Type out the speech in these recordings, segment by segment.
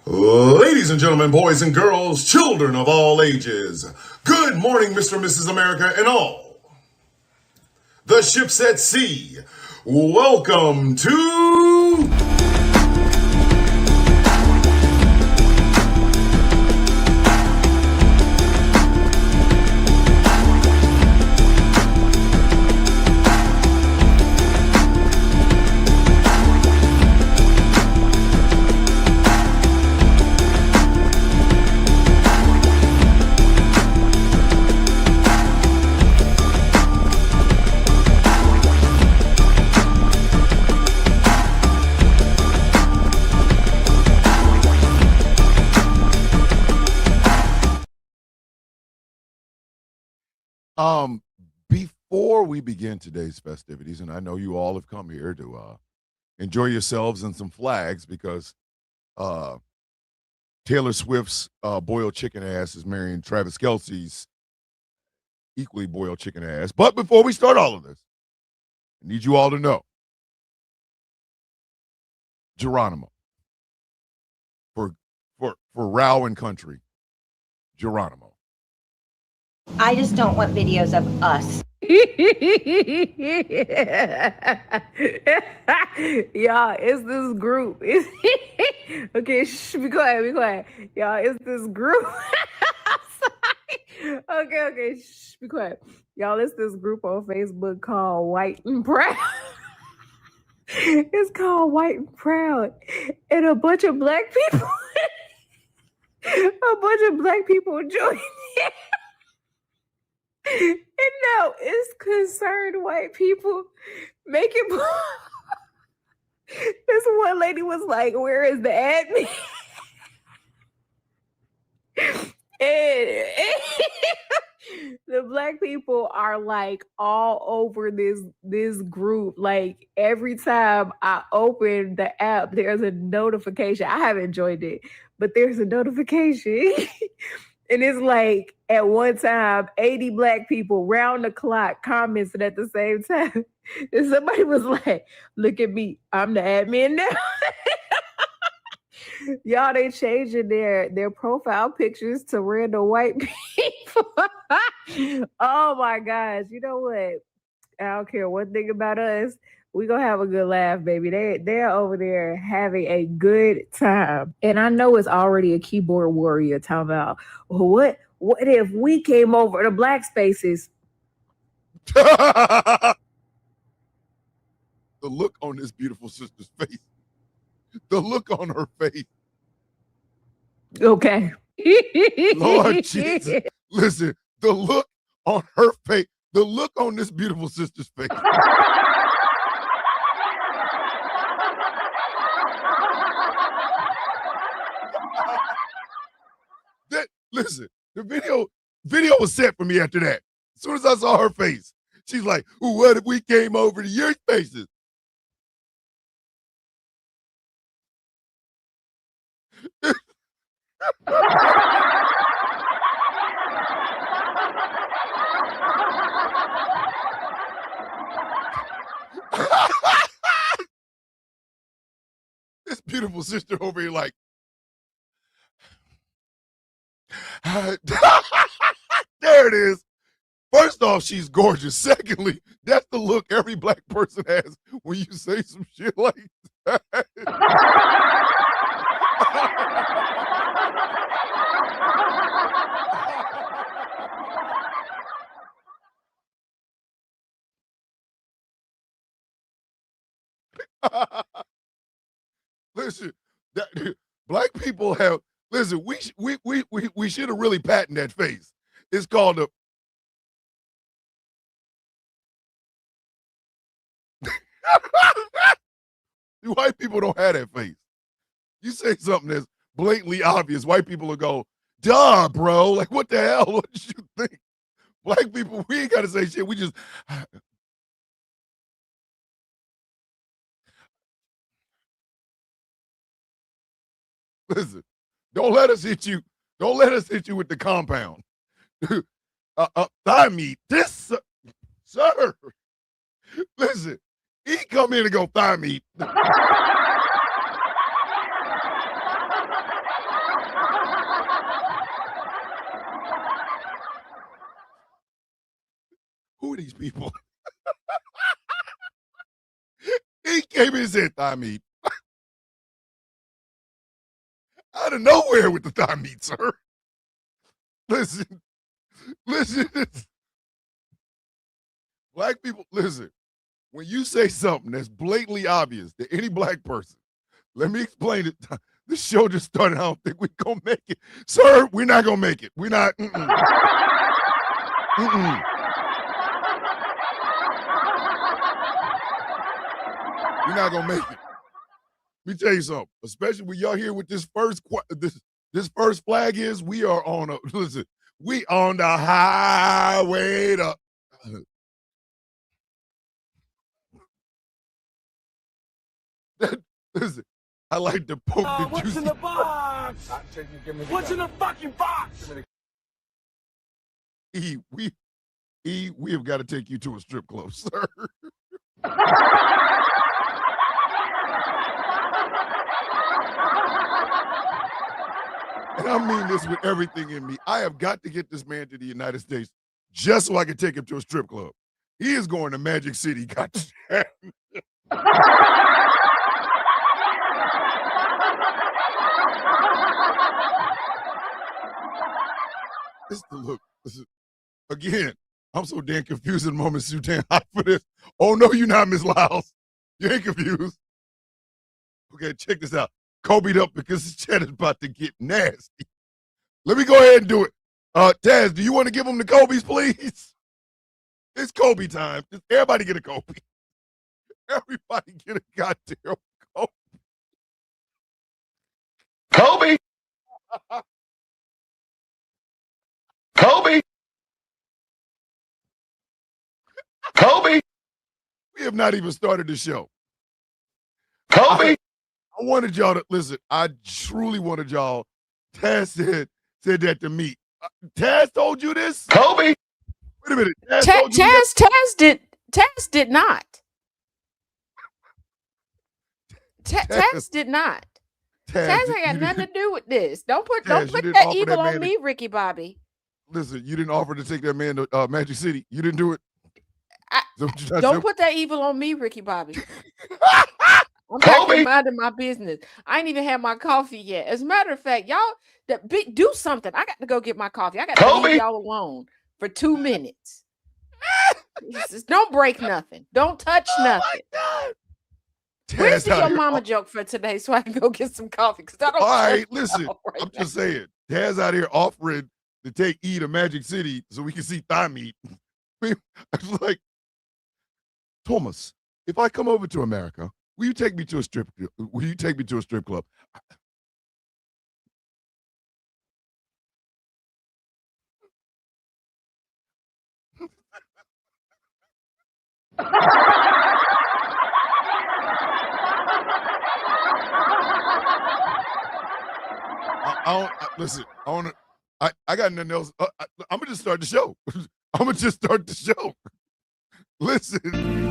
Ladies and gentlemen, boys and girls, children of all ages, good morning, Mr. and Mrs. America, and all the ships at sea. Welcome to Before we begin today's festivities, and I know you all have come here to enjoy yourselves and some flags because Taylor Swift's boiled chicken ass is marrying Travis Kelce's equally boiled chicken ass. But before we start all of this, I need you all to know Geronimo for Rowan Country, Geronimo. I just don't want videos of us. Y'all, it's this group. Okay, be quiet, be quiet. Y'all, it's this group. I'm sorry. Okay, be quiet. Y'all, it's this group on Facebook called White and Proud. It's called White and Proud. And a bunch of black people, joined it. And now it's concerned white people making. This one lady was like, "Where is the admin?" and the black people are like all over this group. Like every time I open the app, there's a notification. I haven't joined it, but there's a notification. And it's like at one time, 80 black people round the clock commented at the same time. And somebody was like, "Look at me, I'm the admin now." Y'all, they changing their profile pictures to random white people. Oh my gosh. You know what? I don't care one thing about us. We gonna have a good laugh, baby. They're over there having a good time. And I know it's already a keyboard warrior talking about, what if we came over to black spaces? The look on this beautiful sister's face. The look on her face. Okay. Lord Jesus. Listen, the look on her face. The look on this beautiful sister's face. Listen, the video was set for me after that. As soon as I saw her face, she's like, "Well, what if we came over to your spaces?" This beautiful sister over here like, there it is. First off, she's gorgeous. Secondly, that's the look every black person has when you say some shit like that. Listen, black people have. Listen, we should have really patented that face. It's called a. White people don't have that face. You say something that's blatantly obvious, white people will go, "Duh, bro! Like, what the hell? What did you think?" Black people, we ain't got to say shit. We just. Listen, don't let us hit you. Don't let us hit you with the compound. Thigh meat. This, sir. Listen, he come in and go thigh meat. people. He came in and said thigh meat. Out of nowhere with the thigh meat, sir. Listen. Black people, listen. When you say something that's blatantly obvious to any black person, let me explain it. This show just started. I don't think we're going to make it. Sir, we're not going to make it. We're not. We're not going to make it. Let me tell you something. Especially when y'all here with this first flag is, we are on a, listen, we on the highway to. Listen, I like to poke the what's juicy in the box? What's in the fucking box? We have got to take you to a strip club, sir. And I mean this with everything in me. I have got to get this man to the United States just so I can take him to a strip club. He is going to Magic City. Goddamn. This the look. Again, I'm so damn confused at the moment. Too damn hot for this. Oh no, you're not, Miss Lyles. You ain't confused. Okay, check this out. Kobe'd up because this chat is about to get nasty. Let me go ahead and do it. Taz, do you want to give them the Kobe's, please? It's Kobe time. Just everybody get a Kobe. Everybody get a goddamn Kobe. Kobe. Kobe. Kobe. We have not even started the show. Kobe. I wanted y'all to listen. I truly wanted y'all. Taz said that to me. Taz told you this? Kobe. Wait a minute. Taz did not. Taz did not. Taz ain't got nothing to do with this. Don't put that evil on me, Ricky Bobby. Listen, you didn't offer to take that man to Magic City. You didn't do it. Don't put that evil on me, Ricky Bobby. I'm actually minding my business. I ain't even had my coffee yet. As a matter of fact, y'all do something. I got to go get my coffee. I got to leave y'all alone for 2 minutes. Don't break nothing. Don't touch nothing. Where's your mama joke for today so I can go get some coffee? Because I don't. All right, listen. I'm just saying. Taz out here offering to take E to Magic City so we can see thigh meat. I was like, Thomas, if I come over to America, will you take me to a strip club? I got nothing else. I'm gonna just start the show. Listen.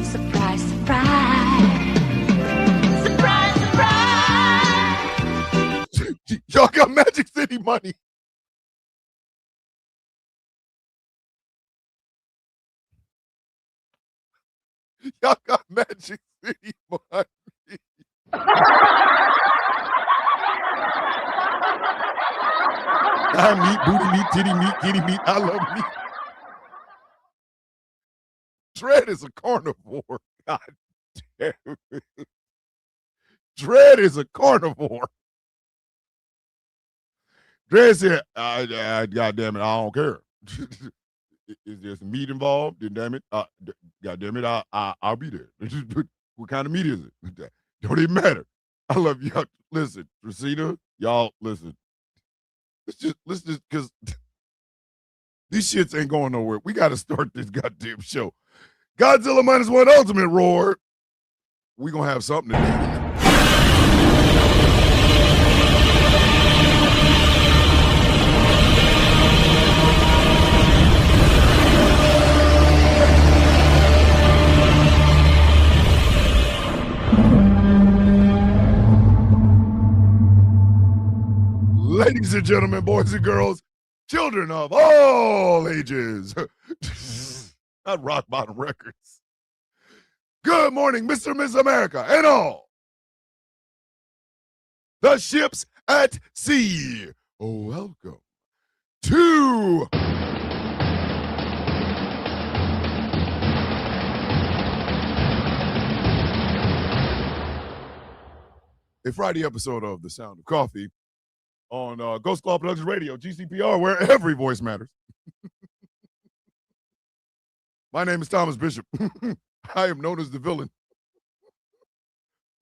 Surprise, surprise. Surprise, surprise. Y'all got Magic City money. Y'all got Magic City money. I meat, booty meat, titty meat, kitty meat. I love meat. Dread is a carnivore. God damn it. Dread is a carnivore. Dread said, God damn it, I don't care. Is there some meat involved? Then damn it, God damn it, I'll be there. What kind of meat is it? Don't even matter. I love y'all. Listen, Rosita, y'all, listen. Let's just, because these shits ain't going nowhere. We got to start this goddamn show. Godzilla -1 Ultimate Roar. We gonna have something to do. Ladies and gentlemen, boys and girls, children of all ages, Not Rock Bottom Records. Good morning, Mr. and Miss America, and all the ships at sea. Welcome to a Friday episode of The Sound of Coffee on Ghost Claw Productions Radio, GCPR, where every voice matters. My name is Thomas Bishop. I am known as the villain.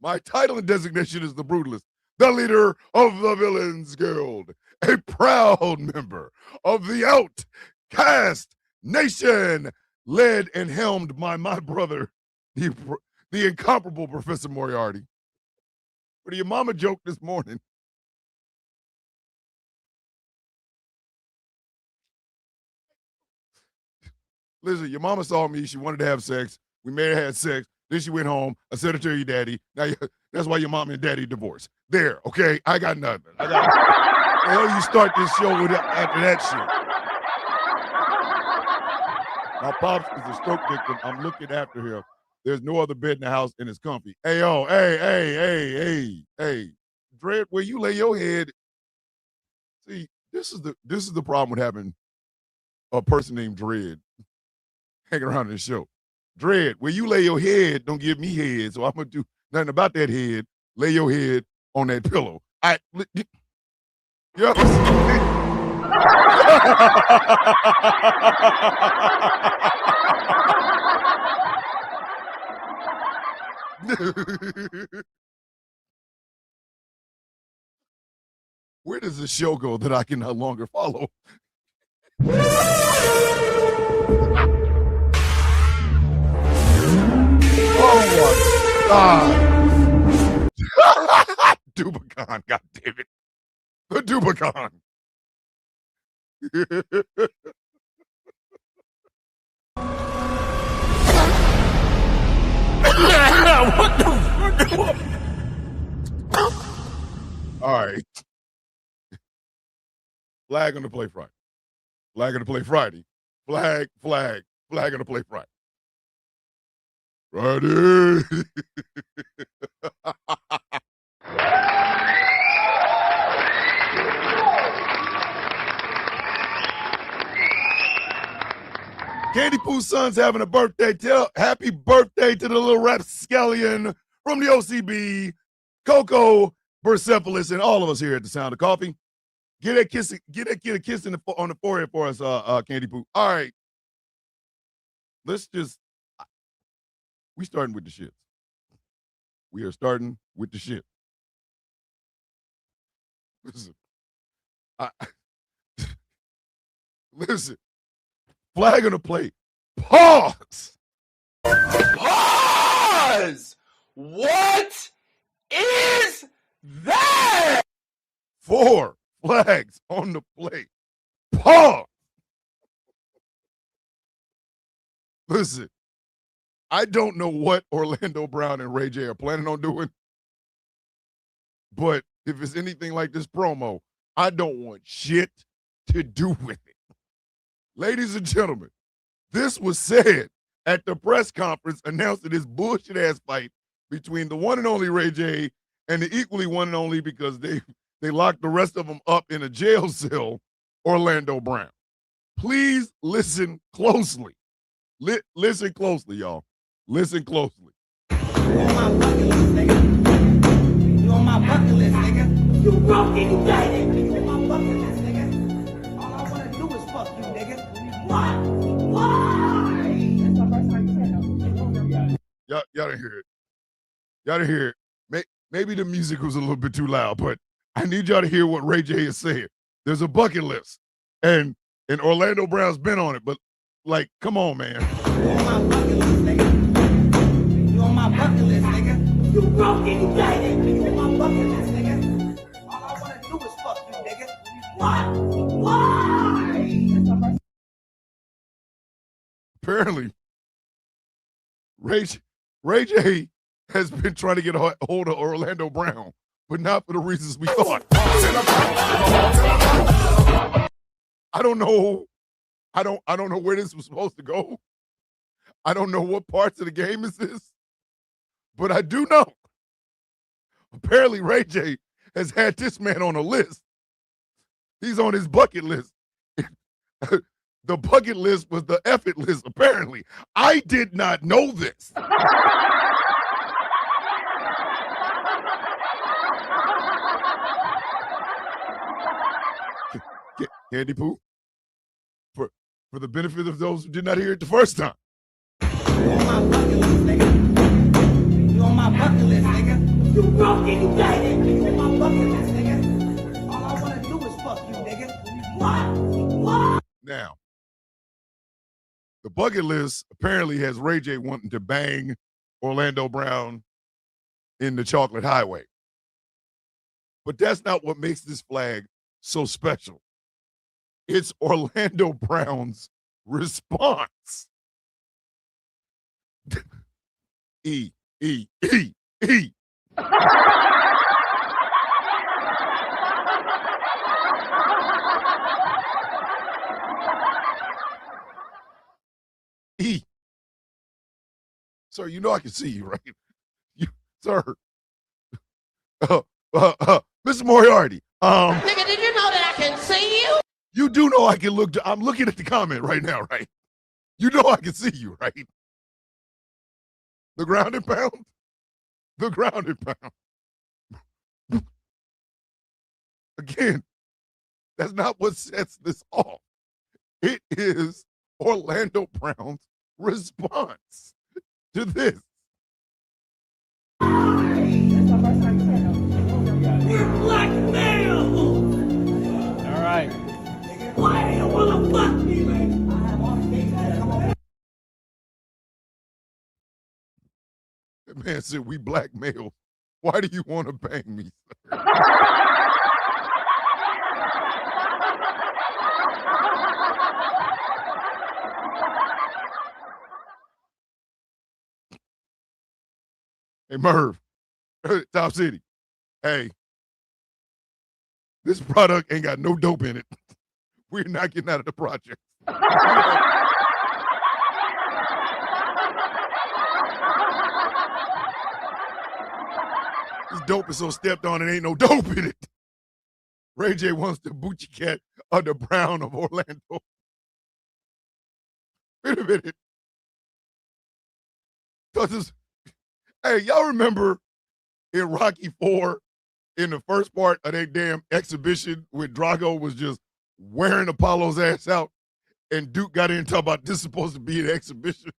My title and designation is the Brutalist, the leader of the Villains Guild, a proud member of the Outcast Nation, led and helmed by my brother, the incomparable Professor Moriarty. For your mama joke this morning. Listen, your mama saw me. She wanted to have sex. We made her have sex. Then she went home. I said it to your daddy. Now that's why your mom and daddy divorced. There, okay? I got nothing. The hell you start this show with after that shit? My pops is a stroke victim. I'm looking after him. There's no other bed in the house and it's comfy. Hey, yo, hey. Dread, where you lay your head. See, this is the problem with having a person named Dread hanging around this show. Dread, where you lay your head, don't give me head. So I'm gonna do nothing about that head. Lay your head on that pillow. You Where does this show go that I can no longer follow? Oh my God. Dubicon, God damn it. The Dubicon. What the? All right. Flag on the play Friday. Flag on the play Friday. Flag on the play Friday. Friday. Candy Pooh's son's having a birthday. Happy birthday to the little rapscallion from the OCB, Coco, Persepolis, and all of us here at the Sound of Coffee. Get that kid a kiss on the forehead for us, Candy Pooh. All right. We starting with the shits. We are starting with the shit. Listen. Listen. Flag on the plate. Pause. Pause! What is that? 4 flags on the plate. Pause. Listen, I don't know what Orlando Brown and Ray J are planning on doing, but if it's anything like this promo, I don't want shit to do with it. Ladies and gentlemen, this was said at the press conference announcing this bullshit-ass fight between the one and only Ray J and the equally one and only, because they locked the rest of them up in a jail cell, Orlando Brown. Please listen closely. Listen closely, y'all. Listen closely. You on my bucket list, nigga. You on my bucket list, nigga. You broke it, you got it. You on my bucket list, nigga. All I wanna do is fuck you, nigga. Why? That's the first time you said no. Y'all didn't hear it. Y'all didn't hear it. Maybe the music was a little bit too loud, but I need y'all to hear what Ray J is saying. There's a bucket list, and Orlando Brown's been on it, but like, come on, man. You on my bucket list, nigga. You on my bucket list, nigga. You broke it, you got it. You on my bucket list, nigga. All I wanna do is fuck you, nigga. Why? That's the first. Apparently, Ray J has been trying to get a hold of Orlando Brown, but not for the reasons we thought. I don't know. I don't know where this was supposed to go, I don't know what parts of the game is this, but I do know. Apparently, Ray J has had this man on a list. He's on his bucket list. The bucket list was the F it list, apparently. I did not know this. Candy Poo, for the benefit of those who did not hear it the first time. You on my bucket list, nigga. You on my bucket list, nigga. You broke and you dated. You on my bucket list, nigga. All I want to do is fuck you, nigga. What? Now, the bucket list apparently has Ray J wanting to bang Orlando Brown in the Chocolate Highway. But that's not what makes this flag so special. It's Orlando Brown's response. E. E. Sir, you know I can see you, right? Sir. Mr. Moriarty. Nigga, did you know that I can see you? You do know I can look. I'm looking at the comment right now, right? You know I can see you, right? The grounded pound? The grounded pound. Again, that's not what sets this off. It is Orlando Brown's response to this. You're blackmail. All right. Why do you want to fuck me, man? I have all the things that come on. That man said, we blackmail. Why do you want to bang me, sir? Hey, Merv, Top City. Hey, this product ain't got no dope in it. We're not getting out of the project. This dope is so stepped on, it ain't no dope in it. Ray J wants the Boochie Cat of the Brown of Orlando. Wait a minute. Hey, y'all remember in Rocky IV, in the first part of that damn exhibition when Drago was just wearing Apollo's ass out and Duke got in and talking about this is supposed to be an exhibition?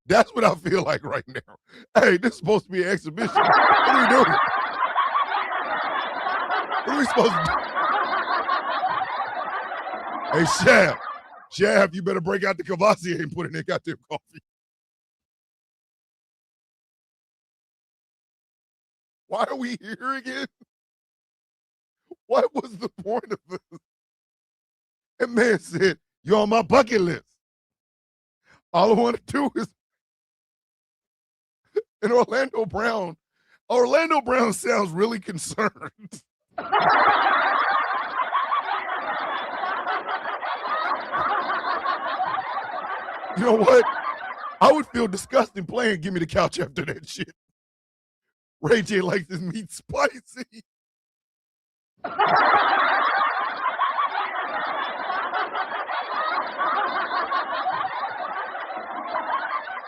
That's what I feel like right now. Hey, this is supposed to be an exhibition. What are we doing? What are we supposed to do? Hey, Shab, you better break out the Cavassier and put in that goddamn coffee. Why are we here again? What was the point of this? That man said, you're on my bucket list. All I want to do is. And Orlando Brown sounds really concerned. You know what? I would feel disgusting playing Give Me the Couch after that shit. Ray J likes his meat spicy. I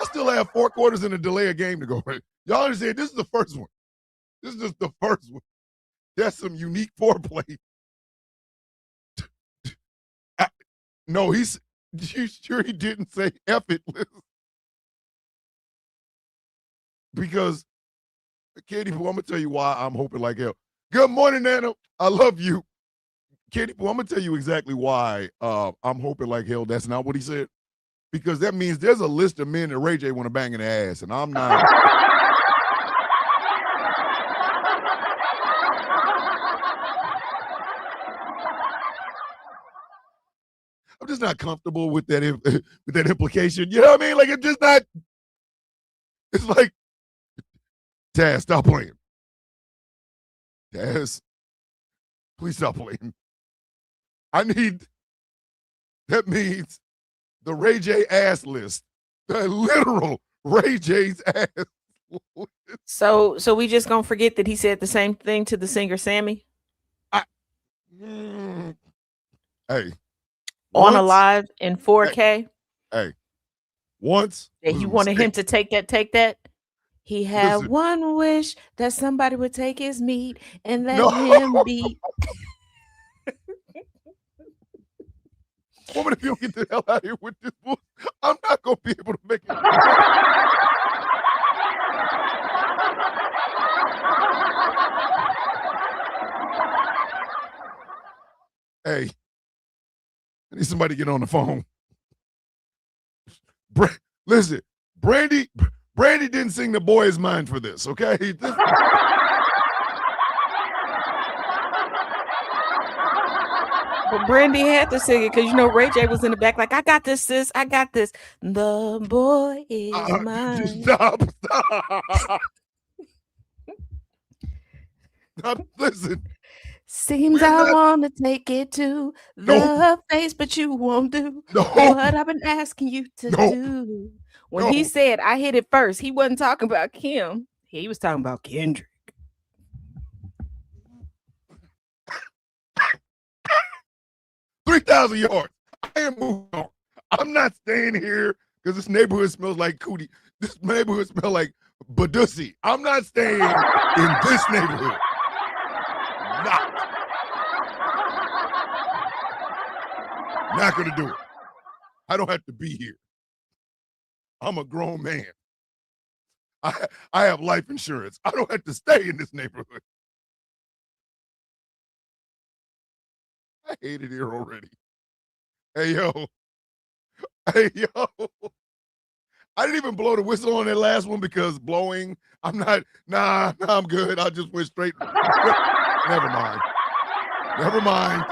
still have 4 quarters and a delay of game to go. Right? Y'all understand? This is the first one. This is just the first one. That's some unique foreplay. No, you sure he didn't say F it, Liz? Because, Katie Poo, I'm going to tell you why I'm hoping like hell. Good morning, Nana. I love you. Katie Poo, I'm going to tell you exactly why I'm hoping like hell that's not what he said. Because that means there's a list of men that Ray J want to bang in the ass, and I'm not. I'm just not comfortable with that implication. You know what I mean? Like, it's just not. It's like, Taz, stop playing. Taz, please stop playing. That means the Ray J ass list The literal Ray J's ass. So we just gonna forget that he said the same thing to the singer Sammy? Hey. On a live in 4K? Hey. Once. And you wanted him to take that? He had one wish that somebody would take his meat and let him be. Woman, if you don't get the hell out of here with this book, I'm not going to be able to make it. Hey, I need somebody to get on the phone. Listen, Brandy didn't sing The Boy Is Mine for this, okay? But Brandy had to sing it because, Ray J was in the back like, I got this, sis. I got this. The boy is mine. Stop. Listen. Seems I want to take it to the face, but you won't do what I've been asking you to do. When he said, I hit it first, he wasn't talking about Kim. He was talking about Kendrick. 3,000 yards. I am moving on. I'm not staying here because this neighborhood smells like cootie. This neighborhood smells like Badussi. I'm not staying in this neighborhood. Not going to do it. I don't have to be here. I'm a grown man. I have life insurance. I don't have to stay in this neighborhood. I hate it here already. Hey, yo. I didn't even blow the whistle on that last one because blowing, I'm good. I just went straight. Never mind. Never mind.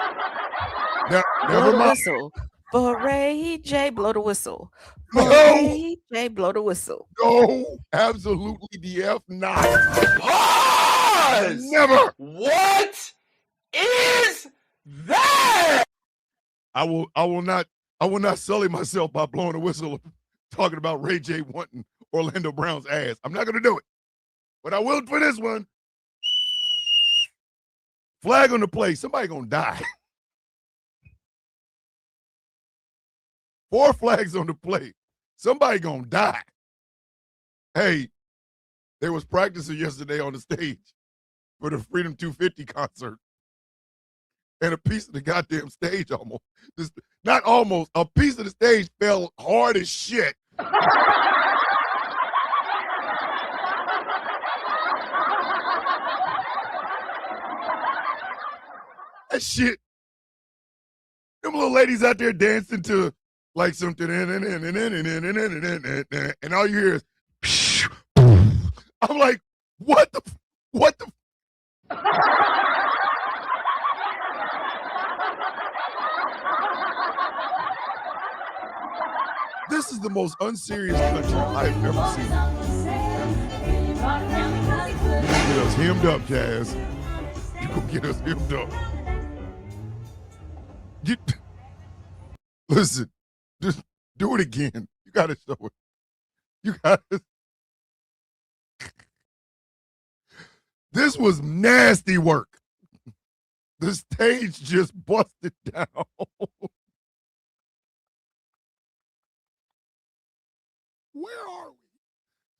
Blow the whistle. For Ray J, blow the whistle. For Ray J, blow the whistle. No, absolutely the F not. Pause! Never. What is that? I will not sully myself by blowing a whistle talking about Ray J wanting Orlando Brown's ass. I'm not going to do it. But I will for this one. Flag on the play. Somebody going to die. 4 flags on the play. Somebody going to die. Hey, there was practicing yesterday on the stage for the Freedom 250 concert. And a piece of the goddamn stage a piece of the stage fell hard as shit. That shit. Them little ladies out there dancing to like something, and all you hear is, I'm like, what the? This is the most unserious country I've ever seen. Get us hemmed up, Jazz. You gonna get us hemmed up. Listen, just do it again. You gotta show it. You gotta. This was nasty work. The stage just busted down. Where are we?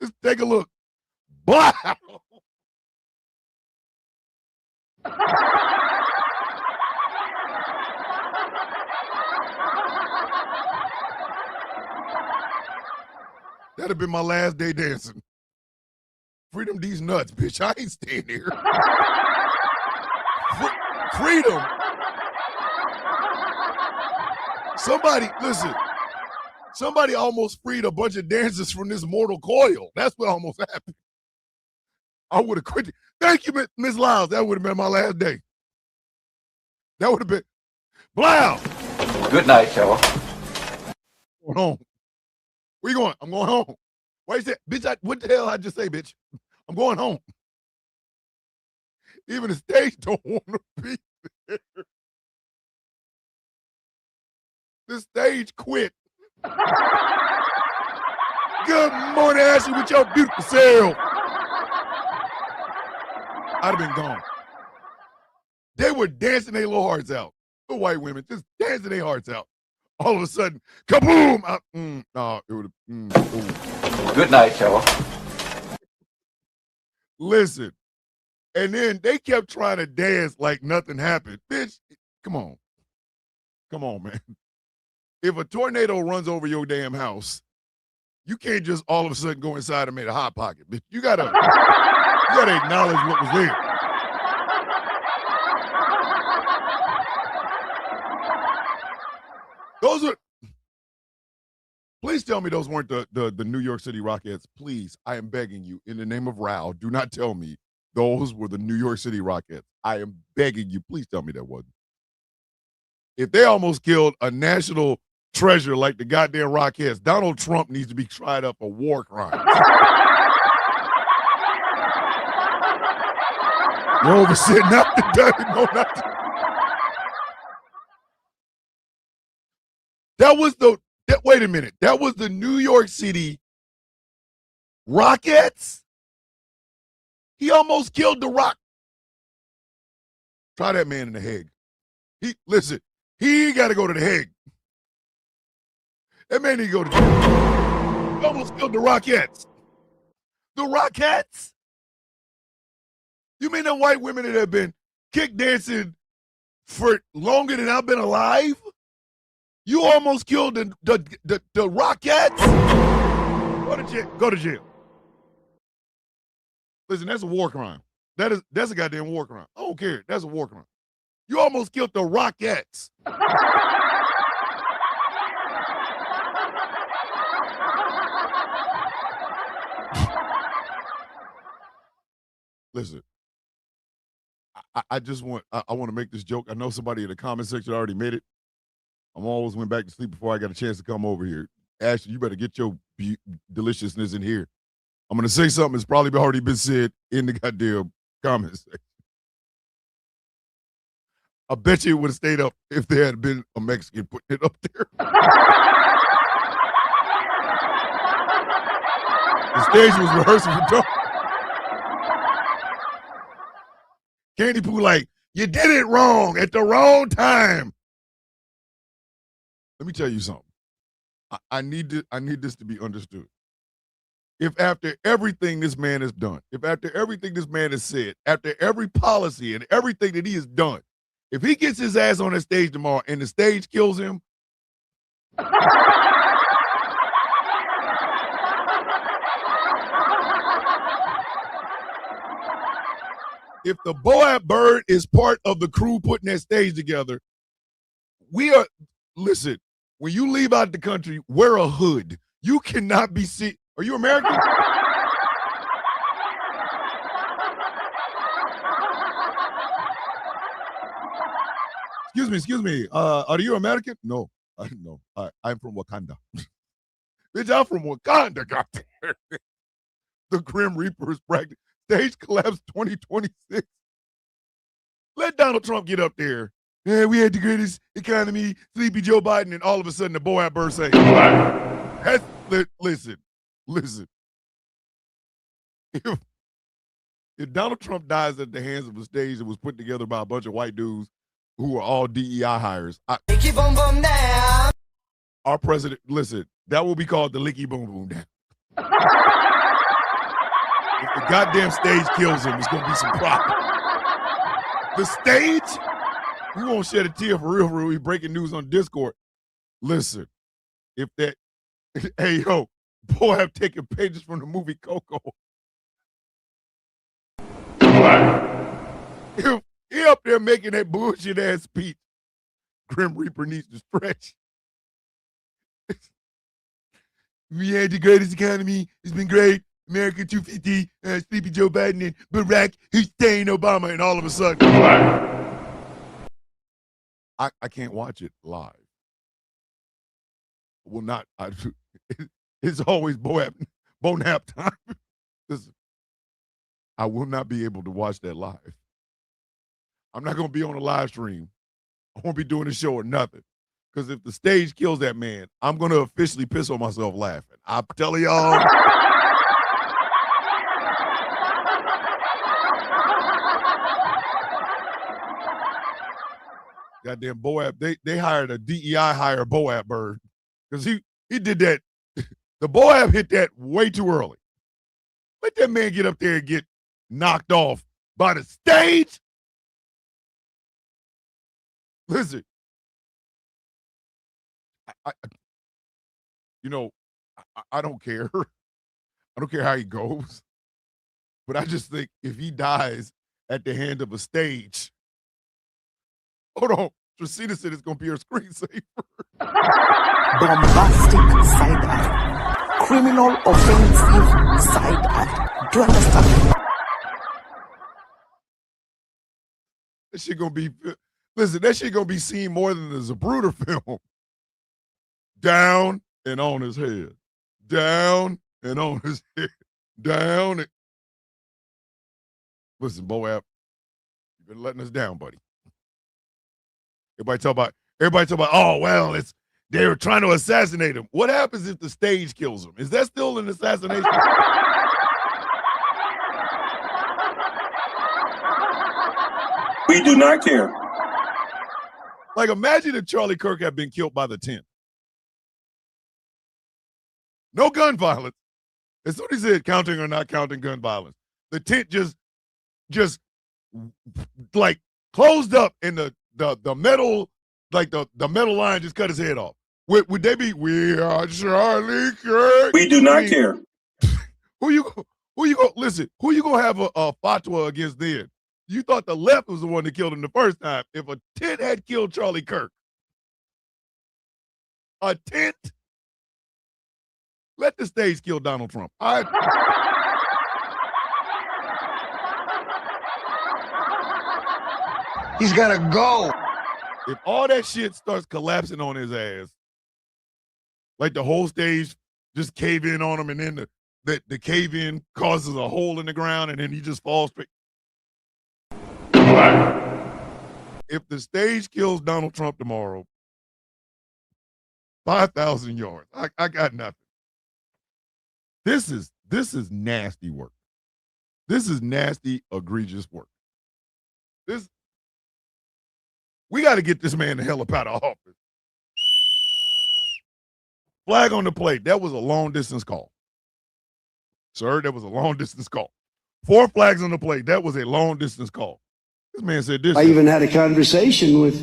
Just take a look. Wow. That'd have been my last day dancing. Freedom these nuts, bitch. I ain't staying here. Freedom. Somebody, listen. Somebody almost freed a bunch of dancers from this mortal coil. That's what almost happened. I would have quit. Thank you, Miss Lyles. That would have been my last day. That would have been. Blow. Good night, y'all. Going home. Where you going? I'm going home. Why is that? Bitch, what the hell I just say, bitch? I'm going home. Even the stage don't want to be there. The stage quit. Good morning, Ashley, with your beautiful self. I'd have been gone. They were dancing their little hearts out. The white women just dancing their hearts out. All of a sudden, kaboom! It would have. Good night, fella. Listen, and then they kept trying to dance like nothing happened. Bitch, come on, man. If a tornado runs over your damn house, you can't just all of a sudden go inside and make a hot pocket. Bitch, you gotta acknowledge what was there. Please tell me those weren't the New York City Rockettes. Please, I am begging you, in the name of Rao, do not tell me those were the New York City Rockettes. I am begging you, please tell me that wasn't. If they almost killed a national treasure like the goddamn Rockettes, Donald Trump needs to be tried up for war crimes. You're overseeing nothing, Daddy. No, nothing. Wait a minute. That was the New York City Rockettes? He almost killed the Rock. Try that man in the Hague. He got to go to the Hague. That man need to go to jail. He almost killed the Rockettes. The Rockettes? You mean the white women that have been kick dancing for longer than I've been alive? You almost killed the Rockettes? Go to jail. Listen, that's a war crime. That's a goddamn war crime. I don't care. That's a war crime. You almost killed the Rockettes. Listen, I just want to make this joke. I know somebody in the comment section already made it. I'm always went back to sleep before I got a chance to come over here. Ashley, you better get your deliciousness in here. I'm going to say something that's probably already been said in the goddamn comment section. I bet you it would have stayed up if there had been a Mexican putting it up there. The stage was rehearsing for Trump. Candy Poo like, you did it wrong at the wrong time. Let me tell you something. I need this to be understood. If after everything this man has done, if after everything this man has said, after every policy and everything that he has done, if he gets his ass on that stage tomorrow and the stage kills him, if the Boab Bird is part of the crew putting that stage together, listen, when you leave out the country, wear a hood. You cannot be seen. Are you American? Excuse me. Are you American? No. No. I'm from Wakanda. Bitch, I'm from Wakanda, goddamn. The Grim Reaper's practice. Stage collapse 2026. Let Donald Trump get up there. Yeah, we had the greatest economy, sleepy Joe Biden, and all of a sudden the Boab Bird say, listen. If Donald Trump dies at the hands of a stage that was put together by a bunch of white dudes who are all DEI hires, our president, listen, that will be called the Licky Boom Boom Down. If the goddamn stage kills him, it's going to be some problem. The stage, we won't shed a tear for real. We breaking news on Discord. Listen, if that, hey, yo, boy, I'm taking pages from the movie Coco. If he up there making that bullshit ass speech, Grim Reaper needs to stretch. We had the greatest economy. It's been great. America 250, Sleepy Joe Biden, and Barack Hussein Obama, and all of a sudden, I can't watch it live. Will not. It's always Bonap time. Listen, I will not be able to watch that live. I'm not going to be on a live stream. I won't be doing a show or nothing. Because if the stage kills that man, I'm going to officially piss on myself laughing. I'm telling y'all. Goddamn Boab, they hired a DEI hire Boab bird. Because he did that. The Boab hit that way too early. Let that man get up there and get knocked off by the stage. Listen, I don't care. I don't care how he goes. But I just think if he dies at the hand of a stage, hold on. Tracina said it's going to be her screensaver. Bombastic side eye. Criminal offensive side eye. Do you understand? That shit going to be, listen, that shit going to be seen more than the Zapruder film. Down and on his head. Down and on his head. Down. And... Listen, Boab, you've been letting us down, buddy. Everybody talk about, oh, well, they were trying to assassinate him. What happens if the stage kills him? Is that still an assassination? We do not care. Like, imagine if Charlie Kirk had been killed by the tent. No gun violence. As soon as he said counting or not counting gun violence, the tent just like closed up in the metal, like the metal line just cut his head off. Would they be, we are Charlie Kirk? We do not care. Who you gonna have a fatwa against then? You thought the left was the one that killed him the first time. If a tent had killed Charlie Kirk, a tent, let the stage kill Donald Trump. He's got to go. If all that shit starts collapsing on his ass, like the whole stage just cave in on him, and then the cave in causes a hole in the ground, and then he just falls straight. If the stage kills Donald Trump tomorrow, 5,000 yards. I got nothing. This is nasty work. This is nasty, egregious work. We got to get this man the hell up out of office. Flag on the plate. That was a long distance call. Sir, that was a long distance call. 4 flags on the plate. That was a long distance call. This man said this. I even had a conversation with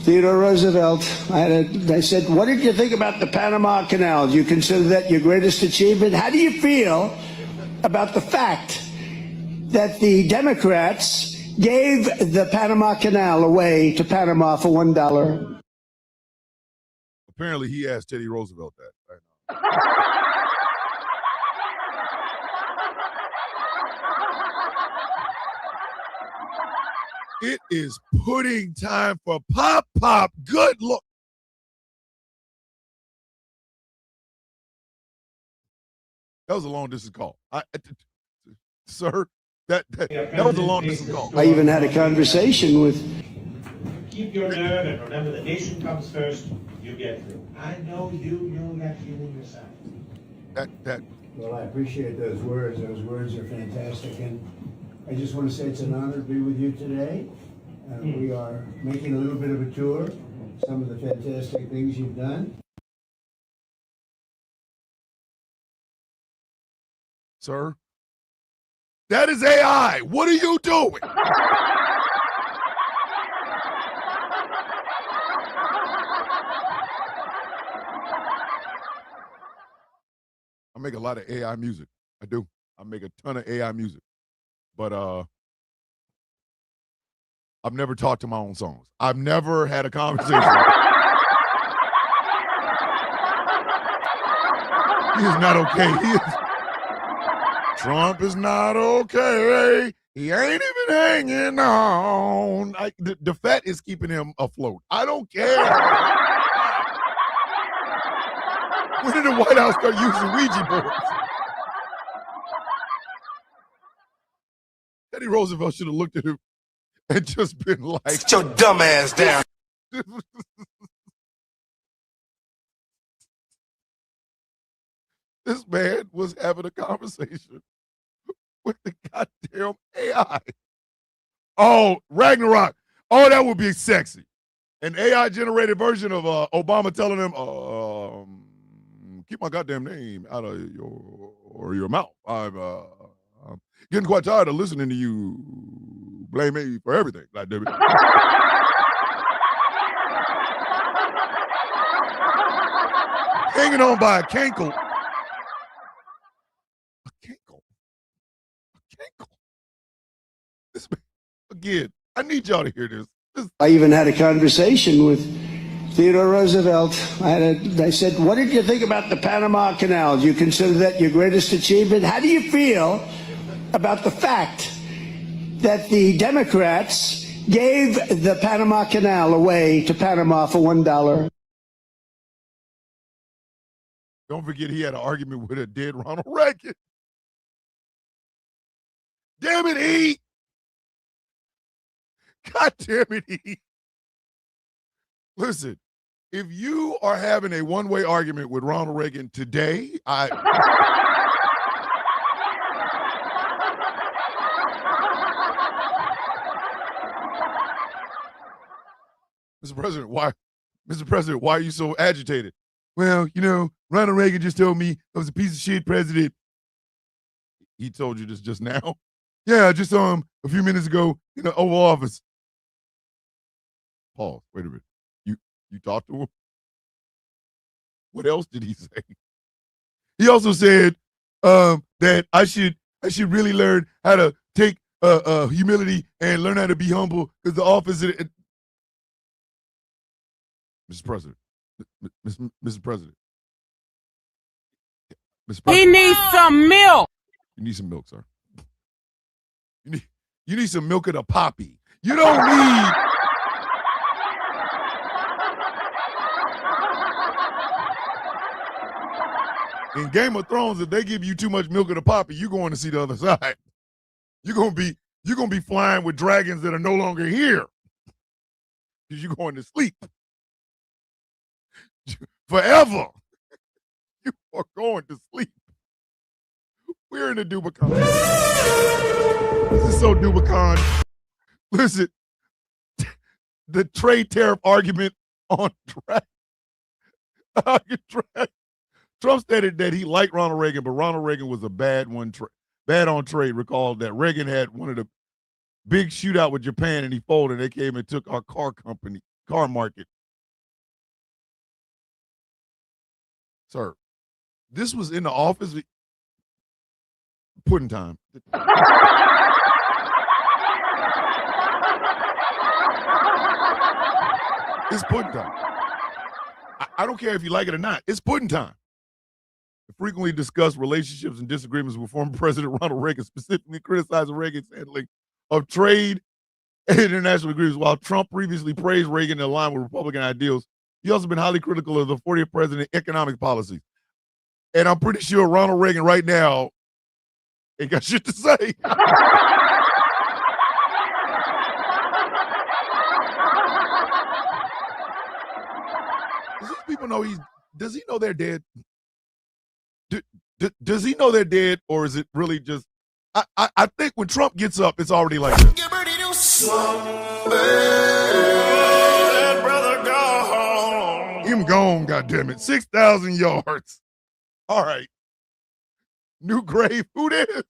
Theodore Roosevelt. I said, what did you think about the Panama Canal? Do you consider that your greatest achievement? How do you feel about the fact that the Democrats gave the Panama Canal away to Panama for $1? Apparently he asked Teddy Roosevelt that. It is pudding time for Pop. Good luck. That was a long distance call. Sir, that was a long distance call. I even had a conversation with. Keep your nerve and remember the nation comes first. You get through. I know you know that feeling yourself. Well, I appreciate those words. Those words are fantastic, and I just want to say it's an honor to be with you today. We are making a little bit of a tour. Some of the fantastic things you've done. Sir, that is AI. What are you doing? I make a lot of AI music. I do. I make a ton of AI music. But I've never talked to my own songs. I've never had a conversation. He is not okay. Trump is not okay. He ain't even hanging on. The fat is keeping him afloat. I don't care. When did the White House start using Ouija boards? Teddy Roosevelt should have looked at him and just been like, Sit your dumb ass down. This man was having a conversation with the goddamn AI. Oh, Ragnarok. Oh, that would be sexy. An AI-generated version of Obama telling him, keep my goddamn name out of your mouth. I'm getting quite tired of listening to you blame me for everything. Like, David. Hanging on by a cankle. A cankle. A cankle. This man, again, I need y'all to hear this. I even had a conversation with Theodore Roosevelt. I said, what did you think about the Panama Canal? Do you consider that your greatest achievement? How do you feel about the fact that the Democrats gave the Panama Canal away to Panama for $1? Don't forget he had an argument with a dead Ronald Reagan. Damn it, E! God damn it, E! Listen, if you are having a one-way argument with Ronald Reagan today, Mr. President, why are you so agitated? Well, Ronald Reagan just told me I was a piece of shit president. He told you this just now? Yeah, I just saw him a few minutes ago in the Oval Office. Pause. Wait a minute. You talked to him? What else did he say? He also said that I should really learn how to take humility and learn how to be humble because the office. Mr. President, Mr. President, Mr. President. He needs some milk. You need some milk, sir. You need some milk and a poppy. You don't need. In Game of Thrones, if they give you too much milk and a poppy, you're going to see the other side. You're gonna be flying with dragons that are no longer here because you're going to sleep forever. You are going to sleep. We're in a Dubicon. This is so Dubicon. Listen, the trade tariff argument on Trump stated that he liked Ronald Reagan, but Ronald Reagan was a bad on trade. Recall that Reagan had one of the big shootout with Japan, and he folded. They came and took our car market. Sir, this was in the office. Pudding time. It's pudding time. I don't care if you like it or not. It's pudding time. I frequently discussed relationships and disagreements with former President Ronald Reagan, specifically criticizing Reagan's handling of trade and international agreements. While Trump previously praised Reagan in line with Republican ideals, he also been highly critical of the 40th president's economic policies. And I'm pretty sure Ronald Reagan right now ain't got shit to say. Does these people know does he know they're dead? Does he know they're dead, or is it really just, I think when Trump gets up, it's already like this. Him gone, goddammit. 6,000 yards. All right. New grave, who this?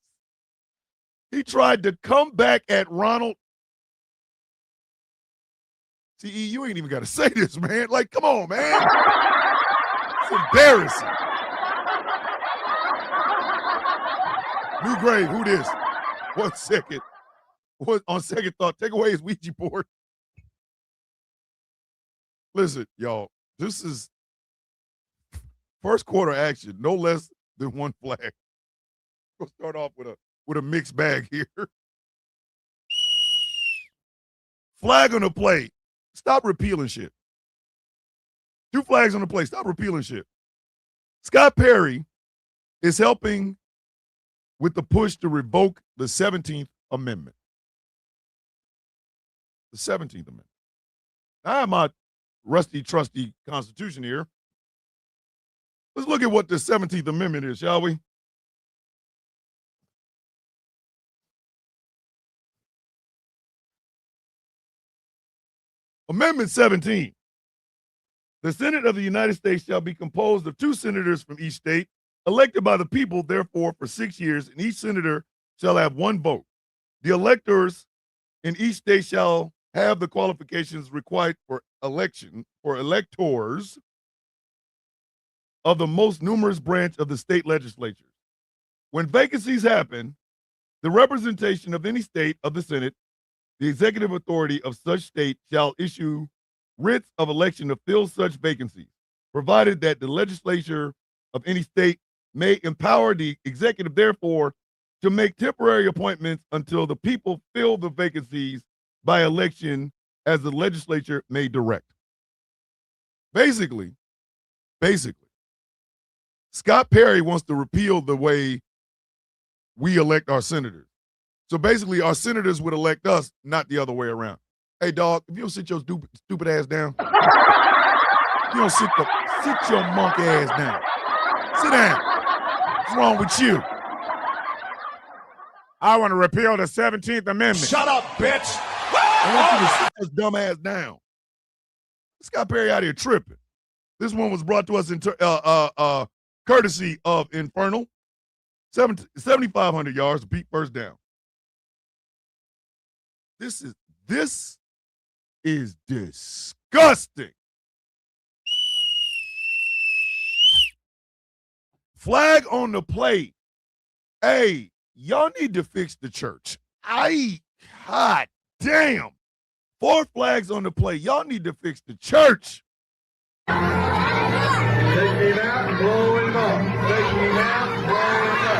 He tried to come back at Ronald. See, you ain't even got to say this, man. Like, come on, man. It's embarrassing. New grave, who this? 1 second. On second thought, take away his Ouija board. Listen, y'all, this is first quarter action, no less than one flag. We'll start off with a mixed bag here. Flag on the play. Stop repealing shit. 2 flags on the play. Stop repealing shit. Scott Perry is helping with the push to revoke the 17th Amendment. The 17th Amendment. I have my rusty, trusty Constitution here. Let's look at what the 17th Amendment is, shall we? Amendment 17. The Senate of the United States shall be composed of 2 senators from each state, elected by the people, therefore, for 6 years, and each senator shall have 1 vote. The electors in each state shall have the qualifications required for electors of the most numerous branch of the state legislatures. When vacancies happen, the representation of any state of the Senate, the executive authority of such state, shall issue writs of election to fill such vacancies, provided that the legislature of any state may empower the executive, therefore, to make temporary appointments until the people fill the vacancies by election as the legislature may direct. Basically, Scott Perry wants to repeal the way we elect our senators. So basically, our senators would elect us, not the other way around. Hey, dog, if you don't sit your stupid ass down, you don't sit your monk ass down. Sit down. What's wrong with you? I want to repeal the 17th Amendment. Shut up, bitch! I want you to sit this dumb ass down. Scott Perry out here tripping. This one was brought to us in courtesy of Infernal. 7,500 yards, beat first down. This is disgusting. Flag on the play. Hey, y'all need to fix the church. Hot damn. 4 flags on the play. Y'all need to fix the church. Take me now, blow him up. Take me now, blow him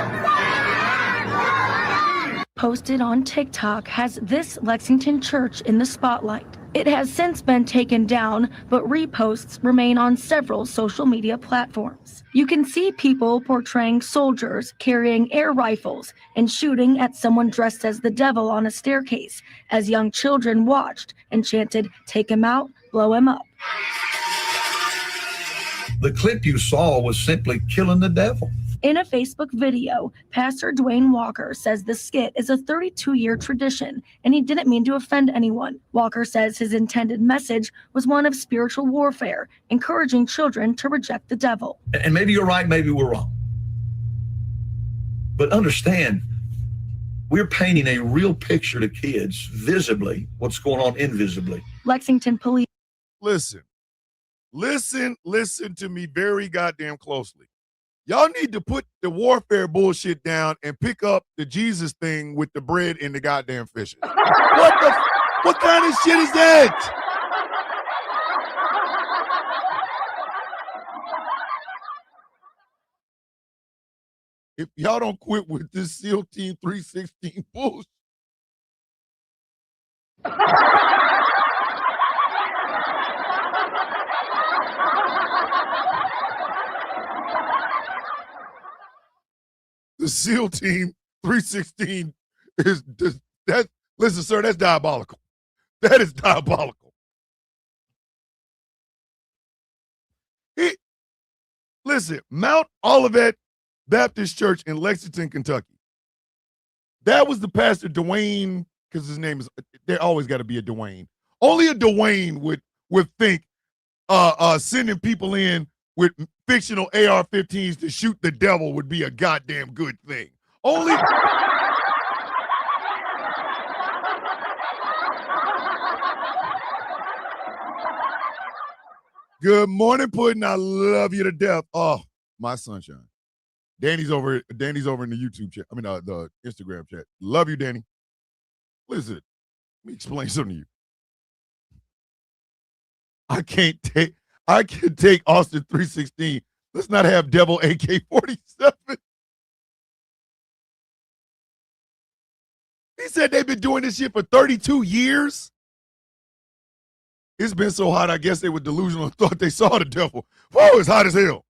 up. Posted on TikTok has this Lexington church in the spotlight. It has since been taken down, but reposts remain on several social media platforms. You can see people portraying soldiers carrying air rifles and shooting at someone dressed as the devil on a staircase as young children watched and chanted, "Take him out, blow him up." The clip you saw was simply killing the devil. In a Facebook video, Pastor Dwayne Walker says the skit is a 32-year tradition and he didn't mean to offend anyone. Walker says his intended message was one of spiritual warfare, encouraging children to reject the devil. And maybe you're right, maybe we're wrong. But understand, we're painting a real picture to kids visibly, what's going on invisibly. Lexington police. Listen to me very goddamn closely. Y'all need to put the warfare bullshit down and pick up the Jesus thing with the bread and the goddamn fishes. What kind of shit is that? If y'all don't quit with this SEAL Team 316 bullshit. The SEAL Team 316 is that. Listen, sir, that's diabolical. That is diabolical. Listen, Mount Olivet Baptist Church in Lexington, Kentucky. That was the pastor Dwayne, because his name is. There always got to be a Dwayne. Only a Dwayne would think sending people in with fictional AR-15s to shoot the devil would be a goddamn good thing. Only. Good morning, Puddin'. I love you to death. Oh, my sunshine. Danny's over in the YouTube chat. I mean, the Instagram chat. Love you, Danny. Listen, let me explain something to you. I can take Austin 316. Let's not have Devil AK-47. He said they've been doing this shit for 32 years. It's been so hot, I guess they were delusional and thought they saw the devil. Whoa, it's hot as hell.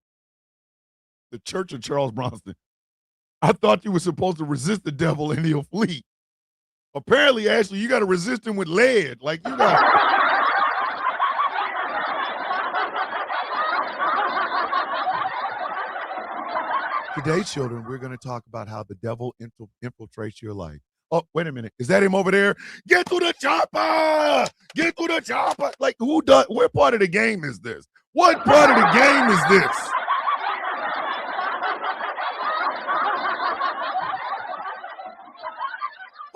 The Church of Charles Bronson. I thought you were supposed to resist the devil and he'll flee. Apparently, Ashley, you got to resist him with lead. Like, you got. Today, children, we're going to talk about how the devil infiltrates your life. Oh, wait a minute. Is that him over there? Get to the chopper! Get to the chopper! Like, who does? What part of the game is this? What part of the game is this?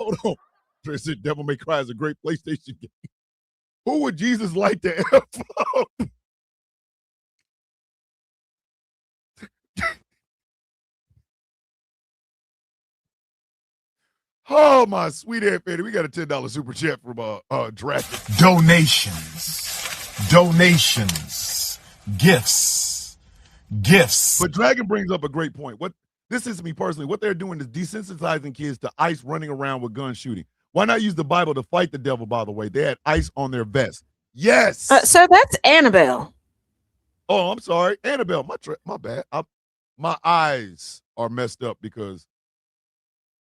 Hold on. Trey said Devil May Cry is a great PlayStation game. Who would Jesus like to F up? Oh, my sweet Aunt Fanny. We got a $10 super chat from Dragon. Donations, gifts. But Dragon brings up a great point. This is me personally. What they're doing is desensitizing kids to ICE running around with gun shooting. Why not use the Bible to fight the devil, by the way? They had ICE on their vest. Yes. So that's Annabelle. Oh, I'm sorry. Annabelle, my bad. My eyes are messed up because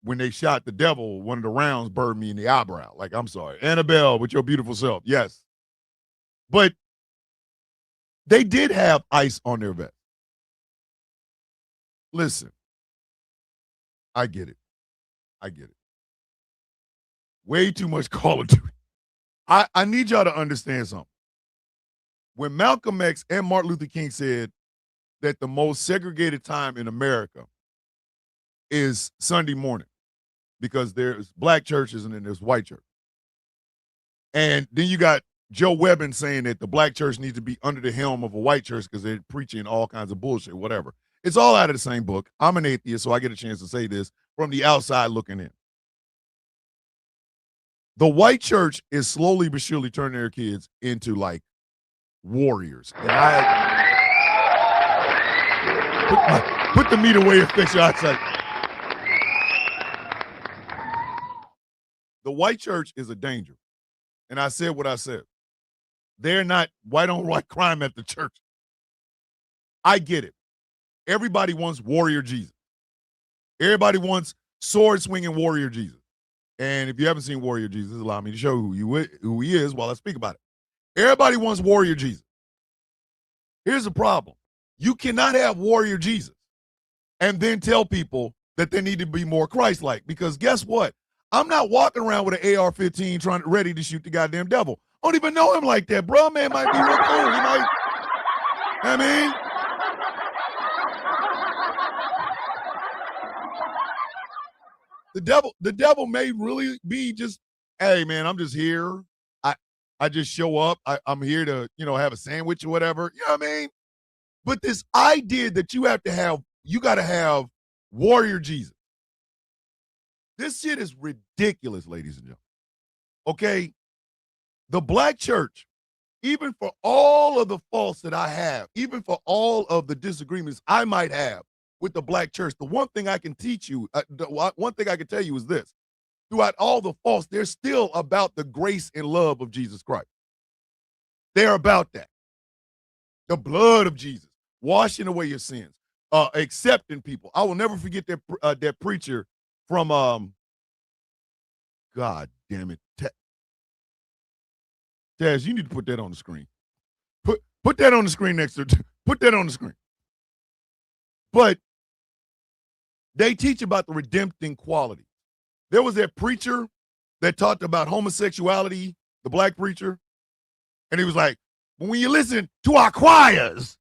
when they shot the devil, one of the rounds burned me in the eyebrow. Like, I'm sorry. Annabelle, with your beautiful self. Yes. But they did have ICE on their vest. Listen, I get it. Way too much Call of Duty. I need y'all to understand something. When Malcolm X and Martin Luther King said that the most segregated time in America is Sunday morning because there's black churches and then there's white church. And then you got Joe Webbin saying that the black church needs to be under the helm of a white church because they're preaching all kinds of bullshit, whatever. It's all out of the same book. I'm an atheist, so I get a chance to say this from the outside looking in. The white church is slowly but surely turning their kids into like warriors. And I put the meat away and fix your eyesight. The white church is a danger. And I said what I said. They're not white on white crime at the church. I get it. Everybody wants warrior Jesus. Everybody wants sword swinging warrior Jesus. And if you haven't seen Warrior Jesus, allow me to show who he is while I speak about it. Everybody wants Warrior Jesus. Here's the problem. You cannot have Warrior Jesus and then tell people that they need to be more Christ-like. Because guess what? I'm not walking around with an AR-15 ready to shoot the goddamn devil. I don't even know him like that. Bro, man might be real cool. He might, I mean. The devil may really be just, hey man, I'm just here. I just show up. I'm here to, have a sandwich or whatever. You know what I mean? But this idea that you got to have warrior Jesus. This shit is ridiculous, ladies and gentlemen. Okay? The black church, even for all of the faults that I have, even for all of the disagreements I might have with the black church, the one thing I can teach you, one thing I can tell you is this. Throughout all the faults, they're still about the grace and love of Jesus Christ. They're about that. The blood of Jesus, washing away your sins, accepting people. I will never forget that preacher from, God damn it. Taz, you need to put that on the screen. Put that on the screen next to, put that on the screen. But they teach about the redempting quality. There was that preacher that talked about homosexuality, the black preacher, and he was like, when you listen to our choirs,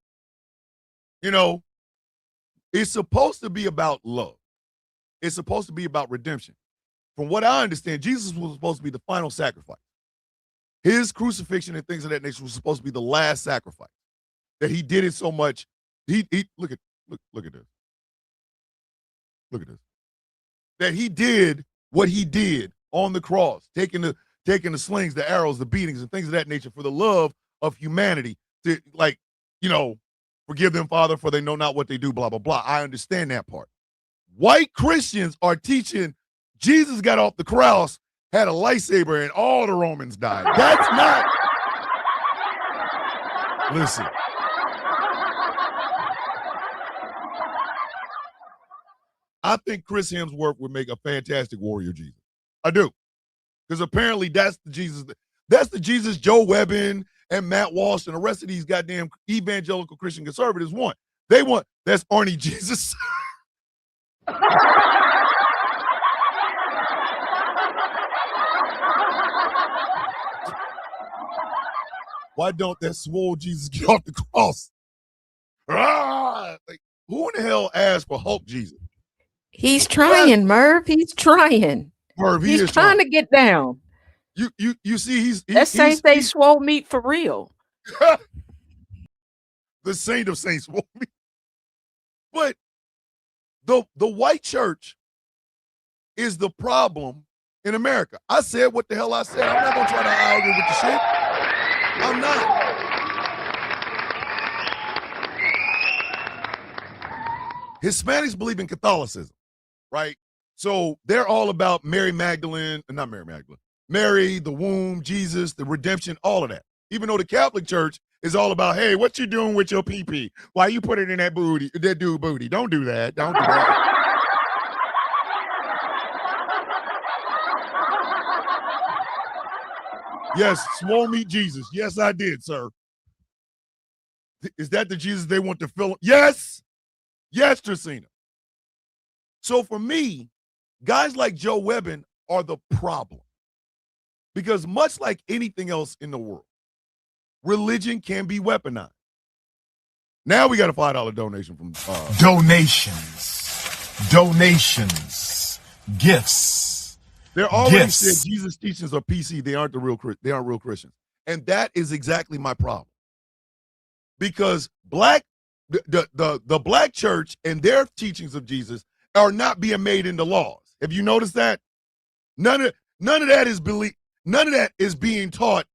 it's supposed to be about love. It's supposed to be about redemption. From what I understand, Jesus was supposed to be the final sacrifice. His crucifixion and things of that nature was supposed to be the last sacrifice. That he did it so much. Look at this. Look at this. That he did what he did on the cross, taking the slings, the arrows, the beatings, and things of that nature for the love of humanity. To forgive them, Father, for they know not what they do, blah, blah, blah. I understand that part. White Christians are teaching Jesus got off the cross, had a lightsaber, and all the Romans died. That's not. Listen. I think Chris Hemsworth would make a fantastic warrior Jesus. I do. Because apparently that's the Jesus Joe Webbin and Matt Walsh and the rest of these goddamn evangelical Christian conservatives want. They want, that's Arnie Jesus. Why don't that swole Jesus get off the cross? Like, who in the hell asked for Hulk Jesus? He's trying, Merv. He's trying. Merv, he's trying to get down. You see, that Saints they swole meat for real. The saint of saints swole meat. But the white church is the problem in America. I said what the hell I said. I'm not gonna try to argue with the shit. I'm not. Hispanics believe in Catholicism, right? So they're all about Mary, the womb, Jesus, the redemption, all of that. Even though the Catholic Church is all about, hey, what you doing with your pee-pee? Why you put it in that dude booty? Don't do that. Don't do that. Yes, swole meat Jesus. Yes, I did, sir. Is that the Jesus they want to fill? Yes. Yes, Tracina. So for me, guys like Joe Webbin are the problem. Because much like anything else in the world, religion can be weaponized. Now we got a $5 donation from donations, gifts. They're already said Jesus' teachings are PC. They aren't real Christians. And that is exactly my problem. Because the black church and their teachings of Jesus are not being made into laws. Have you noticed that? None of that is being taught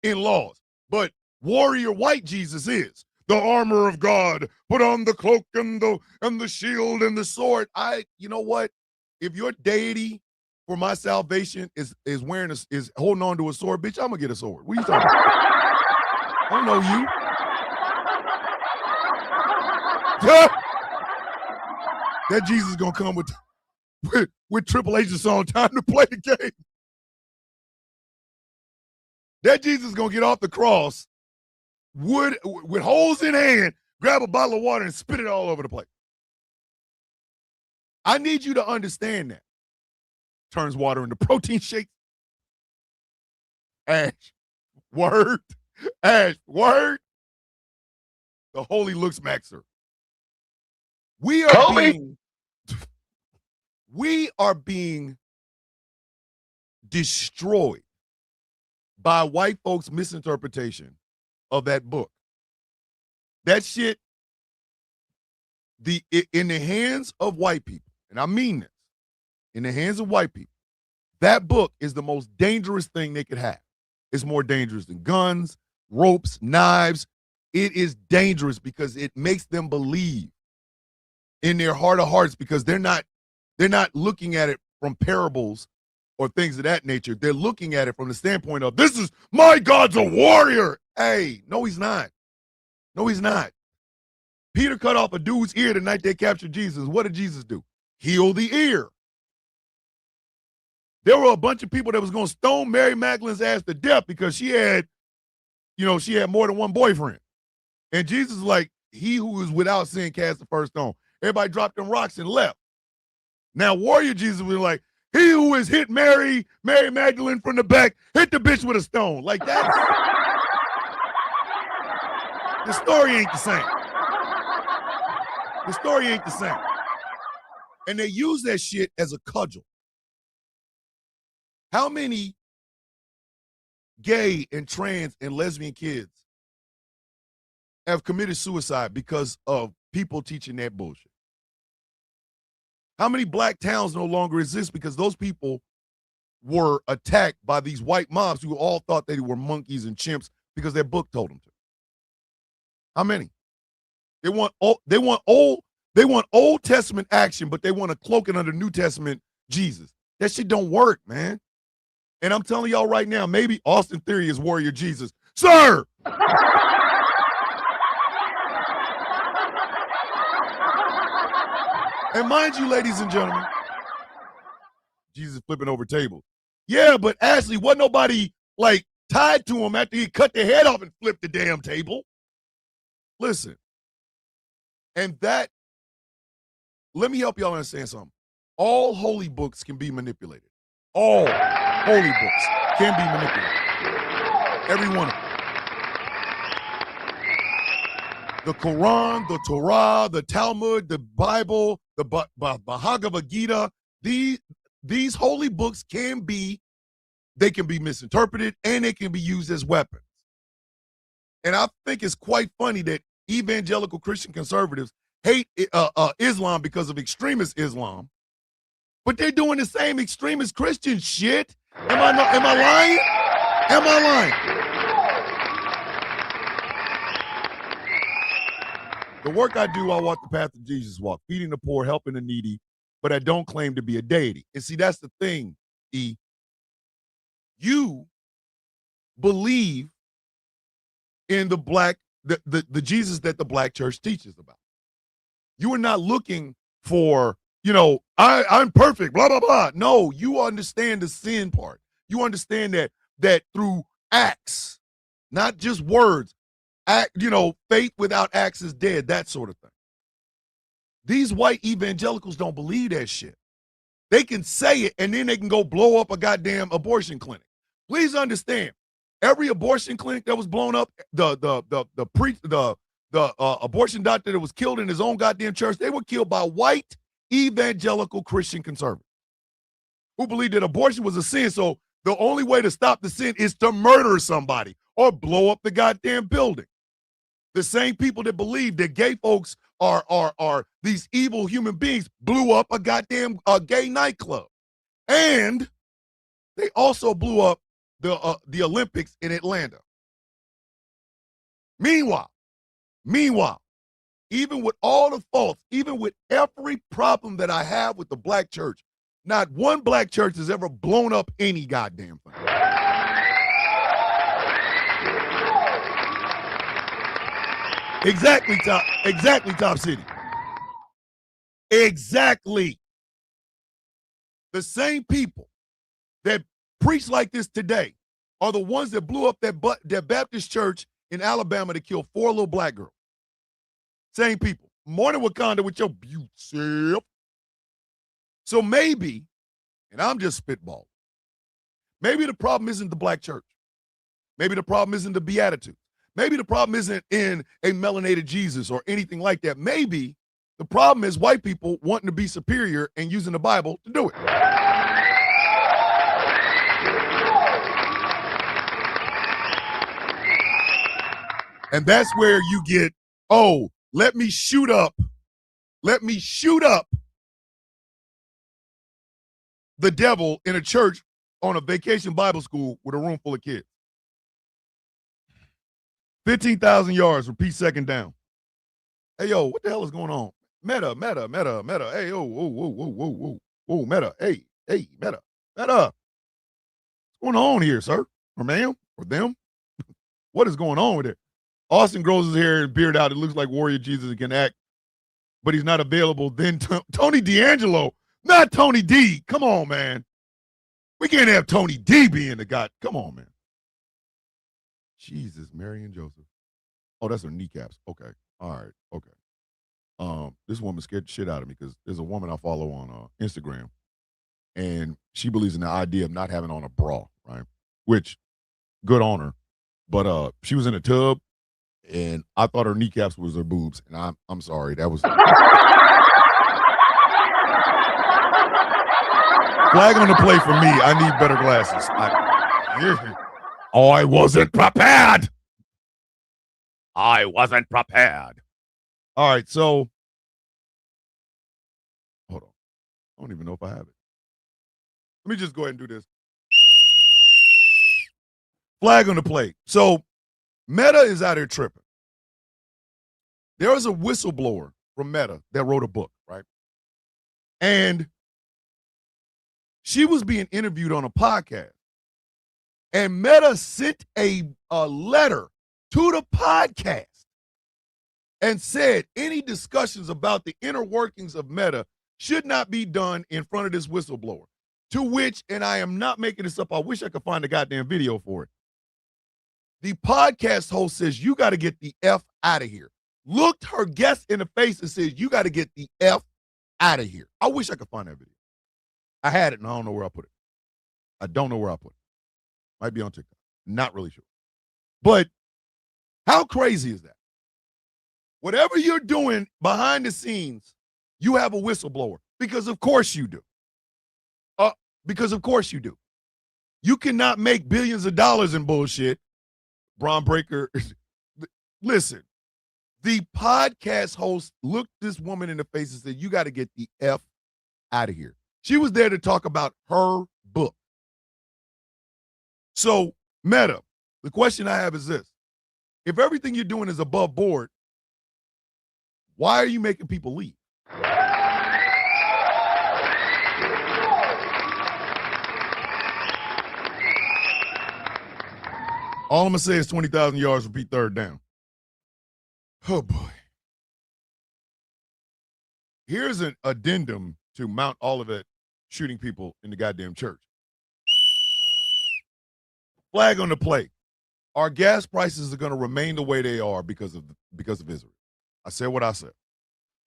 in laws. But warrior white Jesus is the armor of God. Put on the cloak and the shield and the sword. You know what? If your deity for my salvation is holding on to a sword, bitch, I'm gonna get a sword. What are you talking about? I don't know you. That Jesus is gonna come with Triple H's song "Time to Play the Game." That Jesus is gonna get off the cross, with holes in hand, grab a bottle of water and spit it all over the place. I need you to understand that. Turns water into protein shakes. Ash, word. The holy looks maxer. We are being destroyed by white folks' misinterpretation of that book. That shit, in the hands of white people, and I mean this, in the hands of white people, that book is the most dangerous thing they could have. It's more dangerous than guns, ropes, knives. It is dangerous because it makes them believe in their heart of hearts, because they're not looking at it from parables or things of that nature. They're looking at it from the standpoint of, this is my God's a warrior. Hey, no, he's not. No, he's not. Peter cut off a dude's ear the night they captured Jesus. What did Jesus do? Heal the ear. There were a bunch of people that was going to stone Mary Magdalene's ass to death because she had more than one boyfriend. And Jesus is like, he who is without sin cast the first stone. Everybody dropped them rocks and left. Now, warrior Jesus was like, he who has hit Mary Magdalene from the back, hit the bitch with a stone. Like that. The story ain't the same. The story ain't the same. And they use that shit as a cudgel. How many gay and trans and lesbian kids have committed suicide because of people teaching that bullshit? How many black towns no longer exist because those people were attacked by these white mobs who all thought they were monkeys and chimps because their book told them to? How many? They want Old Testament action, but they want to cloak it under New Testament Jesus. That shit don't work, man. And I'm telling y'all right now, maybe Austin Theory is warrior Jesus. Sir! And mind you, ladies and gentlemen, Jesus flipping over tables. Yeah, but Ashley, wasn't nobody like tied to him after he cut their head off and flipped the damn table. Listen. And that let me help y'all understand something. All holy books can be manipulated. All holy books can be manipulated. Every one of them. The Quran, the Torah, the Talmud, the Bible, the Bhagavad Gita, these holy books can be misinterpreted and they can be used as weapons. And I think it's quite funny that evangelical Christian conservatives hate Islam because of extremist Islam, but they're doing the same extremist Christian shit. Am I lying? Am I lying? The work I do, I walk the path that Jesus walked, feeding the poor, helping the needy, but I don't claim to be a deity. And see, that's the thing, E. You believe in the Jesus that the black church teaches about. You are not looking for, I'm perfect, blah, blah, blah. No, you understand the sin part. You understand that through acts, not just words, faith without acts is dead, that sort of thing. These white evangelicals don't believe that shit. They can say it and then they can go blow up a goddamn abortion clinic. Please understand, every abortion clinic that was blown up, the abortion doctor that was killed in his own goddamn church, they were killed by white evangelical Christian conservatives who believed that abortion was a sin. So the only way to stop the sin is to murder somebody or blow up the goddamn building. The same people that believe that gay folks are these evil human beings blew up a goddamn gay nightclub. And they also blew up the Olympics in Atlanta. Meanwhile, even with all the faults, even with every problem that I have with the black church, not one black church has ever blown up any goddamn thing. Exactly, Top City. Exactly. The same people that preach like this today are the ones that blew up that Baptist church in Alabama to kill 4 little black girls. Same people. Morning Wakanda with your beauty self. So maybe, and I'm just spitballing, maybe the problem isn't the black church. Maybe the problem isn't the Beatitudes. Maybe the problem isn't in a melanated Jesus or anything like that. Maybe the problem is white people wanting to be superior and using the Bible to do it. And that's where you get, let me shoot up the devil in a church on a vacation Bible school with a room full of kids. 15,000 yards, repeat second down. Hey, yo, what the hell is going on? Meta. Hey, whoa, Meta. Hey, Meta. What's going on here, sir? Or ma'am? Or them? What is going on with it? Austin grows his hair and beard out. It looks like Warrior Jesus can act, but he's not available. Then Tony D'Angelo, not Tony D. Come on, man. We can't have Tony D being the guy. Come on, man. Jesus, Mary and Joseph. Oh, that's her kneecaps. Okay. All right. Okay. This woman scared the shit out of me because there's a woman I follow on Instagram, and she believes in the idea of not having on a bra, right? Which, good on her. But she was in a tub, and I thought her kneecaps was her boobs, and I'm sorry. That was flag on the play for me. I need better glasses. I wasn't prepared. All right, so hold on. I don't even know if I have it. Let me just go ahead and do this. Flag on the play. So Meta is out here tripping. There was a whistleblower from Meta that wrote a book, right? And she was being interviewed on a podcast. And Meta sent a letter to the podcast and said any discussions about the inner workings of Meta should not be done in front of this whistleblower. To which, and I am not making this up, I wish I could find a goddamn video for it. The podcast host says, you got to get the F out of here. Looked her guest in the face and says, you got to get the F out of here. I wish I could find that video. I had it and I don't know where I put it. I don't know where I put it. Might be on TikTok. Not really sure. But how crazy is that? Whatever you're doing behind the scenes, you have a whistleblower. Because of course you do. Because of course you do. You cannot make billions of dollars in bullshit. Braun Breaker. Listen, the podcast host looked this woman in the face and said, you got to get the F out of here. She was there to talk about her book. So, Meta, the question I have is this. If everything you're doing is above board, why are you making people leave? All I'm going to say is 20,000 yards, repeat third down. Oh, boy. Here's an addendum to Mount Olivet shooting people in the goddamn church. Flag on the play. Our gas prices are going to remain the way they are because of Israel. I said what I said.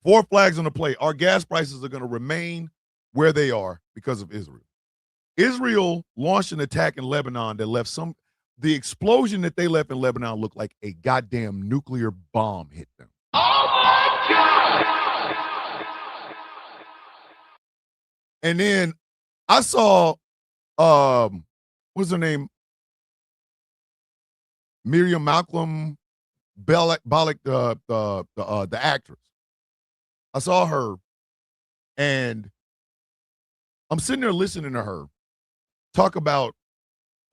4 flags on the play. Our gas prices are going to remain where they are because of Israel. Israel launched an attack in Lebanon that left the explosion that they left in Lebanon looked like a goddamn nuclear bomb hit them. Oh my God! And then I saw, what's her name? Miriam Malcolm Bellick, the actress. I saw her, and I'm sitting there listening to her talk about,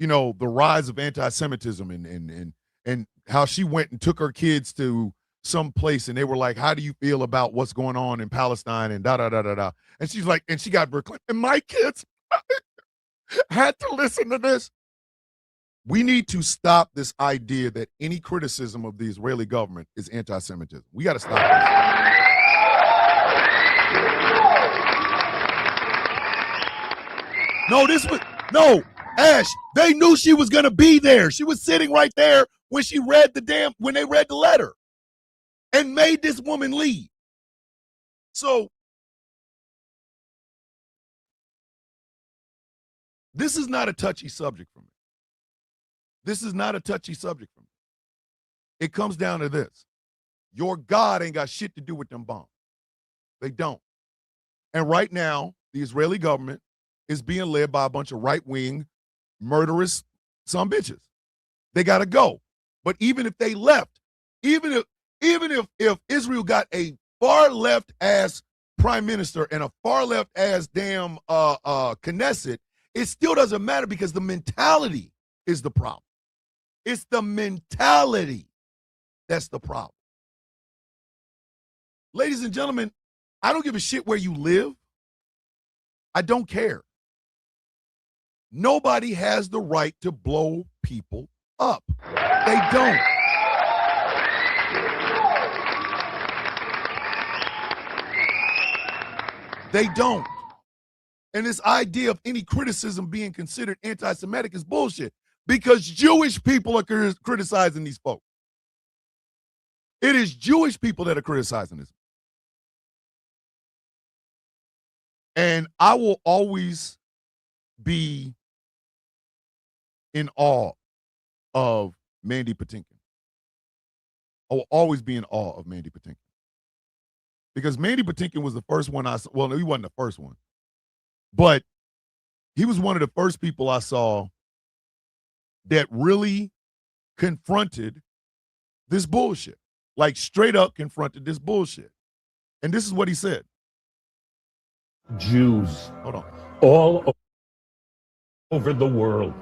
the rise of anti-Semitism and how she went and took her kids to some place, and they were like, how do you feel about what's going on in Palestine and da-da-da-da-da. And she's like, and she got reclaimed. And my kids had to listen to this. We need to stop this idea that any criticism of the Israeli government is anti-Semitism. We got to stop this. No, Ash, they knew she was going to be there. She was sitting right there when when they read the letter and made this woman leave. So this is not a touchy subject for me. This is not a touchy subject for me. It comes down to this. Your God ain't got shit to do with them bombs. They don't. And right now, the Israeli government is being led by a bunch of right-wing, murderous some bitches. They got to go. But even if they left, even if Israel got a far left-ass prime minister and a far left-ass damn Knesset, it still doesn't matter because the mentality is the problem. It's the mentality that's the problem. Ladies and gentlemen, I don't give a shit where you live. I don't care. Nobody has the right to blow people up. They don't. They don't. And this idea of any criticism being considered anti-Semitic is bullshit because Jewish people are criticizing these folks. It is Jewish people that are criticizing this. And I will always be in awe of Mandy Patinkin. I will always be in awe of Mandy Patinkin. Because Mandy Patinkin was the first one I saw. Well, no, he wasn't the first one. But he was one of the first people I saw that really confronted this bullshit. Like straight up confronted this bullshit. And this is what he said. Jews Hold on. all over the world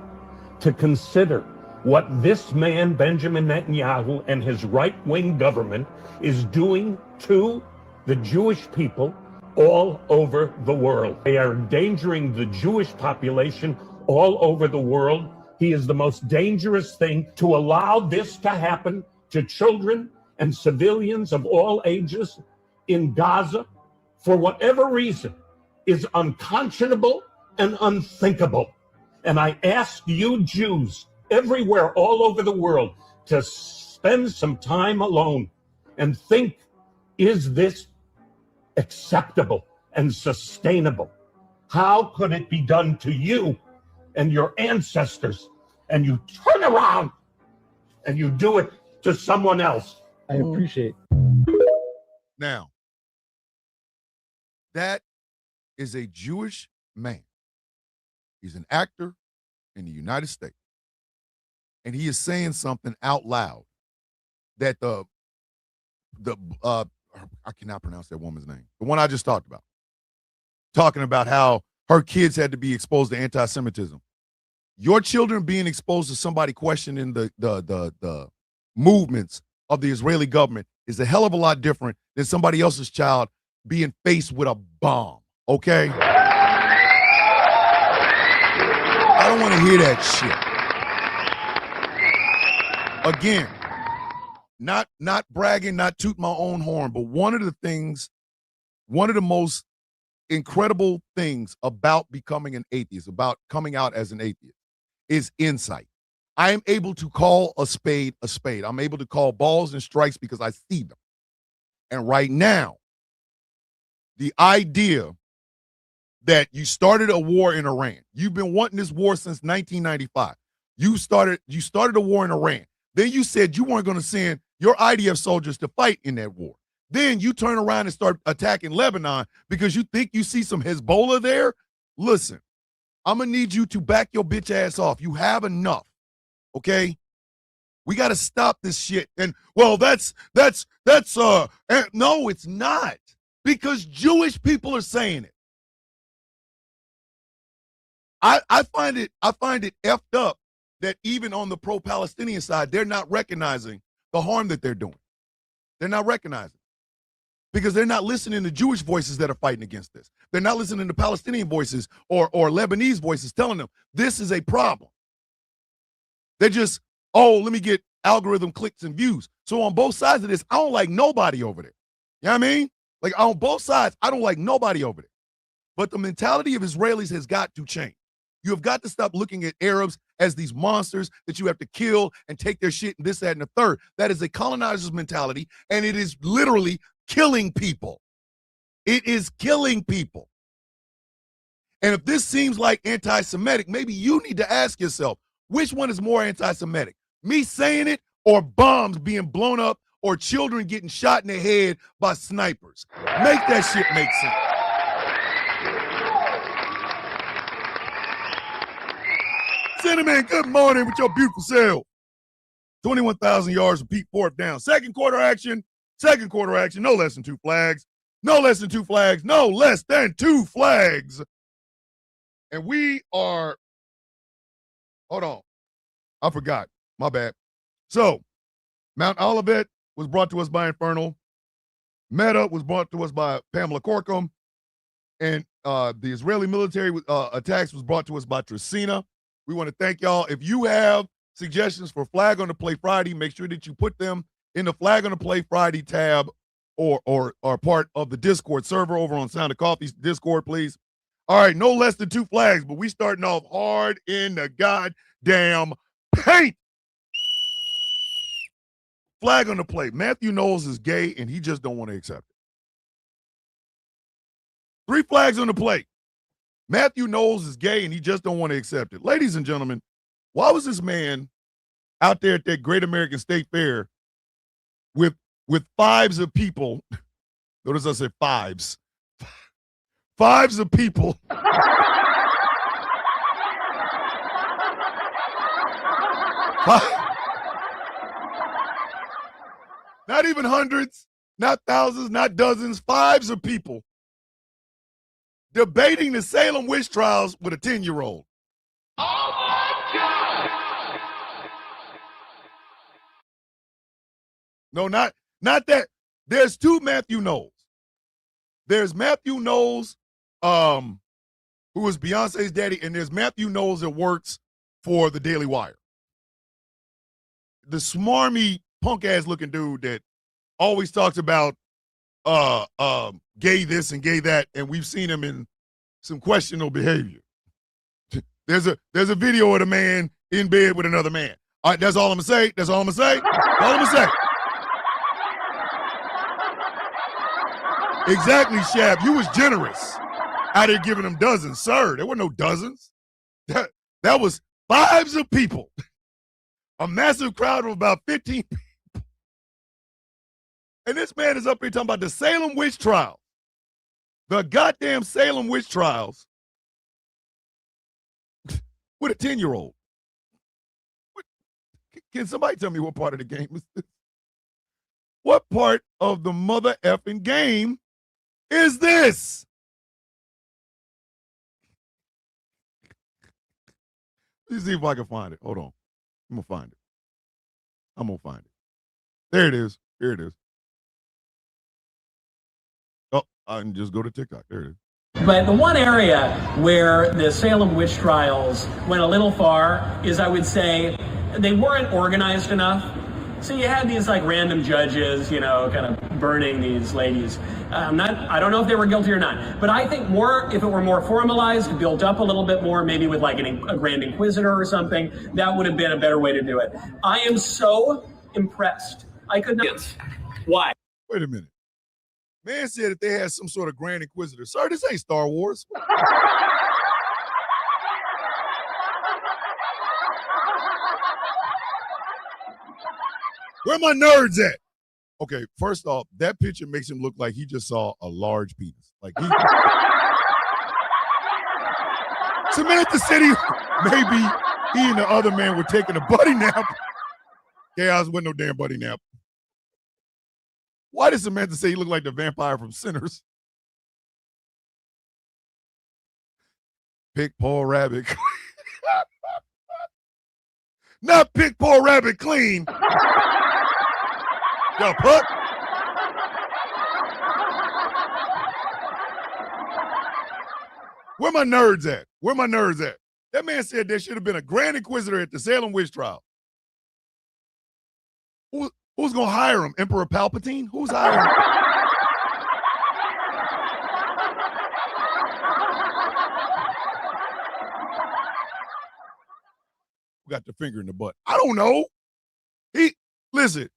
to consider what this man, Benjamin Netanyahu, and his right-wing government is doing to the Jewish people all over the world. They are endangering the Jewish population all over the world. He is the most dangerous thing to allow this to happen to children and civilians of all ages in Gaza for whatever reason is unconscionable and unthinkable. And I ask you Jews everywhere all over the world to spend some time alone and think, is this acceptable and sustainable. How could it be done to you and your ancestors, and you turn around and you do it to someone else? I appreciate. Now, that is a Jewish man. He's an actor in the United States. And he is saying something out loud that I cannot pronounce that woman's name. The one I just talked about. Talking about how her kids had to be exposed to anti-Semitism. Your children being exposed to somebody questioning the movements of the Israeli government is a hell of a lot different than somebody else's child being faced with a bomb, okay? I don't want to hear that shit. Again, not bragging, not tooting my own horn, but one of the most incredible things about becoming an atheist, about coming out as an atheist, is insight. I am able to call a spade a spade. I'm able to call balls and strikes because I see them. And right now, the idea that you started a war in Iran, you've been wanting this war since 1995. You started a war in Iran. Then you said you weren't going to send your IDF soldiers to fight in that war. Then you turn around and start attacking Lebanon because you think you see some Hezbollah there. Listen, I'm going to need you to back your bitch ass off. You have enough, okay? We got to stop this shit. And, well, that's no, it's not. Because Jewish people are saying it. I find it effed up that even on the pro-Palestinian side, they're not recognizing the harm that they're doing. They're not recognizing. Because they're not listening to Jewish voices that are fighting against this. They're not listening to Palestinian voices or Lebanese voices telling them this is a problem. They're just, let me get algorithm clicks and views. So on both sides of this, I don't like nobody over there. You know what I mean? Like on both sides, I don't like nobody over there. But the mentality of Israelis has got to change. You have got to stop looking at Arabs as these monsters that you have to kill and take their shit and this, that, and the third. That is a colonizer's mentality, and it is literally killing people. It is killing people. And if this seems like anti-Semitic, maybe you need to ask yourself, which one is more anti-Semitic? Me saying it or bombs being blown up or children getting shot in the head by snipers? Make that shit make sense. Cinnamon, good morning with your beautiful self. 21,000 yards of Pete, fourth down. Second quarter action, no less than two flags. No less than two flags. No less than two flags. And we are, hold on. I forgot. My bad. So, Mount Olivet was brought to us by Infernal. Meta was brought to us by Pamela Corkum. And the Israeli military attacks was brought to us by Tracina. We want to thank y'all. If you have suggestions for Flag on the Play Friday, make sure that you put them in the Flag on the Play Friday tab or part of the Discord server over on Sound of Coffee's Discord, please. All right, no less than two flags, but we starting off hard in the goddamn paint. Flag on the Play. Matthew Knowles is gay, and he just don't want to accept it. 3 flags on the plate. Matthew Knowles is gay, and he just don't want to accept it. Ladies and gentlemen, why was this man out there at that Great American State Fair with fives of people? Notice I said fives. Fives of people. Not even hundreds, not thousands, not dozens, fives of people debating the Salem witch trials with a 10-year-old. Oh my God! No, not that. There's 2 Matthew Knowles. There's Matthew Knowles, who is Beyonce's daddy, and there's Matthew Knowles that works for the Daily Wire. The smarmy, punk-ass looking dude that always talks about gay this and gay that, and we've seen him in some questionable behavior. There's a video of the man in bed with another man. All right, that's all I'm gonna say. That's all I'm gonna say. All I'm gonna say. Exactly, Shab. You was generous out there giving them dozens. Sir, there were no dozens. That was fives of people. A massive crowd of about 15 people. And this man is up here talking about the Salem witch trial. The goddamn Salem witch trials with a 10-year-old. Can somebody tell me what part of the game is this? What part of the mother effing game is this? Let's see if I can find it. Hold on. I'm going to find it. I'm going to find it. There it is. Here it is. Oh, I can just go to TikTok. There it is. But the one area where the Salem witch trials went a little far is, I would say, they weren't organized enough. So you had these like random judges, you know, kind of burning these ladies. I don't know if they were guilty or not, but I think if it were more formalized, built up a little bit more, maybe with like a grand inquisitor or something, that would have been a better way to do it. I am so impressed. I could not. Why? Wait a minute. Man said if they had some sort of grand inquisitor. Sir, this ain't Star Wars. Where my nerds at? Okay, first off, that picture makes him look like he just saw a large penis. Like he Samantha said maybe he and the other man were taking a buddy nap. Chaos wasn't no damn buddy nap. Why did Samantha say he looked like the vampire from Sinners? Pick Paul Rabbit. Not pick Paul Rabbit clean. Yo, put. Where my nerds at? Where my nerds at? That man said there should have been a grand inquisitor at the Salem witch trial. Who's going to hire him? Emperor Palpatine? Who's hiring him? Who got the finger in the butt? I don't know. Listen,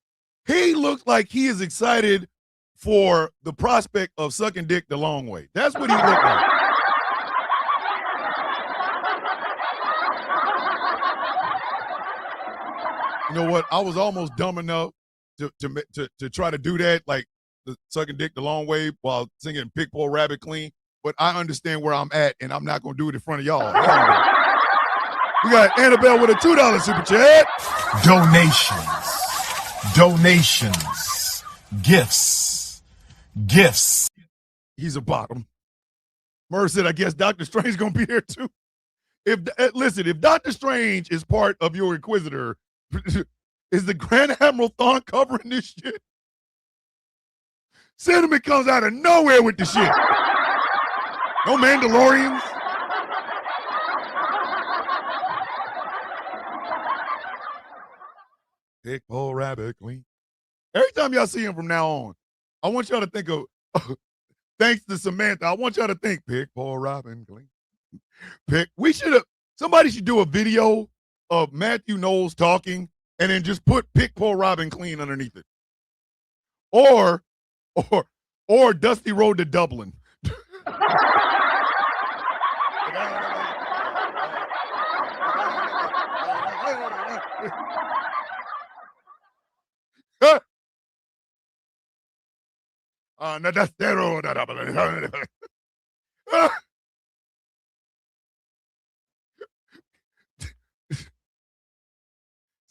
he looks like he is excited for the prospect of sucking dick the long way. That's what he looked like. You know what? I was almost dumb enough to try to do that, like the sucking dick the long way while singing Pick Paul Rabbit Clean. But I understand where I'm at, and I'm not going to do it in front of y'all. We got Annabelle with a $2 super chat. Donations, gifts. He's a bottom. Murr said, I guess Dr. Strange going to be there too. Listen, if Dr. Strange is part of your Inquisitor, is the Grand Admiral Thawne covering this shit? Cinnamon comes out of nowhere with the shit. No Mandalorians. Pick Paul Rabbit clean. Every time y'all see him from now on, I want y'all to think of, thanks to Samantha, I want y'all to think, Pick Paul Rabbit clean. Somebody should do a video of Matthew Knowles talking and then just put Pick Paul Rabbit clean underneath it. Or Dusty Road to Dublin.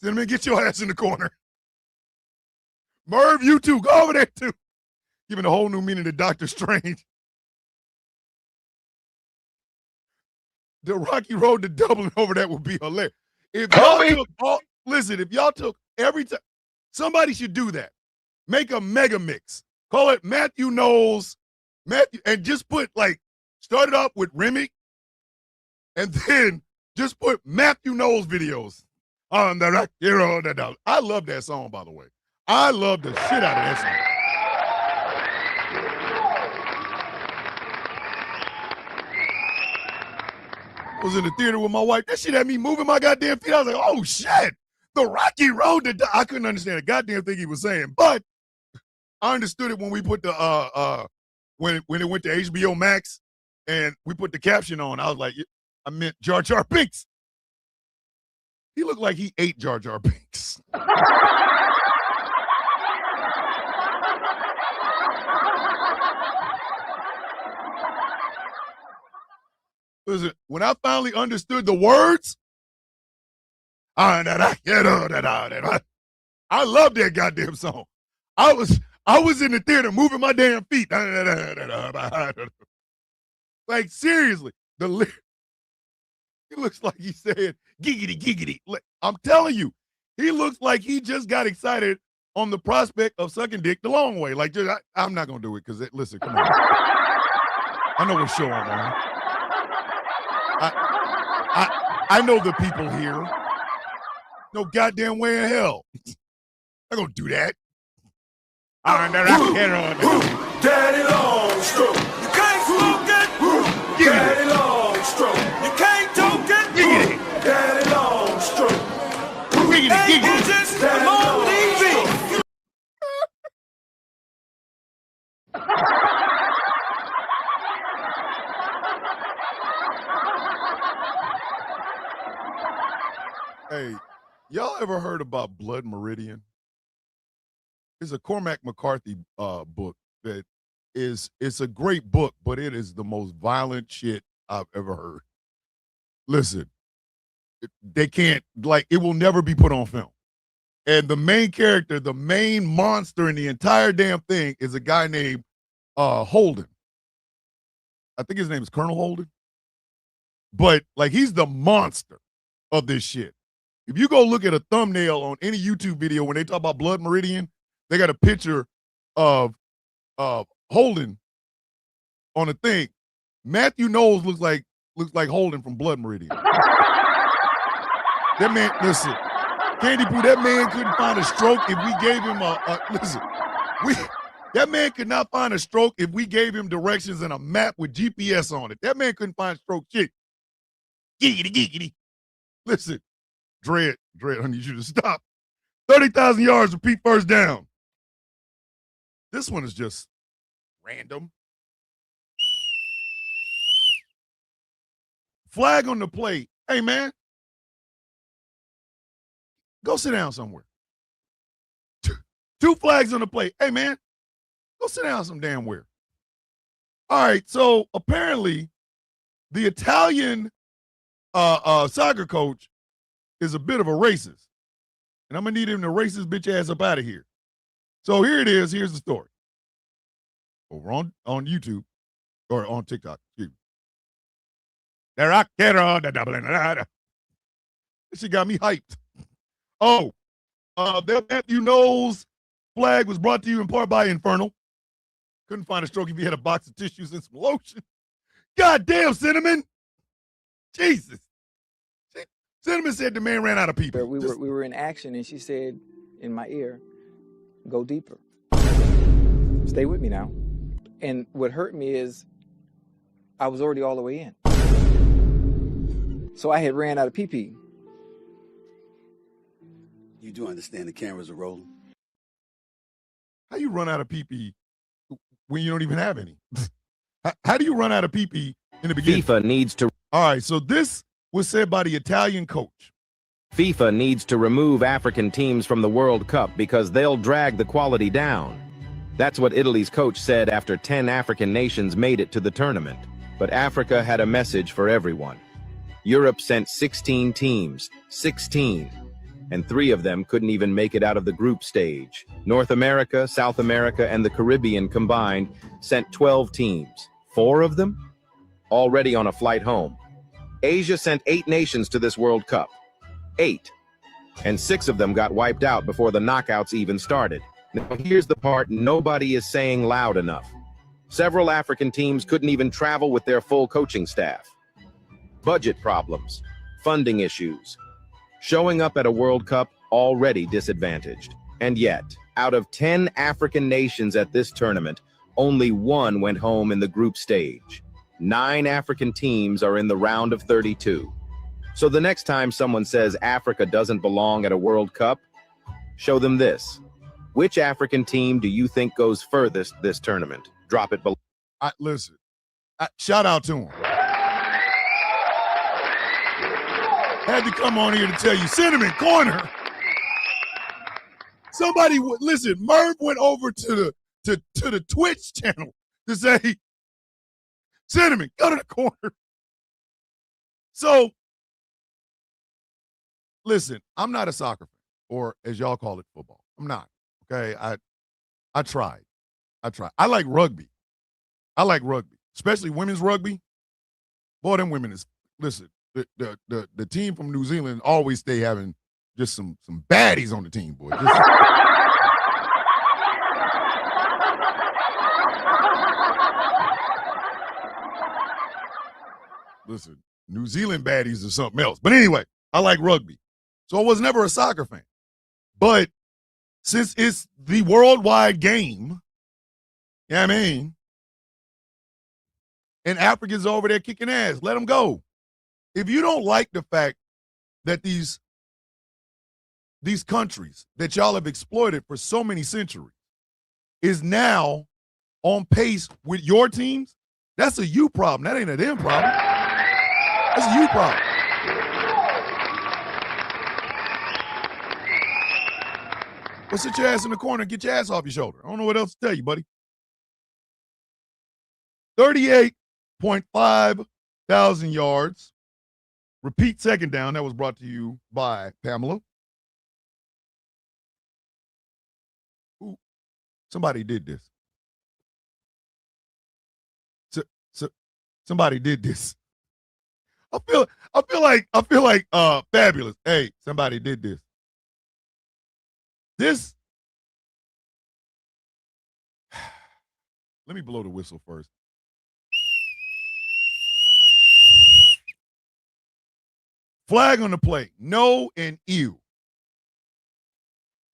Cinnamon, get your ass in the corner. Merv, you too. Go over there too. Giving a whole new meaning to Doctor Strange. The Rocky Road to Dublin over that would be hilarious. If y'all took every time, somebody should do that. Make a mega mix. Call it Matthew Knowles, and just start it off with Remy, and then just put Matthew Knowles videos on the Rocky Road to Dublin. I love that song, by the way. I love the shit out of that song. I was in the theater with my wife. That shit had me moving my goddamn feet. I was like, oh, shit. The Rocky Road to Dublin. I couldn't understand a goddamn thing he was saying, but I understood it when we put the when it went to HBO Max and we put the caption on, I was like, I meant Jar Jar Binks. He looked like he ate Jar Jar Binks. Listen, when I finally understood the words, I love that goddamn song. I was in the theater moving my damn feet. Like, seriously, he looks like he said, giggity, giggity. I'm telling you, he looks like he just got excited on the prospect of sucking dick the long way. Like, I'm not going to do it because, listen, come on. I know what show I'm on. I know the people here. No goddamn way in hell. I'm going to do that. Daddy long stroke. You can't smoke it. Daddy long stroke. You can't toke it. Daddy long stroke. Hey, bitches, I'm on TV. Hey, y'all ever heard about Blood Meridian? It's a Cormac McCarthy book that it's a great book, but it is the most violent shit I've ever heard. Listen, they can't, like, it will never be put on film. And the main character, the main monster in the entire damn thing is a guy named Holden. I think his name is Colonel Holden. But, like, he's the monster of this shit. If you go look at a thumbnail on any YouTube video when they talk about Blood Meridian, they got a picture of Holden on a thing. Matthew Knowles looks like Holden from Blood Meridian. That man, listen, Candy Poo, that man couldn't find a stroke if we gave him that man could not find a stroke if we gave him directions and a map with GPS on it. That man couldn't find stroke shit. Giggity, giggity. Listen, Dread, I need you to stop. 30,000 yards, repeat first down. This one is just random. Flag on the play. Hey, man, go sit down somewhere. Two flags on the play. Hey, man, go sit down some damn where. All right, so apparently the Italian soccer coach is a bit of a racist. And I'm going to need him to race his bitch ass up out of here. So here it is. Here's the story. Over on YouTube or on TikTok. Excuse me. She got me hyped. Oh, that Matthew Knowles flag was brought to you in part by Infernal. Couldn't find a stroke if he had a box of tissues and some lotion. God damn, Cinnamon. Jesus. Cinnamon said the man ran out of people. We were in action, and she said in my ear, go deeper. Stay with me now. And what hurt me is I was already all the way in. So I had ran out of pee-pee. You do understand the cameras are rolling? How you run out of pee-pee when you don't even have any? How do you run out of pee-pee in the beginning? FIFA needs to... All right, so this was said by the Italian coach. FIFA needs to remove African teams from the World Cup because they'll drag the quality down. That's what Italy's coach said after 10 African nations made it to the tournament. But Africa had a message for everyone. Europe sent 16 teams, 16, and 3 of them couldn't even make it out of the group stage. North America, South America, and the Caribbean combined sent 12 teams, 4 of them already on a flight home. Asia sent 8 nations to this World Cup. 8. And 6 of them got wiped out before the knockouts even started. Now here's the part nobody is saying loud enough. Several African teams couldn't even travel with their full coaching staff. Budget problems, funding issues, showing up at a World Cup already disadvantaged. And yet, out of 10 African nations at this tournament, only 1 went home in the group stage. 9 African teams are in the round of 32. So the next time someone says Africa doesn't belong at a World Cup, show them this. Which African team do you think goes furthest this tournament? Drop it below. Listen. Shout out to him. Had to come on here to tell you, Cinnamon Corner. Somebody listen. Merv went over to the Twitch channel to say, Cinnamon, go to the corner. So, listen, I'm not a soccer fan, or as y'all call it, football. I'm not. Okay, I tried. I like rugby. Especially women's rugby. Boy, them women is listen. The team from New Zealand always stay having just some baddies on the team, boy. Listen, New Zealand baddies are something else. But anyway, I like rugby. So I was never a soccer fan. But since it's the worldwide game, you know what I mean? And Africans over there kicking ass. Let them go. If you don't like the fact that these countries that y'all have exploited for so many centuries is now on pace with your teams, that's a you problem. That ain't a them problem. That's a you problem. Well, sit your ass in the corner and get your ass off your shoulder. I don't know what else to tell you, buddy. 38.5 thousand yards. Repeat second down. That was brought to you by Pamela. Ooh, somebody did this. Somebody did this. I feel like Fabulous. Hey, somebody did this. Let me blow the whistle first. Flag on the play. No and ew.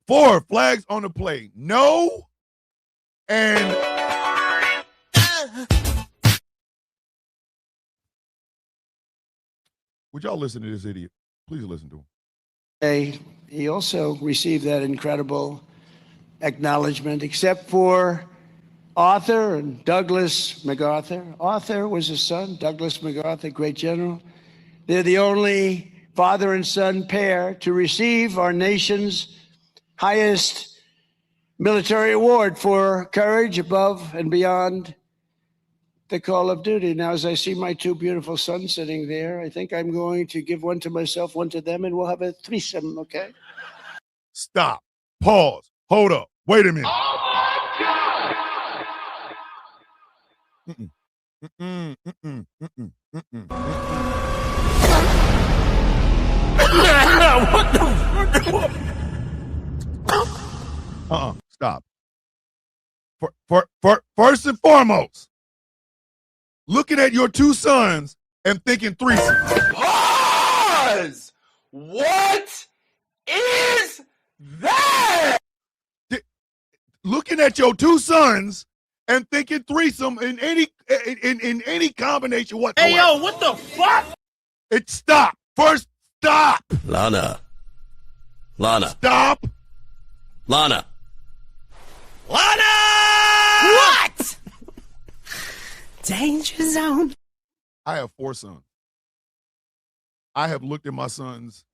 4 flags on the play. No and would y'all listen to this idiot? Please listen to him. He also received that incredible acknowledgement, except for Arthur and Douglas MacArthur. Arthur was his son, Douglas MacArthur, great general. They're the only father and son pair to receive our nation's highest military award for courage above and beyond the call of duty. Now, as I see my 2 beautiful sons sitting there, I think I'm going to give one to myself, one to them, and we'll have a threesome, okay? Stop. Pause. Hold up. Wait a minute. Oh my God! What the? Stop. First and foremost, looking at your 2 sons and thinking threesome. Pause! What is that? Looking at your 2 sons and thinking threesome in any combination whatsoever. Hey, yo, what the fuck? It stop. First, stop. Lana. Stop. Lana. What? Danger zone. I have 4 sons. I have looked at my sons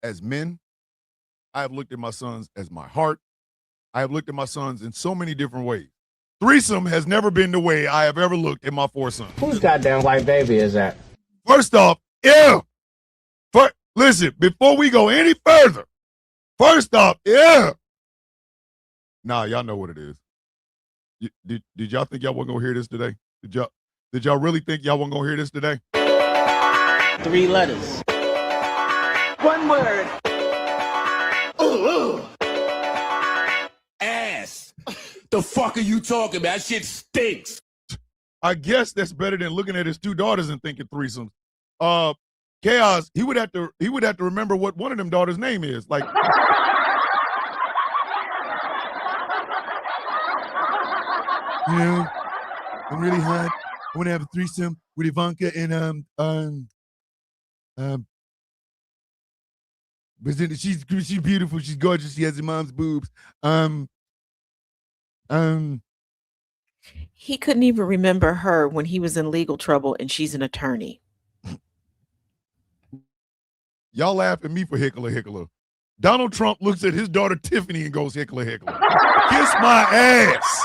as men. I have looked at my sons as my heart. I have looked at my sons in so many different ways. Threesome has never been the way I have ever looked at my 4 sons. Whose goddamn white baby is that? First off, listen, before we go any further, first off, nah, y'all know what it is. Did y'all think y'all weren't gonna hear this today? Did y'all really think y'all weren't gonna hear this today? 3 letters. 1 word. Ass. The fuck are you talking about? That shit stinks. I guess that's better than looking at his 2 daughters and thinking threesomes. Chaos, he would have to remember what one of them daughters' name is. Like you know, I'm really hot. I want to have a threesome with Ivanka and but then she's beautiful, she's gorgeous, she has her mom's boobs. He couldn't even remember her when he was in legal trouble and she's an attorney. Y'all laugh at me for hickler. Donald Trump looks at his daughter Tiffany and goes, hickler. Kiss my ass.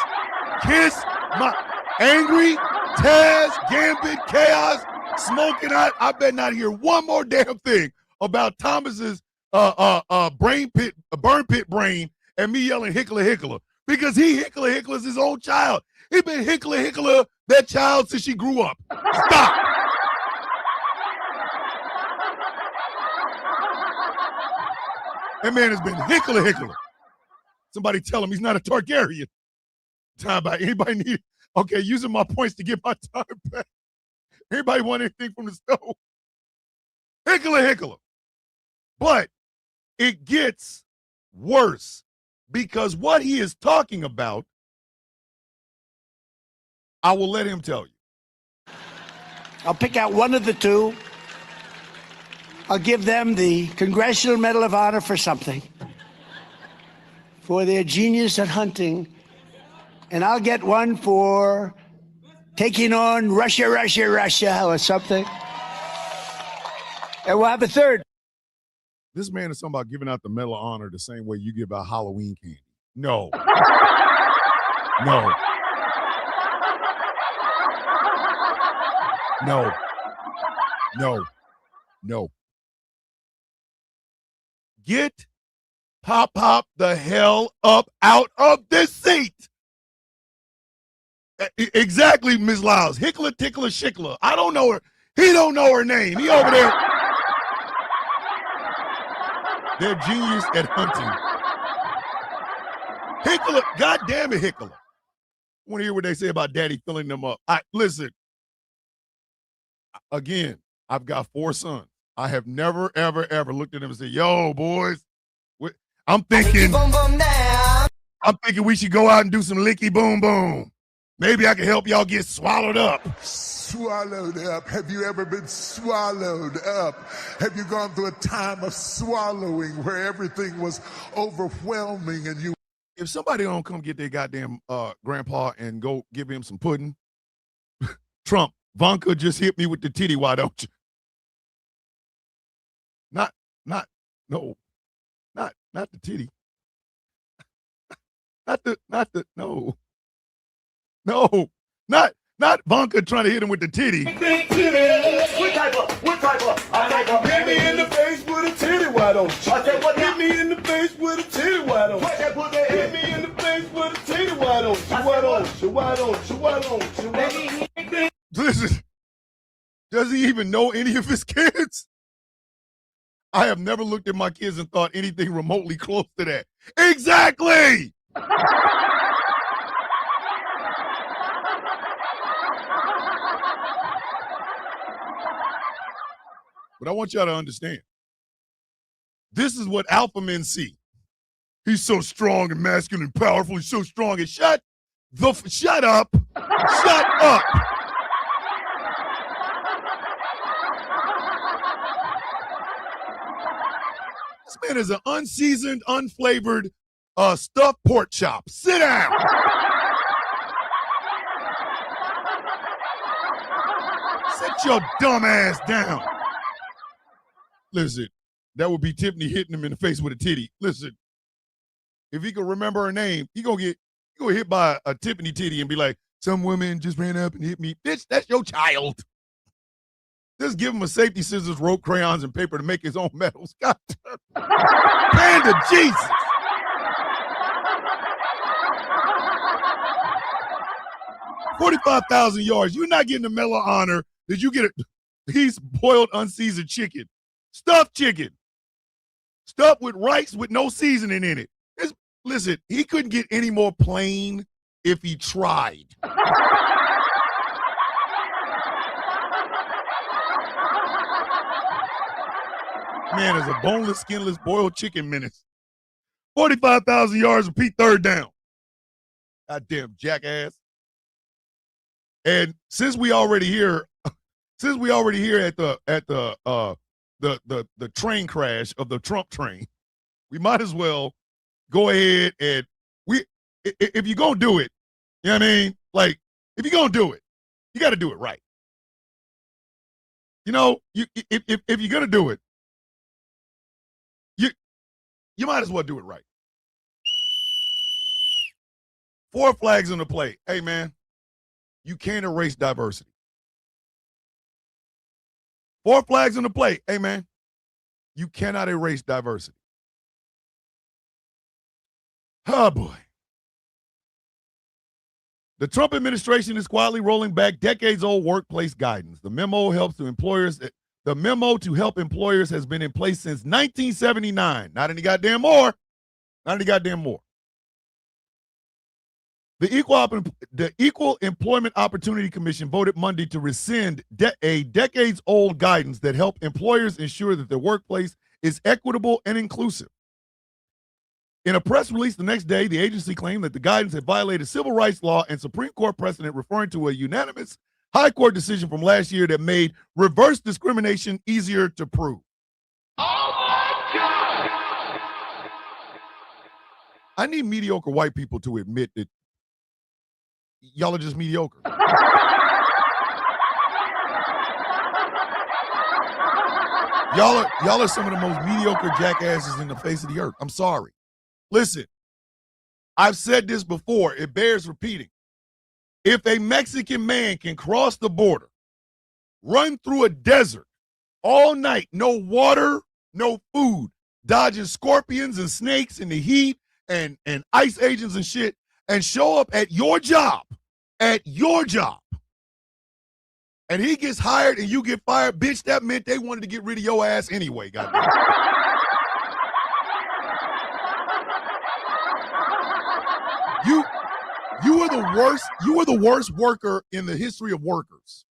Kiss my angry, Taz, Gambit, Chaos, Smoking. I better not hear one more damn thing about Thomas's burn pit brain and me yelling hickler. Because he hickler's his own child. He been hickler that child since she grew up. Stop. That man has been hickler. Somebody tell him he's not a Targaryen. Time by anybody need? Okay, using my points to get my time back. Anybody want anything from the stove? Hickler. But it gets worse because what he is talking about, I will let him tell you. I'll pick out one of the two. I'll give them the Congressional Medal of Honor for something, for their genius at hunting. And I'll get one for taking on Russia, or something. And we'll have a third. This man is talking about giving out the Medal of Honor the same way you give out Halloween candy. No. Get Pop the hell up out of this seat. Exactly, Ms. Lyles. Hickler, Tickler, Schickler. I don't know her. He don't know her name. He over there. They're genius at hunting. Hickler, God damn it, Hickler. I want to hear what they say about daddy filling them up. Listen, again, I've got 4 sons. I have never, ever looked at them and said, yo, boys, I'm thinking we should go out and do some licky boom boom. Maybe I can help y'all get swallowed up. Swallowed up. Have you ever been swallowed up? Have you gone through a time of swallowing where everything was overwhelming and you... If somebody don't come get their goddamn grandpa and go give him some pudding, Trump, Vanka just hit me with the titty, why don't you? Not the titty. Not Vanka trying to hit him with the titty. What type of? Hit me in the face with a titty, why don't you? I said, what? Hit me in the face with a titty, why don't you? Hit me in the face with a titty, why don't you? Why don't you? Listen, does he even know any of his kids? I have never looked at my kids and thought anything remotely close to that. Exactly! But I want y'all to understand. This is what alpha men see. He's so strong and masculine and powerful. He's so strong and shut up. Shut up. This man is an unseasoned, unflavored, stuffed pork chop. Sit down. Sit your dumb ass down. Listen, that would be Tiffany hitting him in the face with a titty. Listen, if he can remember her name, he gonna get hit by a Tiffany titty and be like, some woman just ran up and hit me. Bitch, that's your child. Just give him a safety scissors, rope, crayons, and paper to make his own medals. God damn. Panda Jesus. $45,000 yards. You're not getting the Medal of Honor. Did you get it? He's boiled unseasoned chicken. Stuffed chicken. Stuffed with rice with no seasoning in it. Listen, he couldn't get any more plain if he tried. Man is a boneless, skinless, boiled chicken menace. 45,000 yards of Pete third down. Goddamn jackass. And since we already here at the train crash of the Trump train, we might as well go ahead and if you're gonna do it, you know what I mean? Like, If you're going to do it, you got to do it right. You know, if you're going to do it, you might as well do it right. 4 flags on the plate. Hey, man, you can't erase diversity. 4 flags on the plate. Hey, man, you cannot erase diversity. Oh, boy. The Trump administration is quietly rolling back decades-old workplace guidance. The memo to help employers has been in place since 1979. Not any goddamn more. Not any goddamn more. The Equal Employment Opportunity Commission voted Monday to rescind a decades-old guidance that helped employers ensure that their workplace is equitable and inclusive. In a press release the next day, the agency claimed that the guidance had violated civil rights law and Supreme Court precedent, referring to a unanimous High Court decision from last year that made reverse discrimination easier to prove. Oh my God! I need mediocre white people to admit that y'all are just mediocre. Y'all are some of the most mediocre jackasses in the face of the earth. I'm sorry. Listen, I've said this before. It bears repeating. If a Mexican man can cross the border, run through a desert all night, no water, no food, dodging scorpions and snakes in the heat and ice agents and shit, and show up at your job, and he gets hired and you get fired, bitch, that meant they wanted to get rid of your ass anyway, goddamn. You are the worst worker in the history of workers.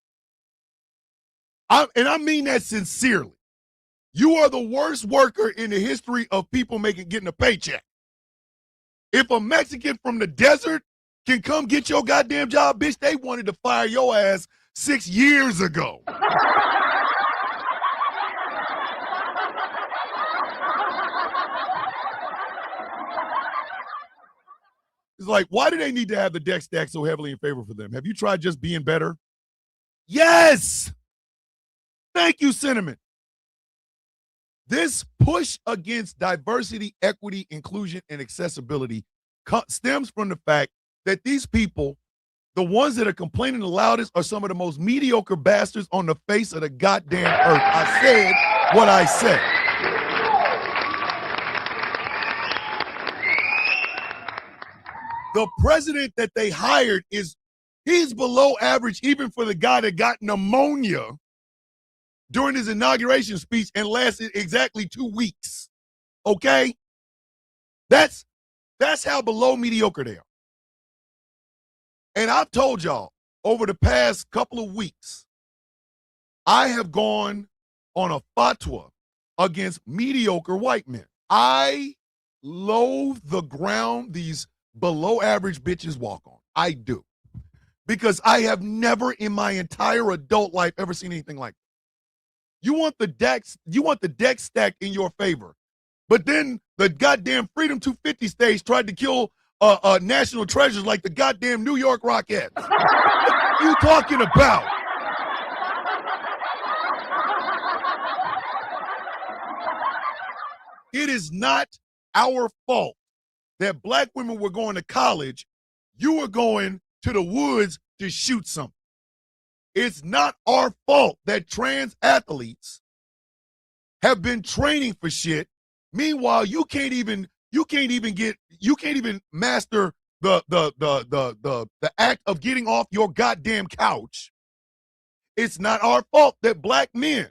And I mean that sincerely. You are the worst worker in the history of people getting a paycheck. If a Mexican from the desert can come get your goddamn job, bitch, they wanted to fire your ass 6 years ago. It's like, why do they need to have the deck stacked so heavily in favor for them? Have you tried just being better? Yes! Thank you, Cinnamon. This push against diversity, equity, inclusion, and accessibility stems from the fact that these people, the ones that are complaining the loudest, are some of the most mediocre bastards on the face of the goddamn earth. I said what I said. The president that they hired he's below average even for the guy that got pneumonia during his inauguration speech and lasted exactly 2 weeks. Okay? That's how below mediocre they are. And I've told y'all over the past couple of weeks, I have gone on a fatwa against mediocre white men. I loathe the ground these below average bitches walk on. I do. Because I have never in my entire adult life ever seen anything like that. You want the deck stacked in your favor. But then the goddamn Freedom 250 stage tried to kill national treasures like the goddamn New York Rockettes. What are you talking about? It is not our fault that black women were going to college. You were going to the woods to shoot something. It's not our fault that trans athletes have been training for shit. Meanwhile, you can't even master the act of getting off your goddamn couch. It's not our fault that black men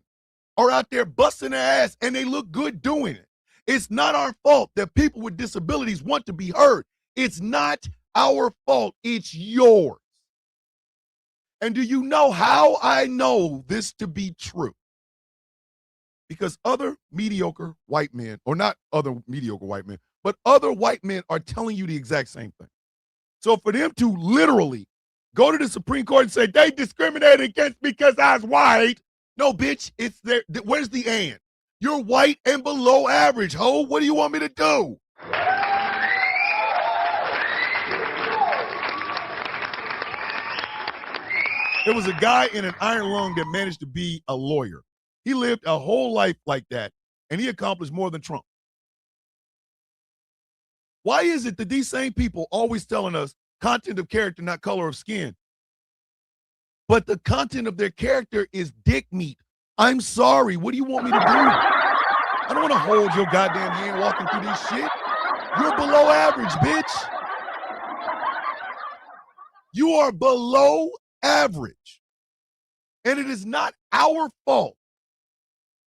are out there busting their ass and they look good doing it. It's not our fault that people with disabilities want to be heard. It's not our fault. It's yours. And do you know how I know this to be true? Because other mediocre white men, or not other mediocre white men, but other white men are telling you the exact same thing. So for them to literally go to the Supreme Court and say, they discriminated against me because I was white. No, bitch, it's there. Where's the and? You're white and below average, ho. What do you want me to do? There was a guy in an iron lung that managed to be a lawyer. He lived a whole life like that, and he accomplished more than Trump. Why is it that these same people always telling us content of character, not color of skin? But the content of their character is dick meat. I'm sorry. What do you want me to do? I don't want to hold your goddamn hand walking through this shit. You're below average, bitch. You are below average. And it is not our fault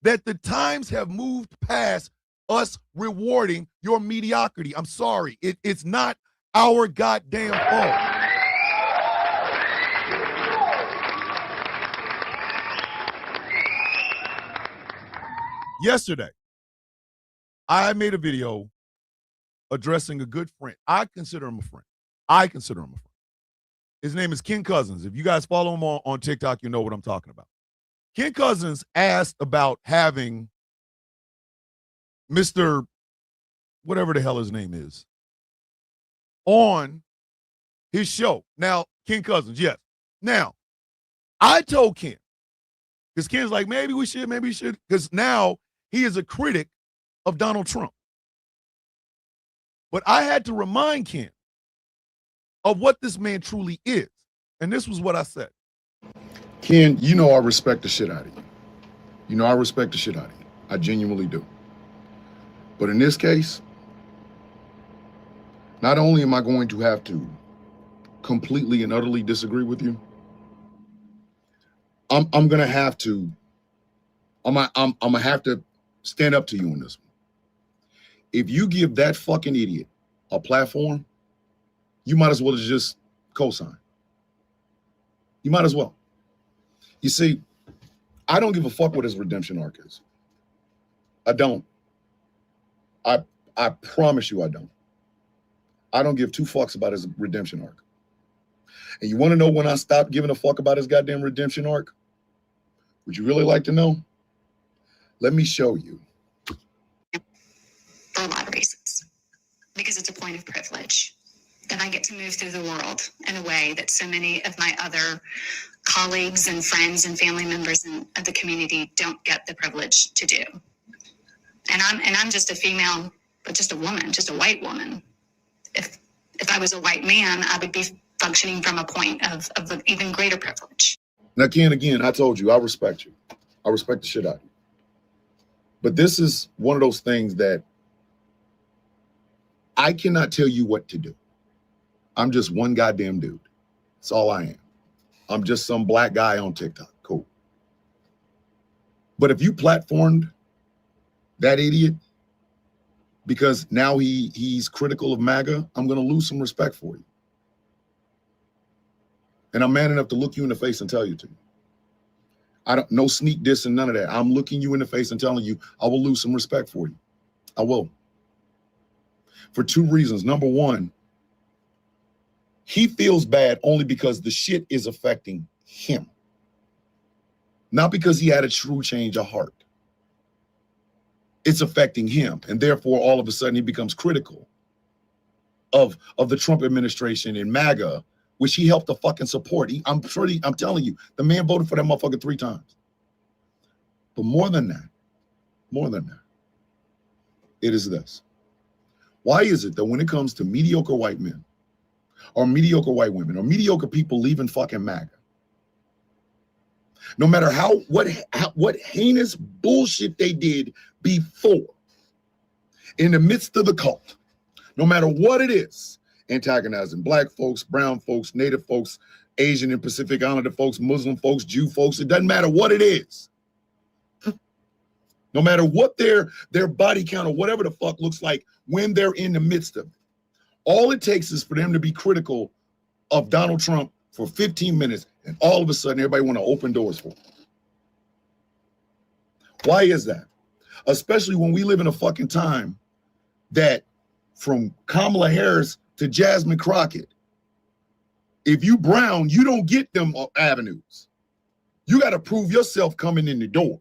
that the times have moved past us rewarding your mediocrity. I'm sorry. It's not our goddamn fault. Yesterday, I made a video addressing a good friend. I consider him a friend. His name is Ken Cousins. If you guys follow him on TikTok, you know what I'm talking about. Ken Cousins asked about having Mr. whatever the hell his name is on his show. Now, Ken Cousins, yes. Now, I told Ken, because Ken's like, maybe we should, because now he is a critic of Donald Trump. But I had to remind Ken of what this man truly is. And this was what I said. Ken, you know I respect the shit out of you. I genuinely do. But in this case, not only am I going to have to completely and utterly disagree with you, I'm gonna have to stand up to you on this one. If you give that fucking idiot a platform, you might as well just co-sign. You might as well. You see, I don't give a fuck what his redemption arc is. I don't. I promise you I don't. I don't give two fucks about his redemption arc. And you want to know when I stopped giving a fuck about his goddamn redemption arc? Would you really like to know? Let me show you. For a lot of reasons. Because it's a point of privilege that I get to move through the world in a way that so many of my other colleagues and friends and family members of the community don't get the privilege to do. And I'm just a female, but just a woman, just a white woman. If I was a white man, I would be functioning from a point of even greater privilege. Now, Ken, again, I told you, I respect you. I respect the shit out of you. But this is one of those things that I cannot tell you what to do. I'm just one goddamn dude. That's all I am. I'm just some black guy on TikTok. Cool. But if you platformed that idiot because now he's critical of MAGA, I'm going to lose some respect for you. And I'm man enough to look you in the face and tell you to. No sneak diss and none of that. I'm looking you in the face and telling you I will lose some respect for you. I will. For two reasons. Number one, he feels bad only because the shit is affecting him. Not because he had a true change of heart. It's affecting him. And therefore, all of a sudden, he becomes critical of the Trump administration and MAGA, which he helped to fucking support. I'm telling you, the man voted for that motherfucker 3 times. But more than that, it is this. Why is it that when it comes to mediocre white men or mediocre white women or mediocre people leaving fucking MAGA, no matter what heinous bullshit they did before, in the midst of the cult, no matter what it is, antagonizing black folks, brown folks, native folks, Asian and Pacific Islander folks, Muslim folks, Jew folks, it doesn't matter what it is. No matter what their body count or whatever the fuck looks like when they're in the midst of it. All it takes is for them to be critical of Donald Trump for 15 minutes, and all of a sudden everybody want to open doors for him. Why is that? Especially when we live in a fucking time that from Kamala Harris to Jasmine Crockett, if you brown, you don't get them avenues. You got to prove yourself coming in the door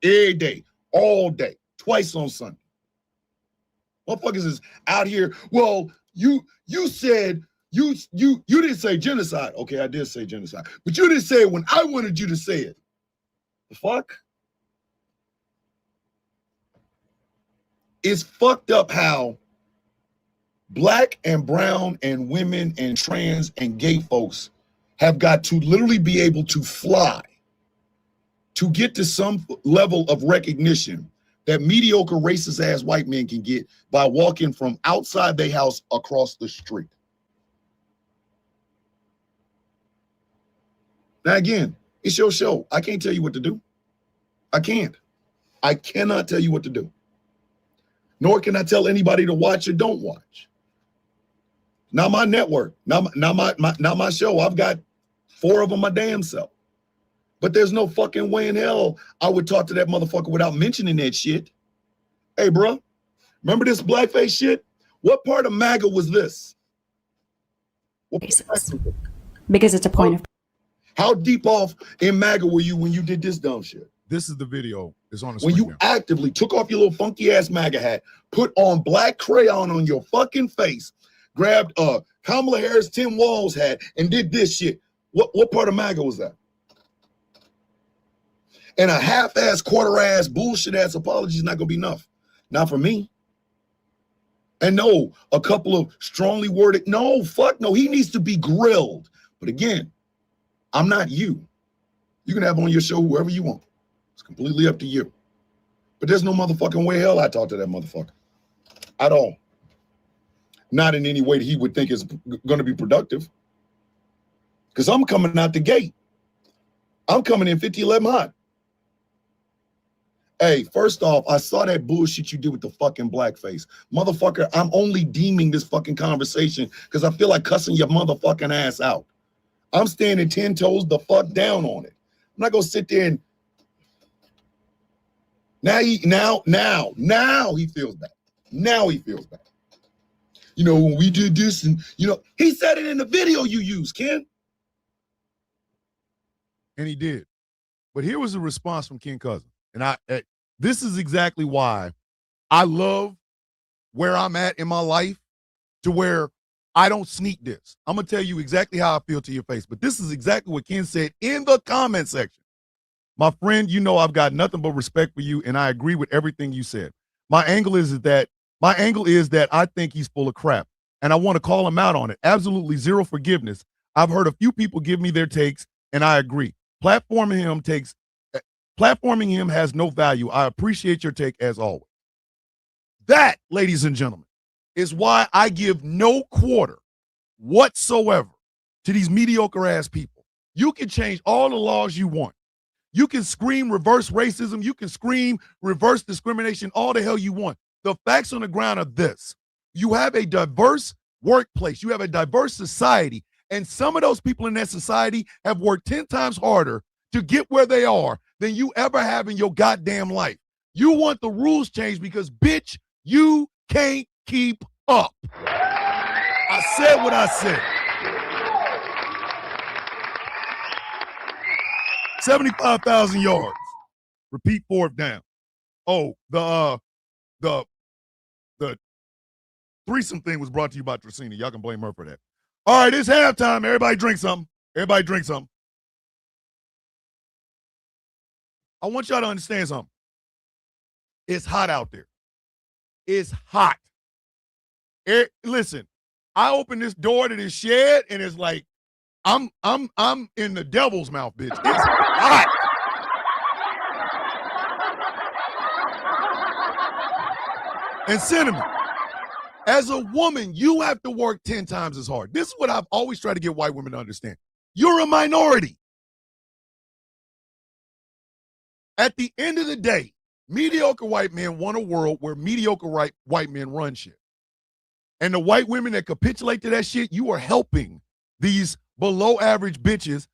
every day, all day, twice on Sunday. Motherfuckers is out here. Well, you said You didn't say genocide. Okay, I did say genocide. But you didn't say it when I wanted you to say it. The fuck? It's fucked up how black and brown and women and trans and gay folks have got to literally be able to fly to get to some level of recognition that mediocre racist ass white men can get by walking from outside their house across the street. Now again, it's your show. I can't tell you what to do. I can't. I cannot tell you what to do. Nor can I tell anybody to watch or don't watch. Not my network, not my show. I've got 4 of them my damn self. But there's no fucking way in hell I would talk to that motherfucker without mentioning that shit. Hey, bro, remember this blackface shit? What part of MAGA was this? Because it's a point of. How deep off in MAGA were you when you did this dumb shit? This is the video. It's on the when screen you now. Actively took off your little funky ass MAGA hat, put on black crayon on your fucking face, grabbed Kamala Harris Tim Walz hat, and did this shit. What part of MAGA was that? And a half-ass, quarter-ass, bullshit-ass apology is not gonna be enough. Not for me. And no, a couple of strongly worded, no, fuck no, he needs to be grilled. But again, I'm not you. You can have on your show whoever you want. It's completely up to you. But there's no motherfucking way hell I talk to that motherfucker. At all. Not in any way that he would think is gonna be productive. Because I'm coming out the gate. I'm coming in 50-11 hot. Hey, first off, I saw that bullshit you did with the fucking blackface. Motherfucker, I'm only deeming this fucking conversation because I feel like cussing your motherfucking ass out. I'm standing 10 toes the fuck down on it. I'm not gonna sit there and now he feels bad. Now he feels bad. You know, when we did this and he said it in the video you used, Ken. And he did. But here was the response from Ken Cousin. And this is exactly why I love where I'm at in my life, to where I don't sneak this. I'm going to tell you exactly how I feel to your face. But this is exactly what Ken said in the comment section. My friend, you know I've got nothing but respect for you, and I agree with everything you said. My angle is that I think he's full of crap, and I want to call him out on it. Absolutely zero forgiveness. I've heard a few people give me their takes, and I agree. Platforming him has no value. I appreciate your take as always. That, ladies and gentlemen, is why I give no quarter whatsoever to these mediocre ass people. You can change all the laws you want. You can scream reverse racism. You can scream reverse discrimination, all the hell you want. The facts on the ground are this. You have a diverse workplace. You have a diverse society. And some of those people in that society have worked 10 times harder to get where they are than you ever have in your goddamn life. You want the rules changed because, bitch, you can't keep up. I said what I said. 75,000 yards. Repeat 4th down. Oh, the threesome thing was brought to you by Tracina. Y'all can blame her for that. All right, it's halftime. Everybody drink something. Everybody drink something. I want y'all to understand something. It's hot out there. It's hot. Listen, I opened this door to this shed and it's like I'm in the devil's mouth, bitch. It's hot. And Cinnamon, as a woman, you have to work 10 times as hard. This is what I've always tried to get white women to understand. You're a minority. At the end of the day, mediocre white men want a world where mediocre white men run shit. And the white women that capitulate to that shit, you are helping these below average bitches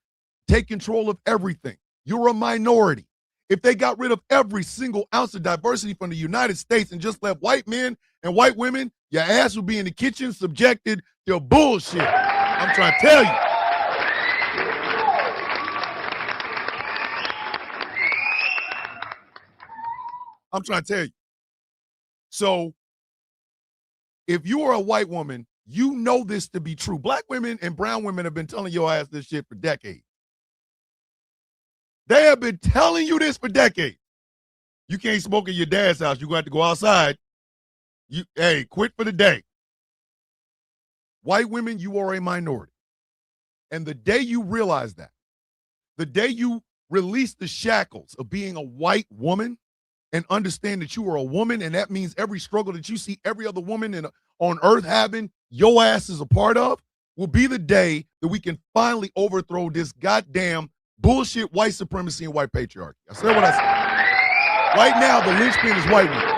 take control of everything. You're a minority. If they got rid of every single ounce of diversity from the United States and just left white men and white women, your ass would be in the kitchen subjected to bullshit. I'm trying to tell you. I'm trying to tell you. So if you are a white woman, You know this to be true. Black women and brown women have been telling your ass this shit for decades. They have been telling you this for decades. You can't smoke in your dad's house. You're going to have to go outside. Hey, quit for the day. White women, you are a minority. And the day you realize that, the day you release the shackles of being a white woman and understand that you are a woman, and that means every struggle that you see every other woman on earth having, your ass is a part of, will be the day that we can finally overthrow this goddamn bullshit white supremacy and white patriarchy. I said what I said. Right now, the linchpin is white women.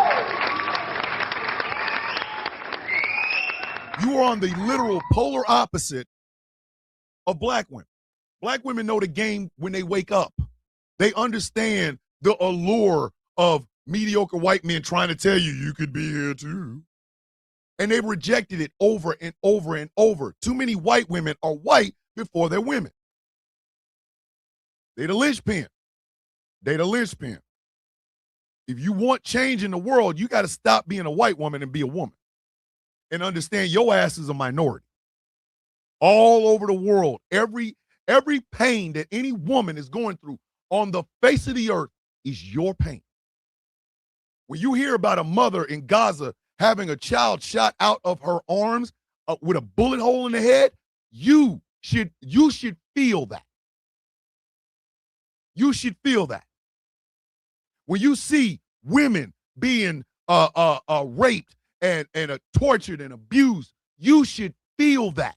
You are on the literal polar opposite of black women. Black women know the game when they wake up. They understand the allure of mediocre white men trying to tell you, you could be here too. And they've rejected it over and over and over. Too many white women are white before they're women. They the linchpin. They the linchpin. If you want change in the world, you got to stop being a white woman and be a woman. And understand your ass is a minority. All over the world, every pain that any woman is going through on the face of the earth is your pain. When you hear about a mother in Gaza having a child shot out of her arms with a bullet hole in the head, you should feel that. You should feel that. When you see women being raped and tortured and abused, you should feel that.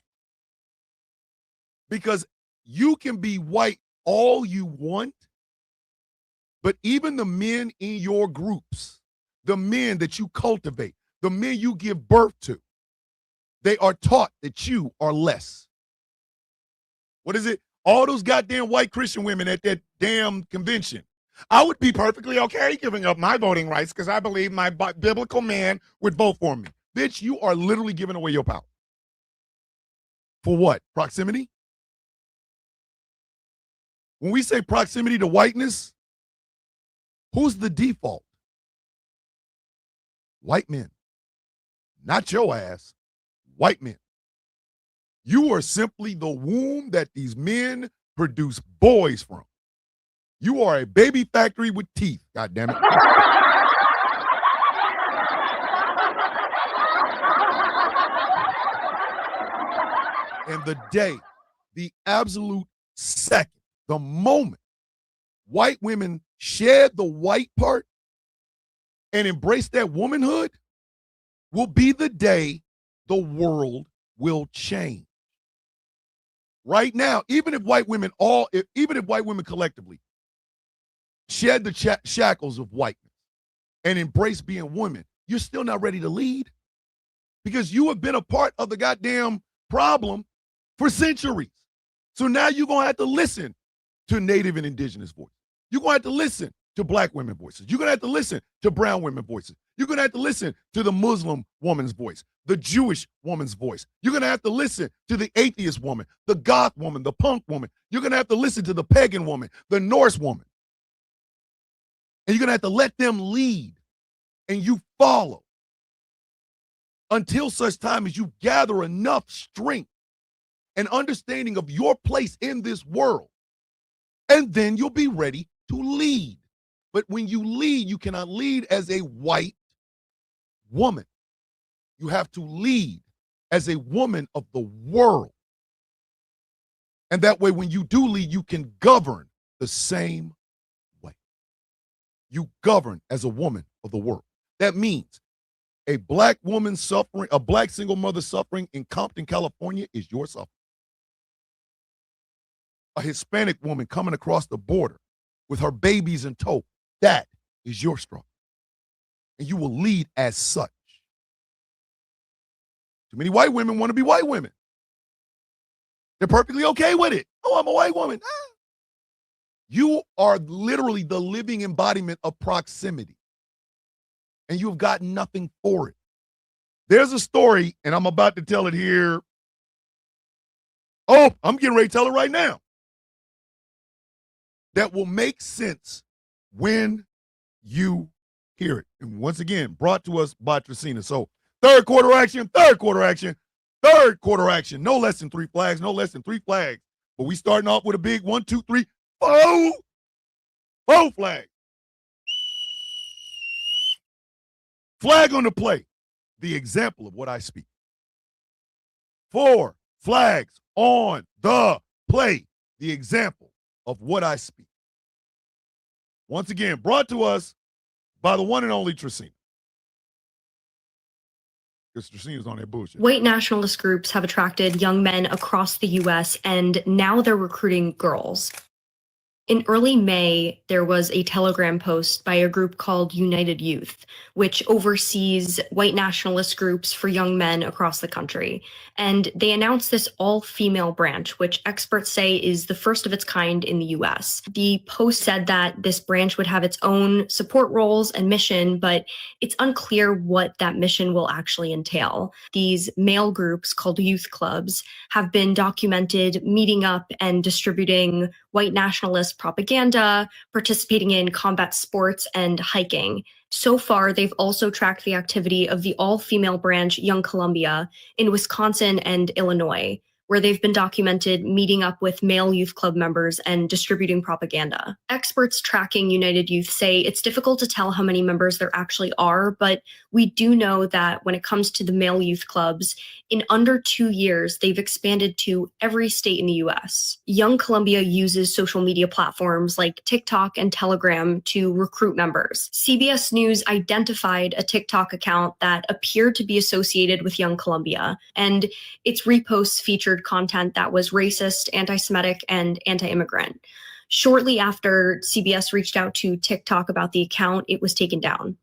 Because you can be white all you want, but even the men in your groups, the men that you cultivate, the men you give birth to, they are taught that you are less. What is it? All those goddamn white Christian women at that damn convention. I would be perfectly okay giving up my voting rights because I believe my biblical man would vote for me. Bitch, you are literally giving away your power. For what? Proximity? When we say proximity to whiteness, who's the default? White men. Not your ass. White men. You are simply the womb that these men produce boys from. You are a baby factory with teeth, God damn it. And the day, the absolute second, the moment white women shed the white part and embrace that womanhood will be the day the world will change. Right now, even if white women collectively shed the shackles of whiteness and embrace being women, you're still not ready to lead because you have been a part of the goddamn problem for centuries. So now you're going to have to listen to Native and Indigenous voices. You're going to have to listen to Black women voices. You're going to have to listen to brown women voices. You're going to have to listen to the Muslim woman's voice, the Jewish woman's voice. You're going to have to listen to the atheist woman, the goth woman, the punk woman. You're going to have to listen to the pagan woman, the Norse woman. And you're going to have to let them lead and you follow until such time as you gather enough strength and understanding of your place in this world. And then you'll be ready to lead. But when you lead, you cannot lead as a white woman. You have to lead as a woman of the world. And that way, when you do lead, you can govern the same way. You govern as a woman of the world. That means a Black woman suffering, a Black single mother suffering in Compton, California is your suffering. A Hispanic woman coming across the border with her babies in tow, that is your struggle. And you will lead as such. Too many white women want to be white women. They're perfectly okay with it. Oh, I'm a white woman. Ah. You are literally the living embodiment of proximity. And you've got nothing for it. There's a story, and I'm about to tell it here. Oh, I'm getting ready to tell it right now. That will make sense when you hear it. And once again, brought to us by Tracina. So third quarter action. Third quarter action, no less than 3 flags, no less than 3 flags. But we starting off with a big 1, 2, 3, 4. 4 flags. Flag on the play. The example of what I speak. 4 flags on the play. The example of what I speak. Once again, brought to us by the one and only Tracina. Because Tracina's on that bullshit. White nationalist groups have attracted young men across the U.S., and now they're recruiting girls. In early May, there was a Telegram post by a group called United Youth, which oversees white nationalist groups for young men across the country. And they announced this all-female branch, which experts say is the first of its kind in the US. The post said that this branch would have its own support roles and mission, but it's unclear what that mission will actually entail. These male groups, called youth clubs, have been documented meeting up and distributing white nationalist propaganda, participating in combat sports, and hiking. So far, they've also tracked the activity of the all-female branch Young Columbia in Wisconsin and Illinois, where they've been documented meeting up with male youth club members and distributing propaganda. Experts tracking United Youth say it's difficult to tell how many members there actually are, but we do know that when it comes to the male youth clubs, in under 2 years, they've expanded to every state in the US. Young Columbia uses social media platforms like TikTok and Telegram to recruit members. CBS News identified a TikTok account that appeared to be associated with Young Columbia, and its reposts featured content that was racist, anti-Semitic, and anti-immigrant. Shortly after CBS reached out to TikTok about the account, it was taken down.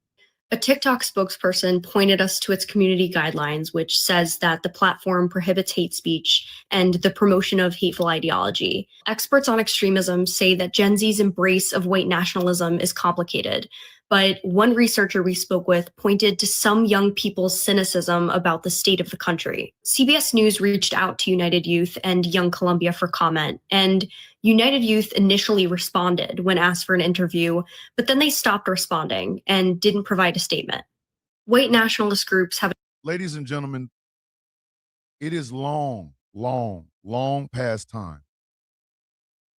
A TikTok spokesperson pointed us to its community guidelines, which says that the platform prohibits hate speech and the promotion of hateful ideology. Experts on extremism say that Gen Z's embrace of white nationalism is complicated, but one researcher we spoke with pointed to some young people's cynicism about the state of the country. CBS News reached out to United Youth and Young Columbia for comment, and United Youth initially responded when asked for an interview, but then they stopped responding and didn't provide a statement. White nationalist groups have... Ladies and gentlemen, it is long past time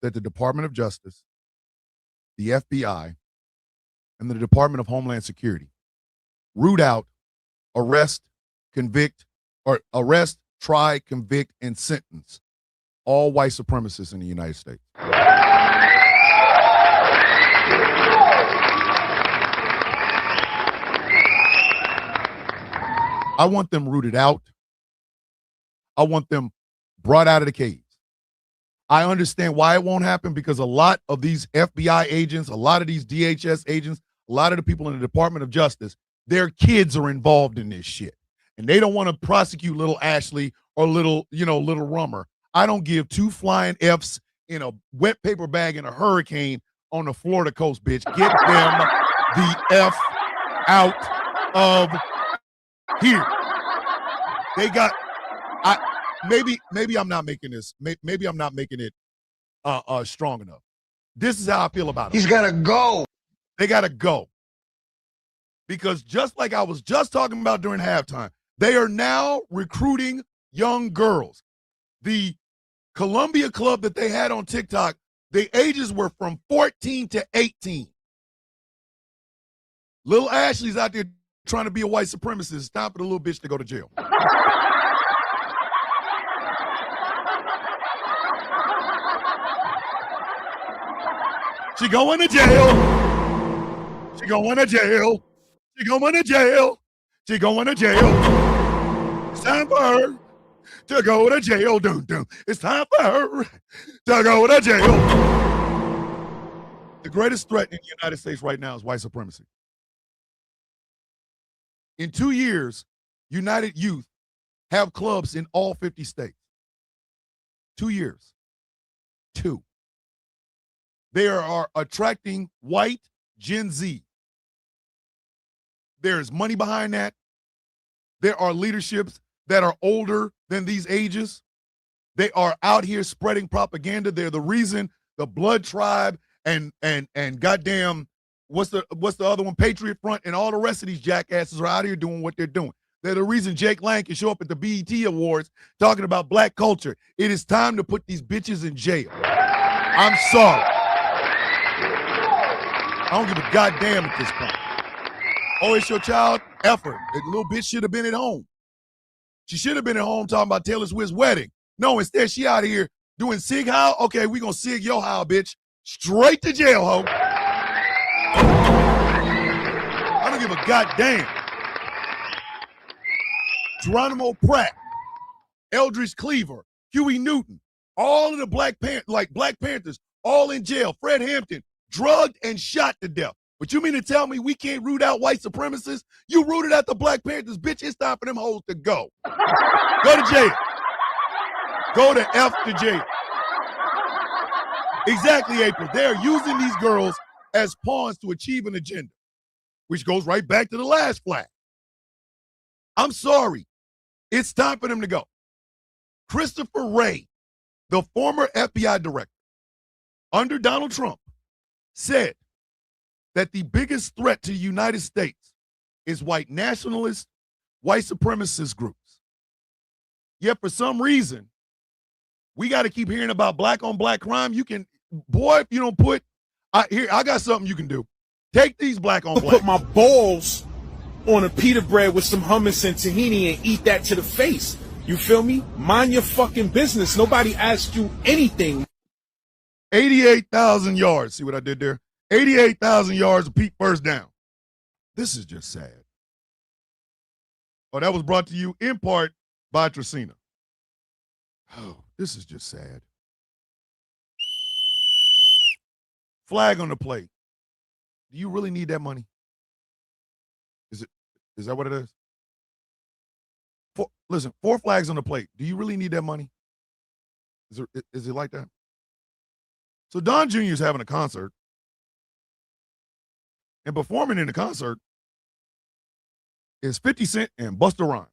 that the Department of Justice, the FBI, and the Department of Homeland Security root out, arrest, try, convict, and sentence all white supremacists in the United States. I want them rooted out. I want them brought out of the caves. I understand why it won't happen, because a lot of these FBI agents, a lot of these DHS agents, a lot of the people in the Department of Justice, their kids are involved in this shit. And they don't want to prosecute little Ashley or little Rummer. I don't give 2 flying F's in a wet paper bag in a hurricane on the Florida coast, bitch. Get them the F out of here. They got, maybe I'm not making this, maybe I'm not making it strong enough. This is how I feel about it. He's got to go. They got to go. Because just like I was just talking about during halftime, they are now recruiting young girls. The Columbia Club that they had on TikTok, the ages were from 14 to 18. Little Ashley's out there trying to be a white supremacist. It's time for the little bitch to go to jail. She going to jail. She going to jail. She going to jail. She going to jail. It's time for her to go to jail. It's time for her to go to jail. The greatest threat in the United States right now is white supremacy. In 2 years, United Youth have clubs in all 50 states. 2 years. 2. They are attracting white Gen Z. There is money behind that. There are leaderships that are older than these ages. They are out here spreading propaganda. They're the reason the Blood Tribe and goddamn, what's the other one? Patriot Front and all the rest of these jackasses are out here doing what they're doing. They're the reason Jake Lang can show up at the BET Awards talking about black culture. It is time to put these bitches in jail. I'm sorry. I don't give a goddamn at this point. Oh, it's your child? Effort. The little bitch should have been at home. She should have been at home talking about Taylor Swift's wedding. No, instead she out here doing Sig Heil. Okay, we gonna Sig your Heil, bitch. Straight to jail, ho. I don't give a goddamn. Geronimo Pratt, Eldridge Cleaver, Huey Newton, all of the Black Panthers, all in jail. Fred Hampton, drugged and shot to death. But you mean to tell me we can't root out white supremacists? You rooted out the Black Panthers, bitch. It's time for them hoes to go. Go to jail. Go to F to jail. Exactly, April. They're using these girls as pawns to achieve an agenda, which goes right back to the last flag. I'm sorry. It's time for them to go. Christopher Wray, the former FBI director under Donald Trump, said that the biggest threat to the United States is white nationalist, white supremacist groups. Yet for some reason, we got to keep hearing about black on black crime. You can, boy, if you don't put, I got something you can do. Take these black on black. Put my balls on a pita bread with some hummus and tahini and eat that to the face. You feel me? Mind your fucking business. Nobody asked you anything. 88,000 yards. See what I did there? 88,000 yards of Pete first down. This is just sad. Oh, that was brought to you in part by Tracina. Oh, this is just sad. Flag on the play. Do you really need that money? Is that what it is? Listen, 4 flags on the plate. Do you really need that money? Is it like that? So Don Jr. is having a concert. And performing in the concert is 50 Cent and Busta Rhymes.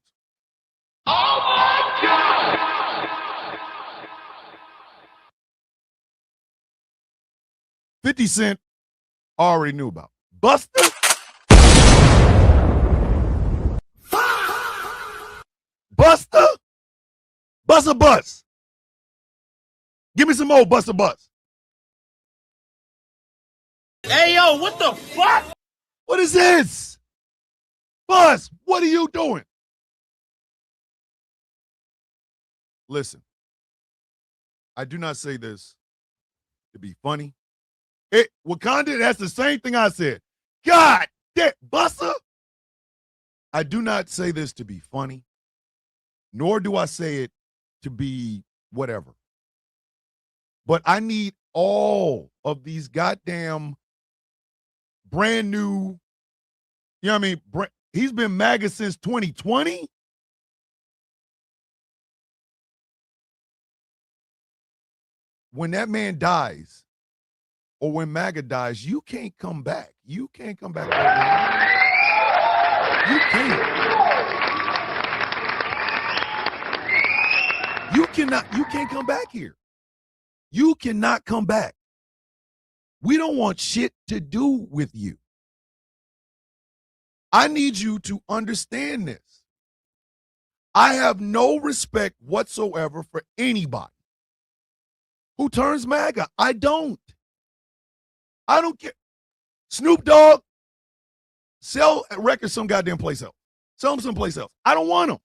Oh my God! 50 Cent I already knew about. Busta? Busta? Busta Bus. Give me some more Busta Bus. Hey, yo, what the fuck? What is this? Bus, what are you doing? Listen, I do not say this to be funny. Wakanda, that's the same thing I said. God, that Busta. I do not say this to be funny, nor do I say it to be whatever. But I need all of these goddamn brand new, you know what I mean? He's been MAGA since 2020. When that man dies, or when MAGA dies, you can't come back. You can't come back. You can't. You can't come back here. You cannot come back. We don't want shit to do with you. I need you to understand this. I have no respect whatsoever for anybody who turns MAGA. I don't care. Snoop Dogg, sell records some goddamn place else. Sell them someplace else. I don't want them.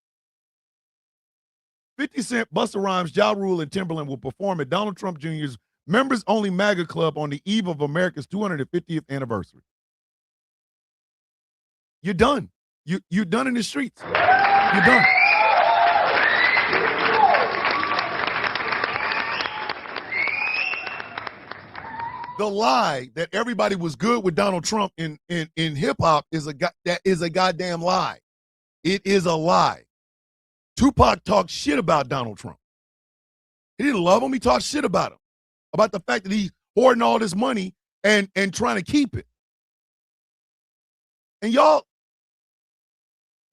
50 Cent, Busta Rhymes, Ja Rule, and Timberland will perform at Donald Trump Jr.'s members-only MAGA club on the eve of America's 250th anniversary. You're done. You're done in the streets. You're done. The lie that everybody was good with Donald Trump in hip hop is a goddamn lie. It is a lie. Tupac talked shit about Donald Trump. He didn't love him. He talked shit about him, about the fact that he's hoarding all this money and trying to keep it. And y'all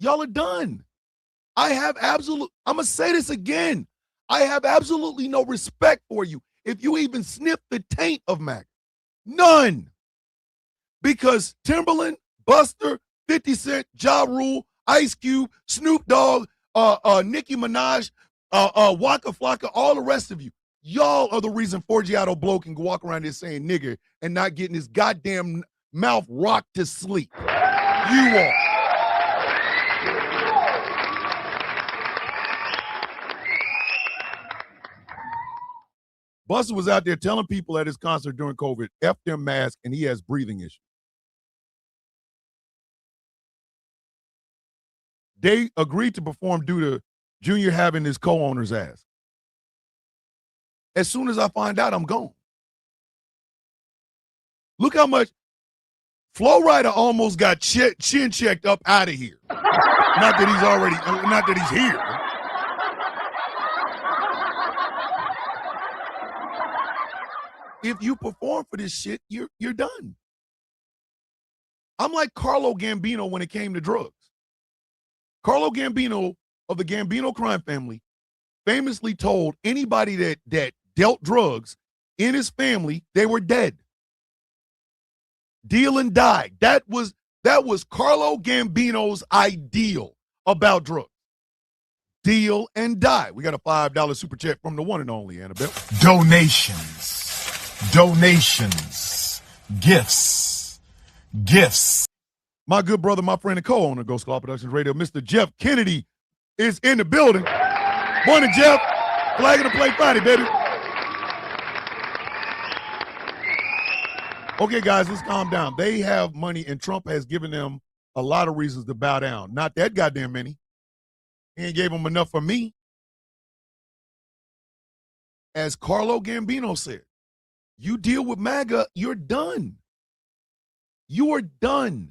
are done. I'm gonna say this again. I have absolutely no respect for you if you even sniff the taint of MAGA. None. Because Timberland, Buster, 50 Cent, Ja Rule, Ice Cube, Snoop Dogg, Nicki Minaj, Waka Flocka, all the rest of you. Y'all are the reason Forgiato Blow can walk around here saying nigger and not getting his goddamn mouth rocked to sleep. You are. Busta was out there telling people at his concert during COVID, F them mask, and he has breathing issues. They agreed to perform due to Junior having his co-owner's ass. As soon as I find out, I'm gone. Look how much Flo Rida almost got chin checked up out of here. Not that he's here. If you perform for this shit, you're done. I'm like Carlo Gambino when it came to drugs. Carlo Gambino of the Gambino crime family famously told anybody that dealt drugs in his family, they were dead. Deal and die. That was Carlo Gambino's ideal about drugs. Deal and die. We got a $5 super chat from the one and only Annabelle. Donations. Gifts. My good brother, my friend, and co-owner of Ghost Squad Productions Radio, Mr. Jeff Kennedy, is in the building. Morning, Jeff. Flag of the play Friday, baby. Okay, guys, let's calm down. They have money, and Trump has given them a lot of reasons to bow down. Not that goddamn many. He ain't gave them enough for me. As Carlo Gambino said, you deal with MAGA, you're done. You are done.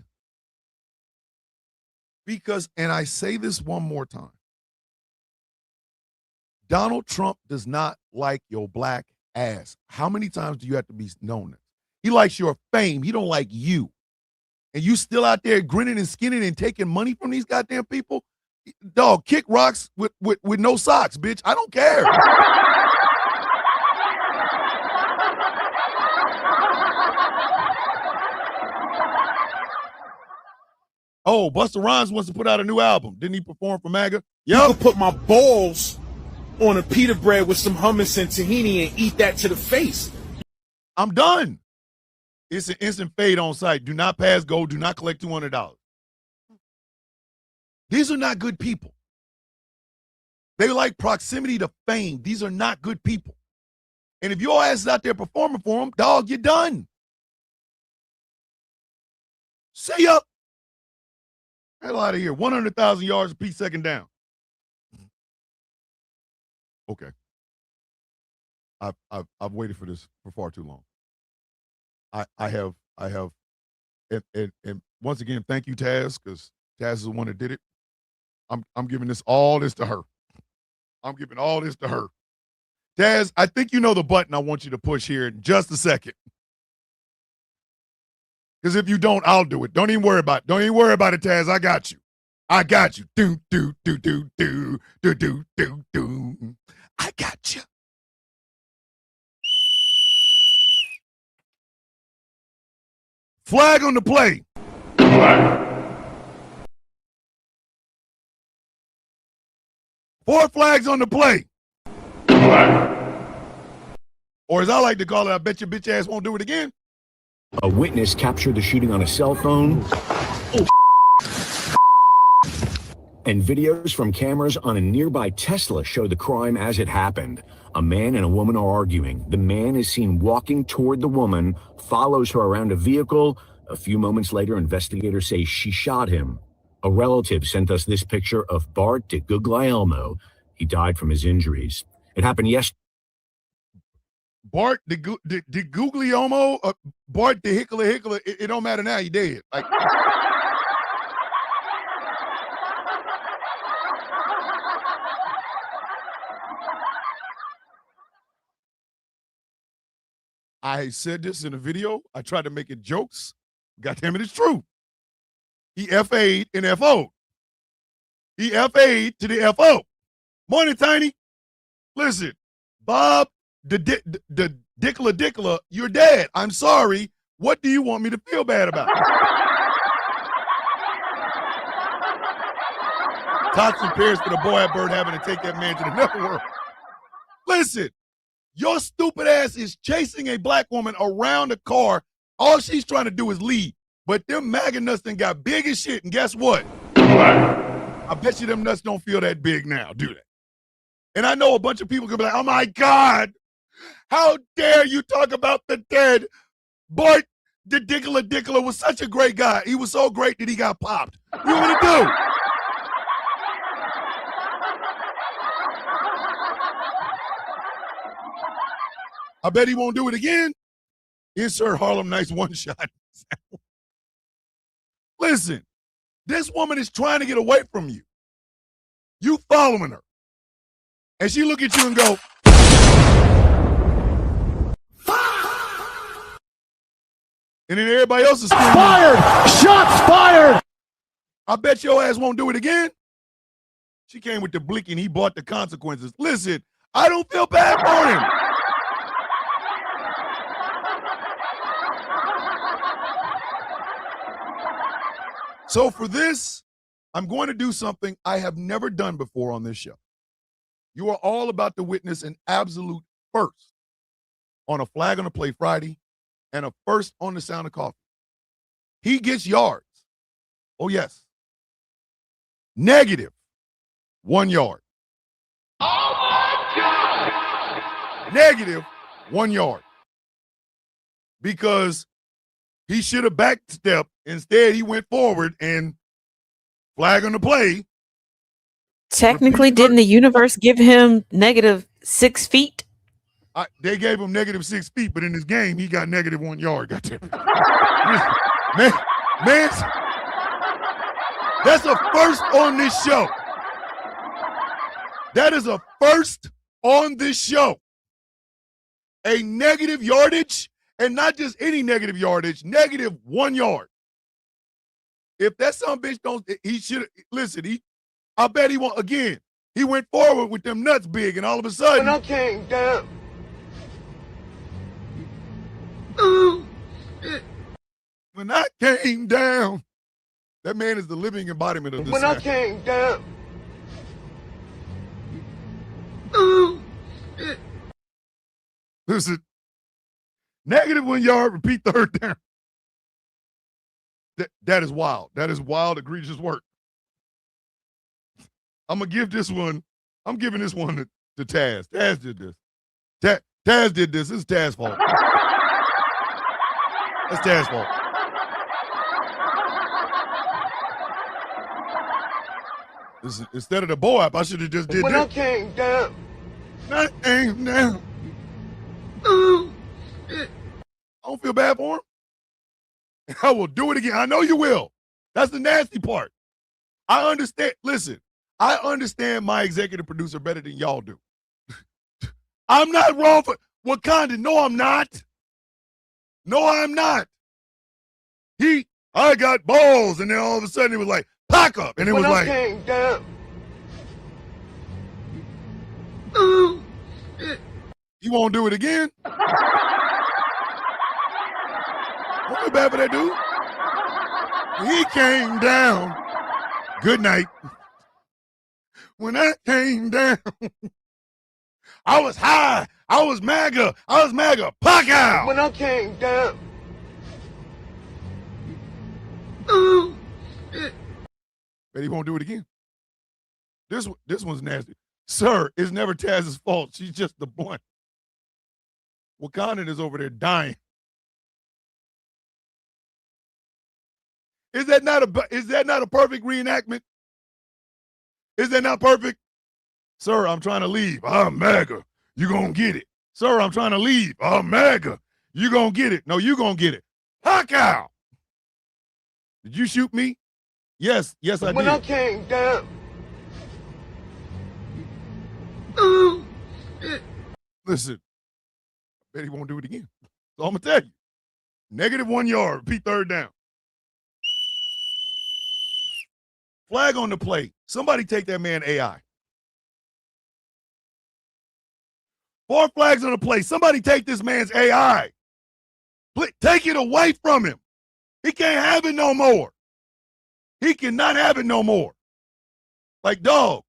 Because, and I say this one more time, Donald Trump does not like your black ass. How many times do you have to be known this? He likes your fame. He don't like you. And you still out there grinning and skinning and taking money from these goddamn people? Dog, kick rocks with no socks, bitch. I don't care. Oh, Busta Rhymes wants to put out a new album. Didn't he perform for MAGA? Yep. You could put my balls on a pita bread with some hummus and tahini and eat that to the face. I'm done. It's an instant fade on site. Do not pass go. Do not collect $200. These are not good people. They like proximity to fame. These are not good people. And if your ass is out there performing for them, dog, you're done. See ya. Hell out of here. 100,000 yards apiece, second down. Okay. I've waited for this for far too long. I have, and once again, thank you, Taz, because Taz is the one that did it. I'm giving all this to her. I'm giving all this to her. Taz, I think you know the button I want you to push here in just a second. Because if you don't, I'll do it. Don't even worry about it. Don't even worry about it, Taz. I got you. I got you. Do, do, do, do, do, do, do, do, do. I got you. Flag on the play. Flag. 4 flags on the play. Flag. Or as I like to call it, I bet your bitch ass won't do it again. A witness captured the shooting on a cell phone. And videos from cameras on a nearby Tesla show the crime as it happened. A man and a woman are arguing. The man is seen walking toward the woman, follows her around a vehicle. A few moments later, investigators say she shot him. A relative sent us this picture of Bart de Guglielmo. He died from his injuries. It happened yesterday. Bart de Guglielmo, Bart de Hickler, it don't matter now, he dead. Like, I said this in a video. I tried to make it jokes. God damn it, it's true. He FA'd and FO'd. He FA'd to the FO. Morning, Tiny. Listen, Bob, the Dickler, you're dead. I'm sorry. What do you want me to feel bad about? Tots and pears for the boy at Bird having to take that man to the network. Listen, your stupid ass is chasing a black woman around a car. All she's trying to do is leave. But them MAGA nuts done got big as shit. And guess what? I bet you them nuts don't feel that big now, do they? And I know a bunch of people can be like, oh my God, how dare you talk about the dead? Bart the Dickler was such a great guy. He was so great that he got popped. What do you want to do? I bet he won't do it again. Insert Harlem Nights one shot. Listen, this woman is trying to get away from you. You following her. And she look at you and go, and then everybody else is screaming, fired! Shots fired! I bet your ass won't do it again. She came with the blicky and he bought the consequences. Listen, I don't feel bad for him. So for this, I'm going to do something I have never done before on this show. You are all about to witness an absolute first on a Flag on the Play Friday and a first on the Sound of Coffee. He gets yards. Oh, yes. -1 yard. Oh, my God! -1 yard. Because he should have backstepped. Instead, he went forward and Flag on the Play. Technically, didn't the universe give him -6 feet? They gave him -6 feet, but in this game, he got -1 yard. man, that's a first on this show. That is a first on this show. A negative yardage, and not just any negative yardage, -1 yard. If that son bitch don't, he should listen. I bet he won't. Again, he went forward with them nuts big, and all of a sudden, When I came down. when I came down, that man is the living embodiment of this. When I came down. Listen, -1 yard, repeat third down. That is wild. That is wild, egregious work. I'm gonna give this one. I'm giving this one to Taz. Taz did this. Taz did this. This is Taz's fault. That's Taz's fault. This is, instead of the bow up, I should have just did When this. I came down. I came down. I don't feel bad for him. I will do it again. I know you will. That's the nasty part. I understand. Listen, I understand my executive producer better than y'all do. I'm not wrong for Wakanda. No, I'm not. No, I'm not. I got balls, and then all of a sudden it was like, pack up. And it was like, came down. You won't do it again? Don't feel bad for that dude. He came down. Good night. When I came down, I was high. I was MAGA. Pack out. When I came down. Bet he won't do it again. This one's nasty. Sir, it's never Taz's fault. She's just the blunt. Wakandan is over there dying. Is that not a perfect reenactment? Is that not perfect? Sir, I'm trying to leave. I'm MAGA. You gonna get it. Sir, I'm trying to leave. I'm MAGA. You gonna get it. No, you gonna get it. Huck out. Did you shoot me? Yes, I did. When I came down. Listen, I bet he won't do it again. So I'm gonna tell you. -1 yard, repeat third down. Flag on the play. Somebody take that man AI. 4 flags on the play. Somebody take this man's AI. Take it away from him. He can't have it no more. He cannot have it no more. Like, dog,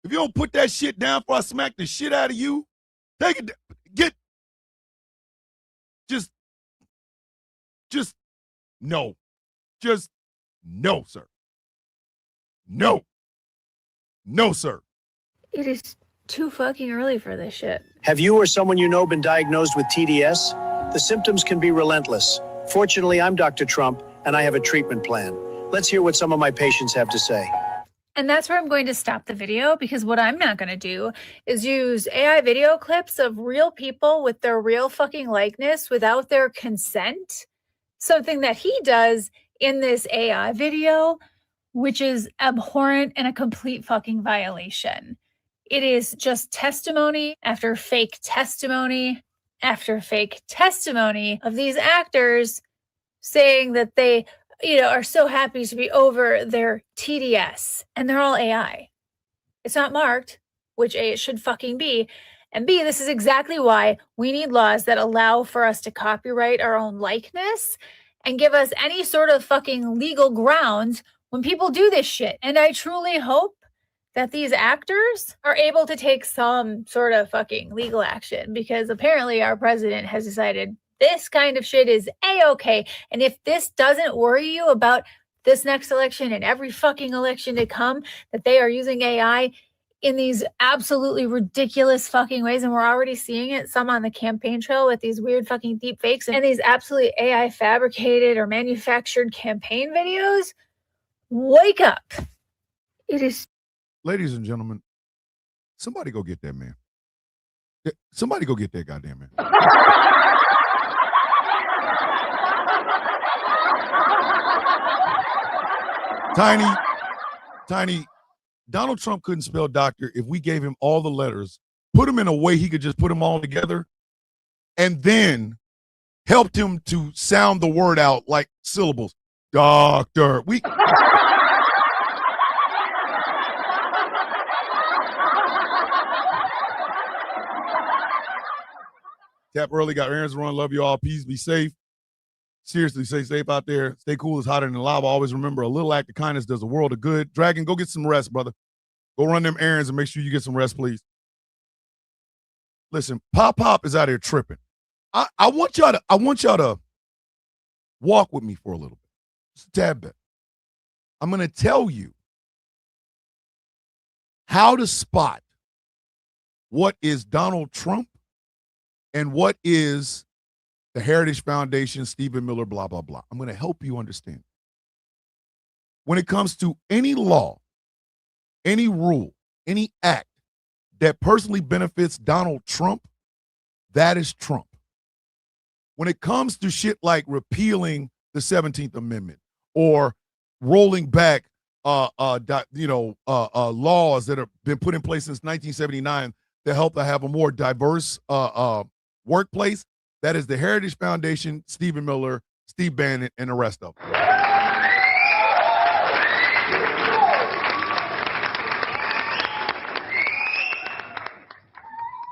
if you don't put that shit down before I smack the shit out of you, take it, just no. Just no, sir. No. No, sir. It is too fucking early for this shit. Have you or someone you know been diagnosed with TDS? The symptoms can be relentless. Fortunately, I'm Dr. Trump, and I have a treatment plan. Let's hear what some of my patients have to say. And that's where I'm going to stop the video, because what I'm not going to do is use AI video clips of real people with their real fucking likeness without their consent. Something that he does in this AI video, which is abhorrent and a complete fucking violation. It is just testimony after fake testimony after fake testimony of these actors saying that they, are so happy to be over their TDS, and they're all AI. It's not marked, which A, it should fucking be, and B, this is exactly why we need laws that allow for us to copyright our own likeness and give us any sort of fucking legal grounds when people do this shit. And I truly hope that these actors are able to take some sort of fucking legal action, because apparently our president has decided this kind of shit is A-okay. And if this doesn't worry you about this next election and every fucking election to come, that they are using AI in these absolutely ridiculous fucking ways, and we're already seeing it, some on the campaign trail with these weird fucking deep fakes and these absolutely AI fabricated or manufactured campaign videos, wake up. It is. Ladies and gentlemen, somebody go get that man. Somebody go get that goddamn man. Tiny, Donald Trump couldn't spell doctor if we gave him all the letters, put him in a way he could just put them all together, and then helped him to sound the word out like syllables. Doctor. Tap early, got errands to run. Love you all. Peace, be safe. Seriously, stay safe out there. Stay cool. It's hotter than lava. Always remember, a little act of kindness does a world of good. Dragon, go get some rest, brother. Go run them errands and make sure you get some rest, please. Listen, Pop is out here tripping. I want y'all to walk with me for a little bit. Just a tad bit. I'm going to tell you how to spot what is Donald Trump and what is the Heritage Foundation, Stephen Miller, blah, blah, blah. I'm going to help you understand. When it comes to any law, any rule, any act that personally benefits Donald Trump, that is Trump. When it comes to shit like repealing the 17th Amendment or rolling back laws that have been put in place since 1979 to help to have a more diverse workplace, that is the Heritage Foundation, Stephen Miller, Steve Bannon, and the rest of them.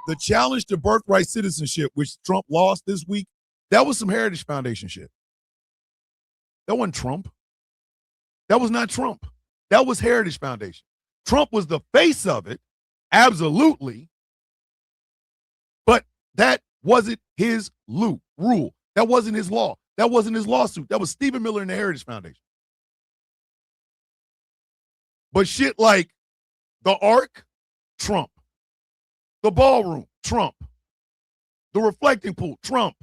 The challenge to birthright citizenship, which Trump lost this week, that was some Heritage Foundation shit. That wasn't Trump. That was not Trump. That was Heritage Foundation. Trump was the face of it, absolutely, but that wasn't his rule. That wasn't his law. That wasn't his lawsuit. That was Stephen Miller and the Heritage Foundation. But shit like the Ark, Trump. The ballroom, Trump. The reflecting pool, Trump.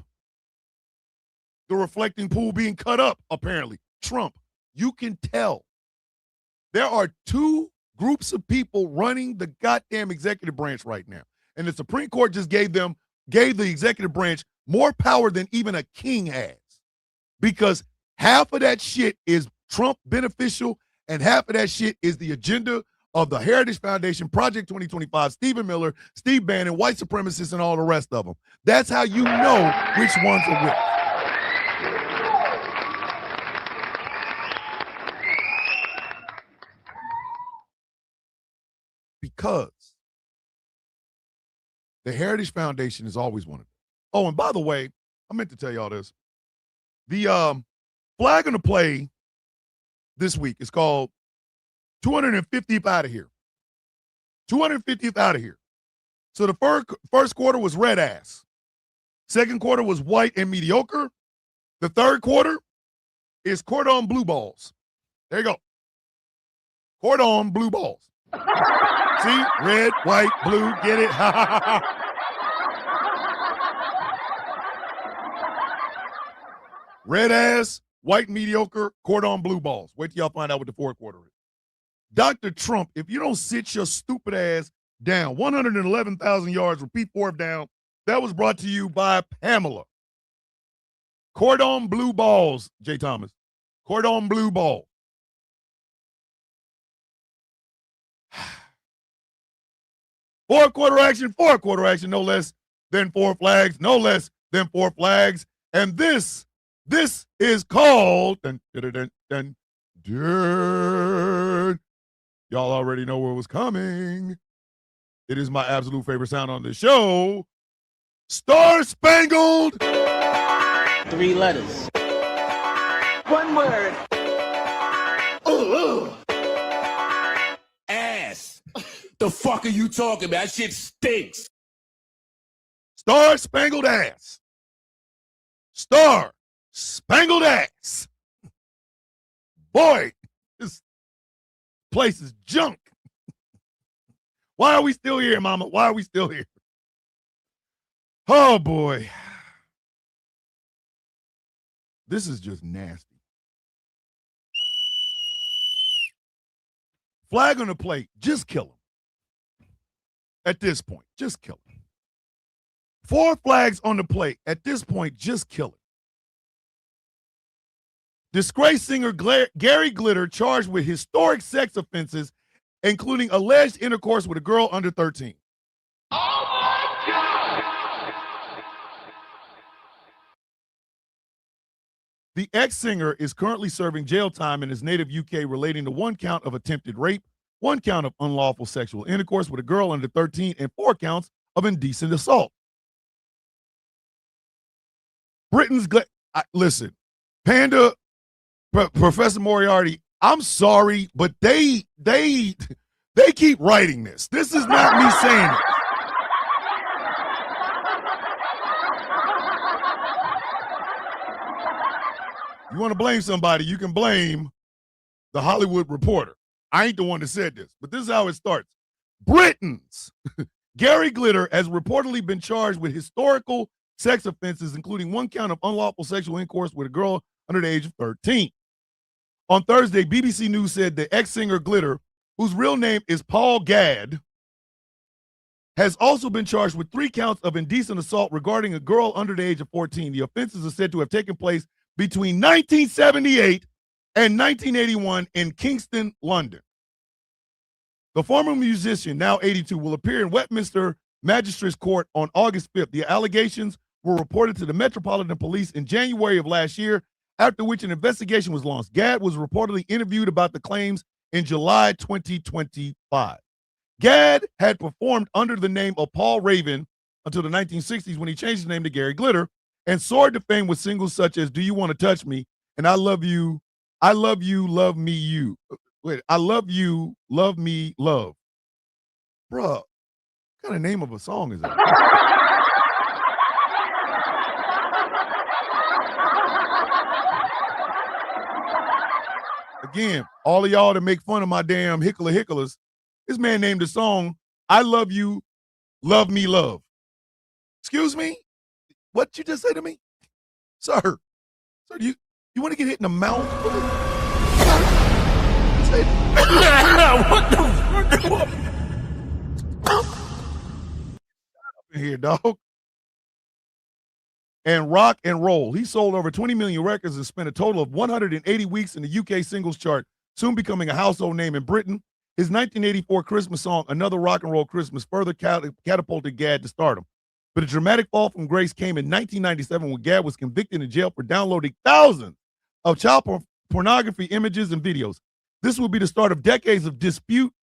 The reflecting pool being cut up, apparently, Trump. You can tell. There are two groups of people running the goddamn executive branch right now. And the Supreme Court just gave the executive branch more power than even a king has. Because half of that shit is Trump beneficial and half of that shit is the agenda of the Heritage Foundation, Project 2025, Stephen Miller, Steve Bannon, white supremacists, and all the rest of them. That's how you know which ones are which. Because the Heritage Foundation is always one of them. Oh, and by the way, I meant to tell y'all this. The flag on the play this week is called 250th Out of Here. 250th out of here. So the first quarter was red ass. Second quarter was white and mediocre. The third quarter is cordon blue balls. There you go. Cordon blue balls. See? Red, white, blue. Get it? Ha ha ha ha. Red ass, white mediocre, cordon blue balls. Wait till y'all find out what the fourth quarter is. Dr. Trump, if you don't sit your stupid ass down, 111,000 yards, repeat fourth down. That was brought to you by Pamela. Cordon blue balls, Jay Thomas. Cordon blue ball. Fourth quarter action, no less than four flags, no less than four flags. And this is called, dun, dun, dun, dun, dun. Y'all already know what was coming. It is my absolute favorite sound on the show. Star Spangled. 3 letters. 1 word. Ooh. Ass. The fuck are you talking about? That shit stinks. Star Spangled Ass. Star Spangled Ass. Boy, this place is junk. Why are we still here, Mama? Why are we still here? Oh, boy. This is just nasty. Flag on the plate. Just kill him. At this point, just kill him. 4 flags on the plate. At this point, just kill him. Disgraced singer Gary Glitter charged with historic sex offenses, including alleged intercourse with a girl under 13. Oh my God! The ex-singer is currently serving jail time in his native UK relating to 1 count of attempted rape, 1 count of unlawful sexual intercourse with a girl under 13, and 4 counts of indecent assault. Britain's listen, Panda, Professor Moriarty, I'm sorry, but they keep writing this. This is not me saying it. You want to blame somebody, you can blame the Hollywood Reporter. I ain't the one that said this, but this is how it starts. Britain's Gary Glitter has reportedly been charged with historical sex offenses, including 1 count of unlawful sexual intercourse with a girl under the age of 13. On Thursday, BBC News said the ex-singer Glitter, whose real name is Paul Gadd, has also been charged with 3 counts of indecent assault regarding a girl under the age of 14. The offenses are said to have taken place between 1978 and 1981 in Kingston, London. The former musician, now 82, will appear in Westminster Magistrates Court on August 5th. The allegations were reported to the Metropolitan Police in January of last year, after which an investigation was launched. Gadd was reportedly interviewed about the claims in July 2025. Gadd had performed under the name of Paul Raven until the 1960s when he changed his name to Gary Glitter and soared to fame with singles such as Do You Want to Touch Me and I Love You, Love Me, You. Wait, I Love You, Love Me, Love. Bruh, what kind of name of a song is that? Again, all of y'all that make fun of my damn hicklers, this man named the song, I Love You, Love Me, Love. Excuse me? What you just say to me? Sir, you want to get hit in the mouth? What the fuck? In here, dog. And rock and roll. He sold over 20 million records and spent a total of 180 weeks in the UK singles chart, soon becoming a household name in Britain. His 1984 Christmas song, Another Rock and Roll Christmas, further catapulted Gadd to stardom. But a dramatic fall from grace came in 1997 when Gadd was convicted and jailed for downloading thousands of child pornography images and videos. This will be the start of decades of disrepute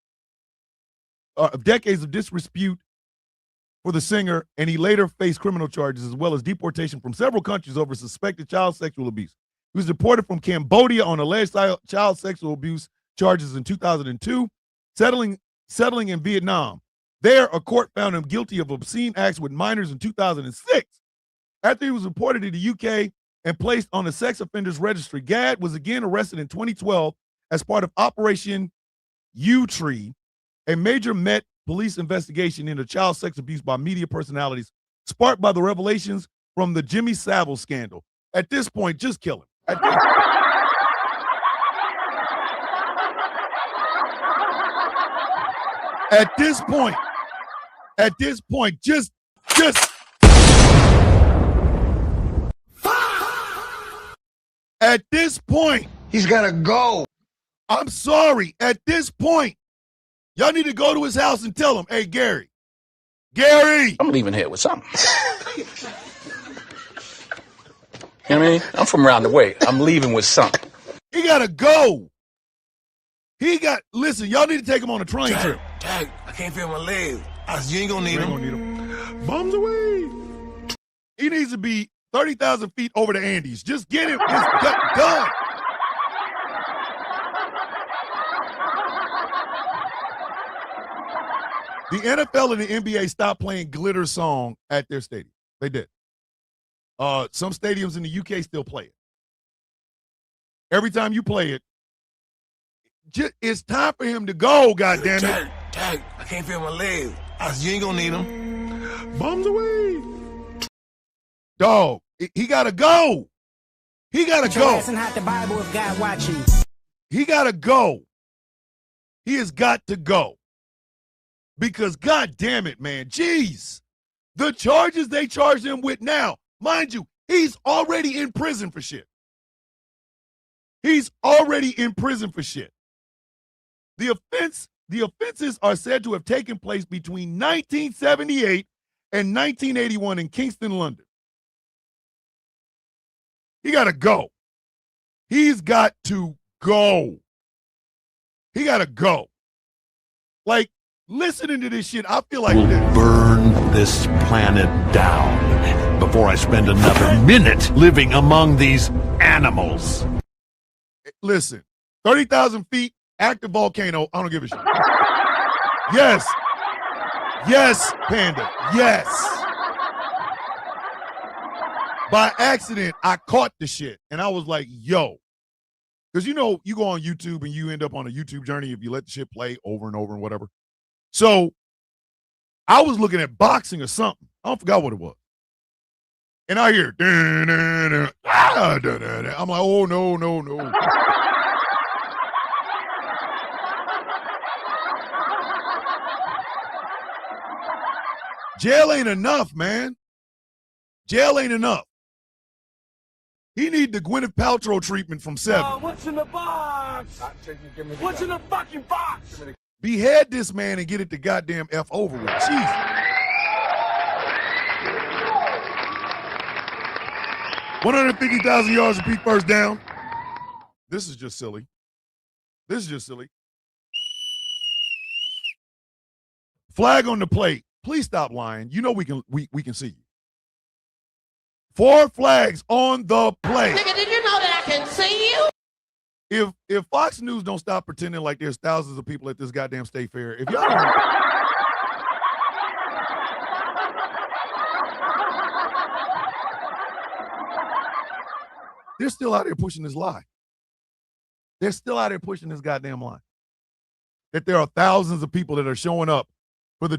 for the singer, and he later faced criminal charges as well as deportation from several countries over suspected child sexual abuse. He was deported from Cambodia on alleged child sexual abuse charges in 2002, settling settling in Vietnam. There, a court found him guilty of obscene acts with minors in 2006. After he was reported to the UK and placed on the sex offenders registry, Gad was again arrested in 2012 as part of Operation U-Tree, a major Met police investigation into child sex abuse by media personalities sparked by the revelations from the Jimmy Savile scandal. At this point, just kill him. At this point, just. At this point, he's got to go. I'm sorry. At this point, y'all need to go to his house and tell him, hey, Gary, I'm leaving here with something. You know what I mean? I'm from around the way. I'm leaving with something. He got to go. Listen, y'all need to take him on a train trip. Dad, I can't feel my legs. You ain't gonna need him. Bums away. He needs to be 30,000 feet over the Andes. Just get him. It's done. The NFL and the NBA stopped playing Glitter Song at their stadium. They did. Some stadiums in the UK still play it. Every time you play it, it's time for him to go, goddammit. Dad, I can't feel my legs. You ain't gonna need him. Bums away. Dog, he gotta go. He gotta go. The Bible if God watching. He gotta go. He has got to go. Because God damn it, man. Jeez. The charges they charged him with now, mind you, he's already in prison for shit. He's already in prison for shit. The offenses are said to have taken place between 1978 and 1981 in Kingston, London. He got to go. He's got to go. He got to go. Like, listening to this shit, I feel like this. Burn this planet down before I spend another minute living among these animals. Listen, 30,000 feet, active volcano, I don't give a shit. Yes. Yes, Panda. Yes. By accident, I caught the shit, and I was like, yo. Because, you know, you go on YouTube and you end up on a YouTube journey if you let the shit play over and over and whatever. So I was looking at boxing or something. I forgot what it was. And I hear, I'm like, oh, no. Jail ain't enough, man. Jail ain't enough. He need the Gwyneth Paltrow treatment from 7. What's in the box? What's in the fucking box? Behead this man and get it the goddamn F over with. Jeez. 150,000 yards of peak first down. This is just silly. Flag on the plate. Please stop lying. You know we can see you. 4 flags on the play. Nigga, did you know that I can see you? If Fox News don't stop pretending like there's thousands of people at this goddamn state fair, if y'all don't, they're still out here pushing this lie. They're still out here pushing this goddamn lie. That there are thousands of people that are showing up for the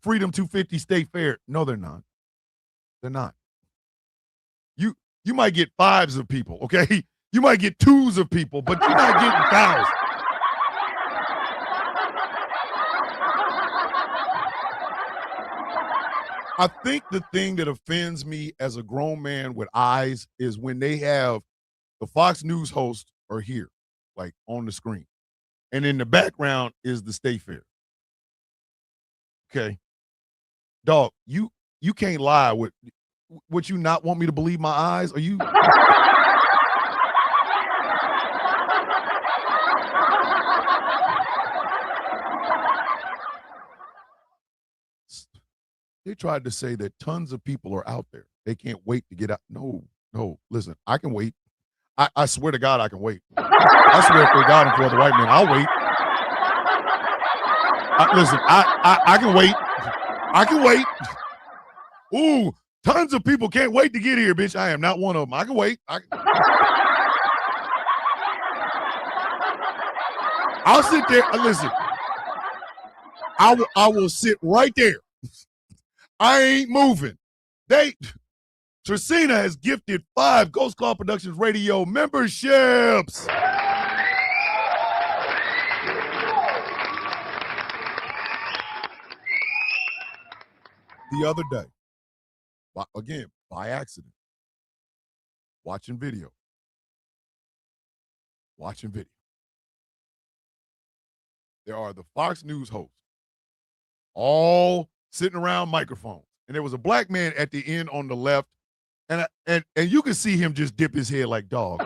Freedom 250 State Fair. No, they're not. They're not. You might get 5s of people, okay? You might get 2s of people, but you're not getting thousands. I think the thing that offends me as a grown man with eyes is when they have the Fox News hosts are here, like on the screen. And in the background is the state fair. Okay. Dog, you can't lie with would you not want me to believe my eyes? Are you? They tried to say that tons of people are out there. They can't wait to get out. No. Listen, I can wait. I swear to God, I can wait. I swear for God and for the white man, I'll wait. Listen, I can wait. I can wait. Ooh, tons of people can't wait to get here, bitch. I am not one of them. I can wait. I'll sit there. Listen, I will sit right there. I ain't moving. Tracina has gifted 5 Ghost Call Productions Radio memberships. The other day, again, by accident, watching video. There are the Fox News hosts, all sitting around microphones. And there was a black man at the end on the left, and you can see him just dip his head like, dog.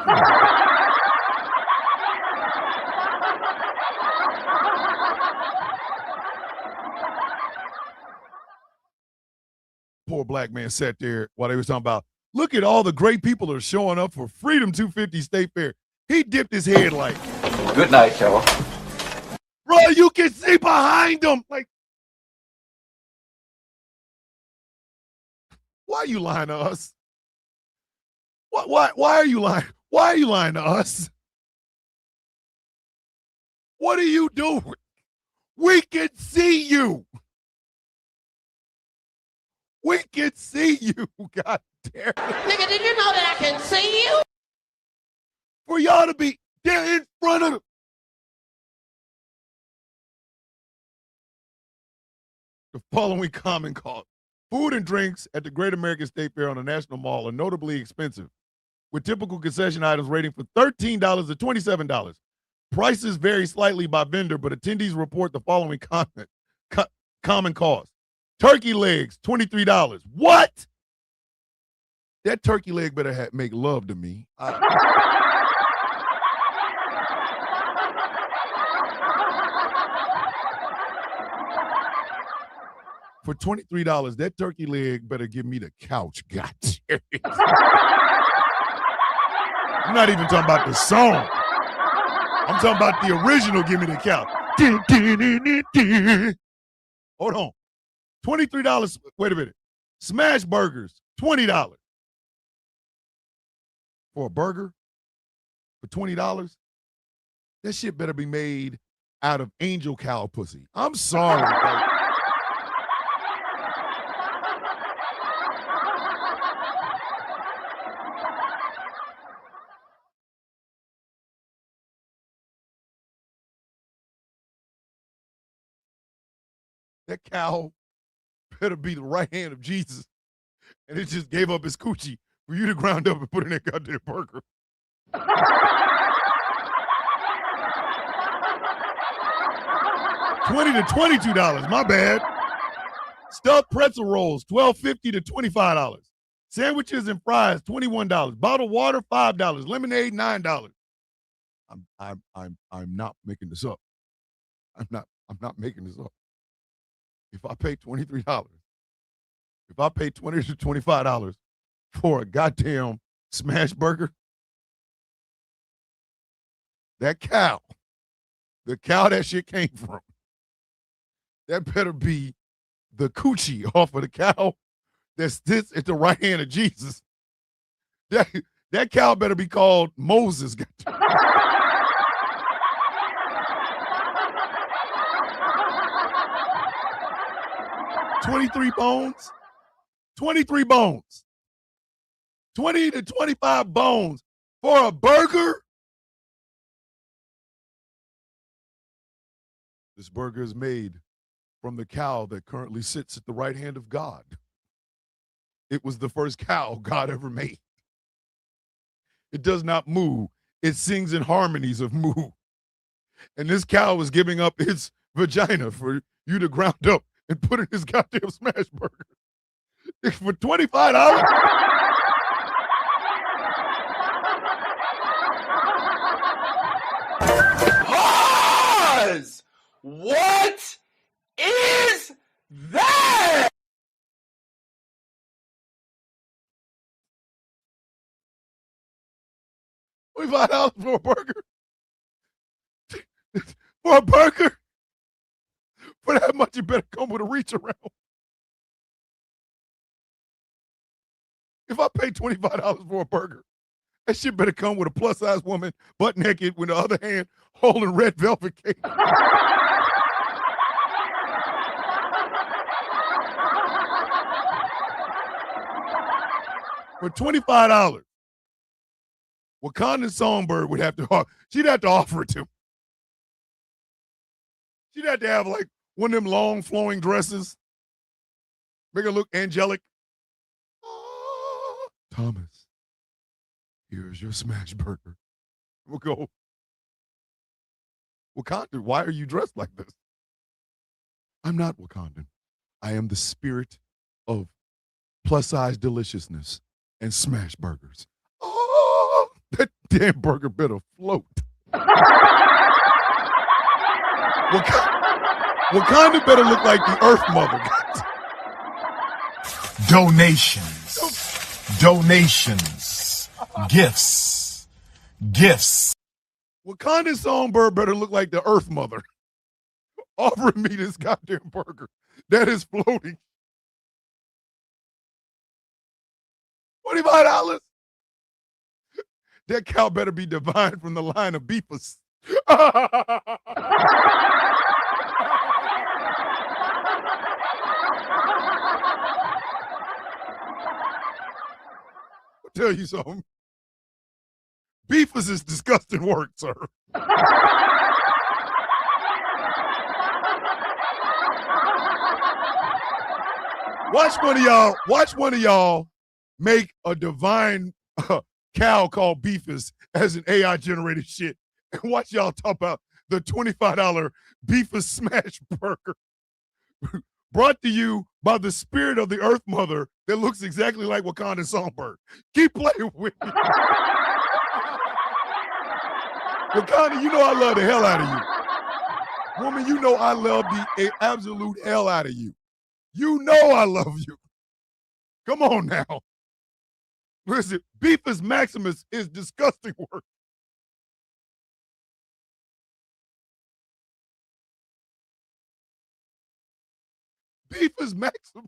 Poor black man sat there while they was talking about, look at all the great people that are showing up for Freedom 250 State Fair. He dipped his head like, Good night, y'all. bro, you can see behind him. Like, why are you lying to us? Why are you lying? Why are you lying to us? What are you doing? We can see you. We can see you. God damn it. Nigga, did you know that I can see you? For y'all to be there in front of them. The following common cause. Food and drinks at the Great American State Fair on the National Mall are notably expensive, with typical concession items rating from $13 to $27. Prices vary slightly by vendor, but attendees report the following common cost. Turkey legs, $23. What? That turkey leg better make love to me. For $23, that turkey leg better give me the couch. God damn it. I'm not even talking about the song. I'm talking about the original Give Me the Couch. Hold on. $23. Wait a minute. Smash burgers, $20. For a burger for $20? That shit better be made out of angel cow pussy. I'm sorry. Like, that cow better be the right hand of Jesus. And it just gave up his coochie for you to ground up and put in that goddamn burger. $20 to $22, my bad. Stuffed pretzel rolls, $12.50 to $25. Sandwiches and fries, $21. Bottled water, $5. Lemonade, $9. I'm not making this up. I'm not making this up. If I pay $23, if I pay $20 to $25 for a goddamn smash burger, that cow, the cow that shit came from, that better be the coochie off of the cow that sits at the right hand of Jesus. That cow better be called Moses. 23 bones. 23 bones. 20 to 25 bones for a burger. This burger is made from the cow that currently sits at the right hand of God. It was the first cow God ever made. It does not moo. It sings in harmonies of moo. And this cow is giving up its vagina for you to ground up and put in his goddamn smash burger. For $25? Pause! What is that? $25 for a burger? For a burger? For that much, you better come with a reach around. If I pay $25 for a burger, that shit better come with a plus-size woman, butt naked, with the other hand holding red velvet cake. For $25, Wakandan Songbird would have to, she'd have to offer it to him. She'd have to have like one of them long flowing dresses. Make her look angelic. Thomas, here's your smash burger. We'll go, Wakandan, why are you dressed like this? I'm not Wakandan. I am the spirit of plus-size deliciousness and smash burgers. Oh, that damn burger better float. Wakanda better look like the Earth Mother. Donations. Gifts. Wakandan Songbird better look like the Earth Mother. Offering me this goddamn burger that is floating. $25. That cow better be divine from the line of Beefus. I'll tell you something. Beefus is disgusting work, sir. Watch one of y'all make a divine cow called Beefus as an AI generated shit. And watch y'all talk about the $25 Beefus smash burger. Brought to you by the spirit of the Earth Mother that looks exactly like Wakandan Songbird. Keep playing with me. Wakanda, you know I love the hell out of you. Woman, you know I love the absolute hell out of you. You know I love you. Come on now. Listen, Beefus Maximus is disgusting work. Beefus Maximus.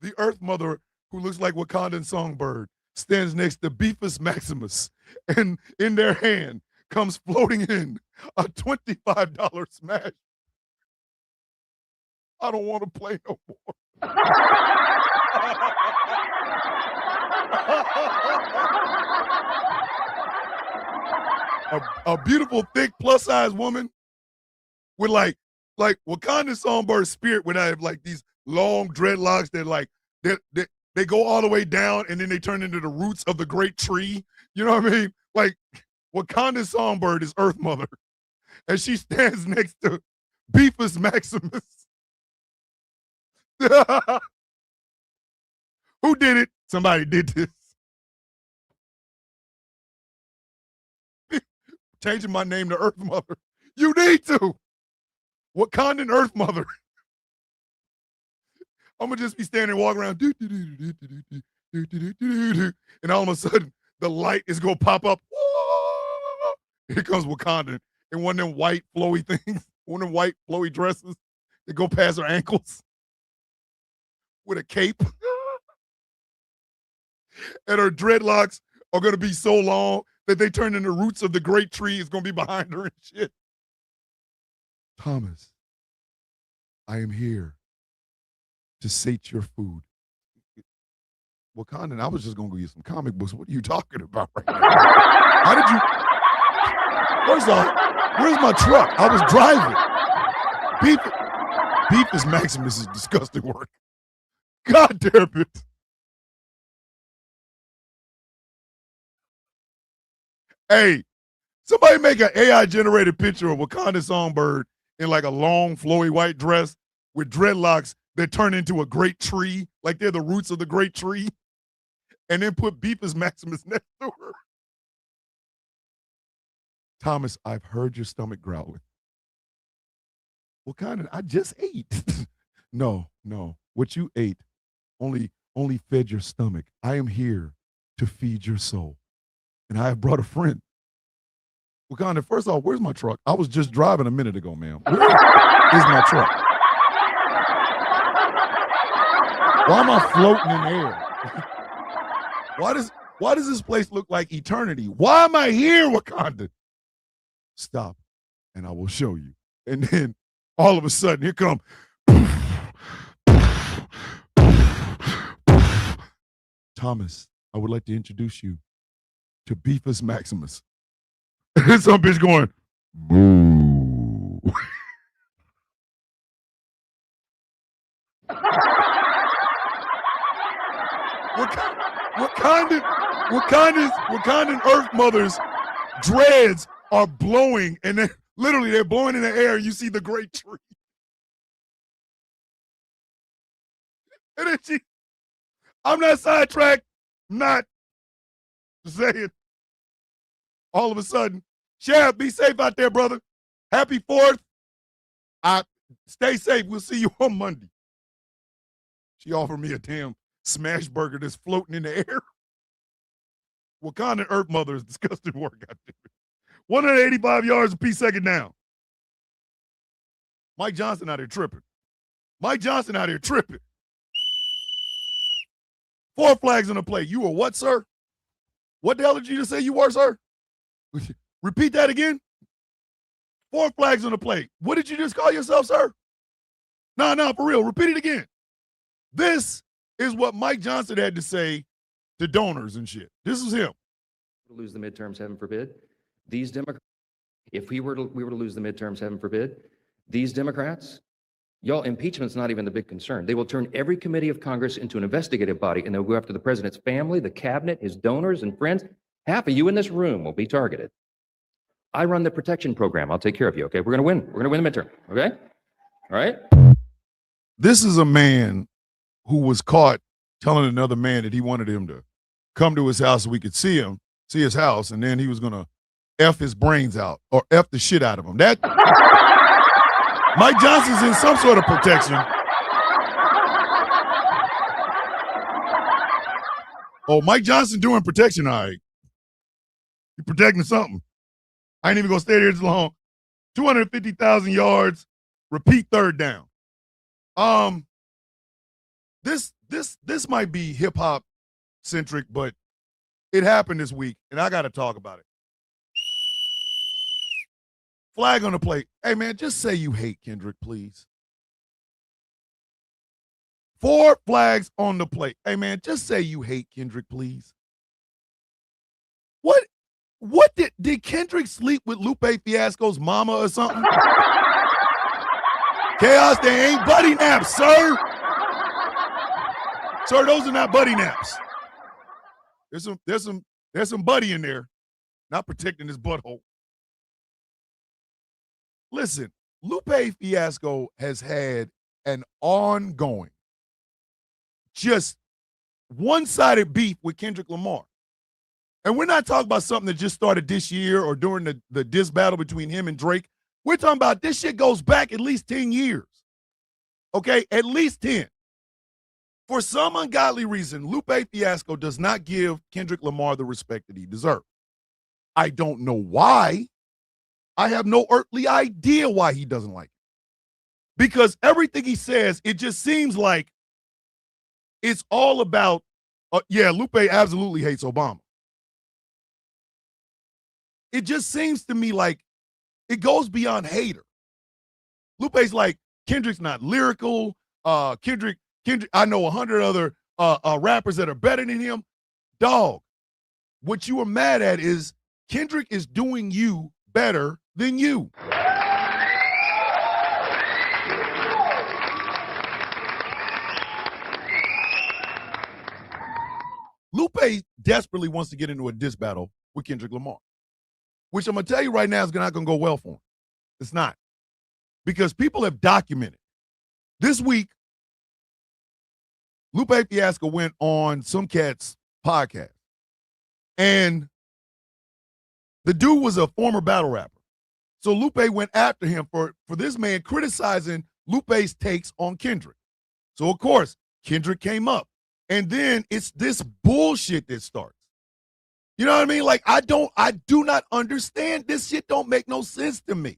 The Earth Mother, who looks like Wakandan Songbird, stands next to Beefus Maximus, and in their hand comes floating in a $25 smash. I don't want to play no more. a beautiful, thick, plus-size woman with like Wakandan Songbird spirit when I have like these long dreadlocks that like they go all the way down and then they turn into the roots of the great tree. You know what I mean? Like Wakandan Songbird is Earth Mother, and she stands next to Beefus Maximus. Who did it? Somebody did this. Changing my name to Earth Mother. You need to. Wakandan Earth Mother. I'm gonna just be standing, walking around, and all of a sudden the light is gonna pop up. Here comes Wakandan in one of them white flowy things, one of them white flowy dresses that go past her ankles with a cape. And her dreadlocks are gonna be so long that they turn into roots of the great tree. It's gonna be behind her and shit. Thomas, I am here to sate your food. Wakandan, I was just gonna go get some comic books. What are you talking about right now? How did you? First off, where's my truck? I was driving. Beefus Maximus is disgusting work. God damn it. Hey, somebody make an AI generated picture of Wakandan Songbird in like a long, flowy white dress with dreadlocks that turn into a great tree, like they're the roots of the great tree, and then put Beefus Maximus next to her. Thomas, I've heard your stomach growling. Wakandan, I just ate. No. What you ate only fed your stomach. I am here to feed your soul. And I have brought a friend. Wakandan, first off, where's my truck? I was just driving a minute ago, ma'am. is my truck? Why am I floating in the air? Why does this place look like eternity? Why am I here, Wakanda? Stop, and I will show you. And then all of a sudden, here come. Thomas, I would like to introduce you to Beefus Maximus. And some bitch going, boo. Wakandan Earth Mothers dreads are blowing, and they're blowing in the air, and you see the great tree. And then I'm not sidetracked, not saying. All of a sudden, Sheriff, be safe out there, brother. Happy 4th. Stay safe. We'll see you on Monday. She offered me a damn smash burger that's floating in the air. Wakanda Earth Mother is disgusting work out there. 185 yards a piece second down. Mike Johnson out here tripping. 4 flags on the play. You were what, sir? What the hell did you just say you were, sir? Repeat that again. 4 flags on the play. What did you just call yourself, sir? No, for real. Repeat it again. This is what Mike Johnson had to say to donors and shit. This is him. Lose the midterms, heaven forbid. These Democrats, if we were to lose the midterms, heaven forbid, these Democrats, y'all, impeachment's not even the big concern. They will turn every committee of Congress into an investigative body, and they'll go after the president's family, the cabinet, his donors and friends. Half of you in this room will be targeted. I run the protection program. I'll take care of you, okay? We're going to win the midterm, okay? All right? This is a man who was caught telling another man that he wanted him to come to his house so we could see his house, and then he was going to F his brains out or F the shit out of him. That Mike Johnson's in some sort of protection. Oh, Mike Johnson doing protection, all right. You're protecting something. I ain't even gonna stay there too long. 250,000 yards, repeat 3rd down. This might be hip hop centric, but it happened this week, and I gotta talk about it. Flag on the plate. Hey man, just say you hate Kendrick, please. 4 flags on the plate. Hey man, just say you hate Kendrick, please. What did Kendrick sleep with Lupe Fiasco's mama or something? Chaos, they ain't buddy naps, sir. Sir, those are not buddy naps. There's some buddy in there, not protecting his butthole. Listen, Lupe Fiasco has had an ongoing, just one-sided beef with Kendrick Lamar. And we're not talking about something that just started this year or during the diss battle between him and Drake. We're talking about this shit goes back at least 10 years. Okay, at least 10. For some ungodly reason, Lupe Fiasco does not give Kendrick Lamar the respect that he deserves. I don't know why. I have no earthly idea why he doesn't like it. Because everything he says, it just seems like it's all about, yeah, Lupe absolutely hates Obama. It just seems to me like it goes beyond hater. Lupe's like, Kendrick's not lyrical. Kendrick, I know 100 other rappers that are better than him. Dog, what you are mad at is Kendrick is doing you better than you. Lupe desperately wants to get into a diss battle with Kendrick Lamar, which I'm going to tell you right now is not going to go well for him. It's not. Because people have documented. This week, Lupe Fiasco went on some cat's podcast. And the dude was a former battle rapper. So Lupe went after him for this man criticizing Lupe's takes on Kendrick. So, of course, Kendrick came up. And then it's this bullshit that starts. You know what I mean? Like, I do not understand. This shit don't make no sense to me.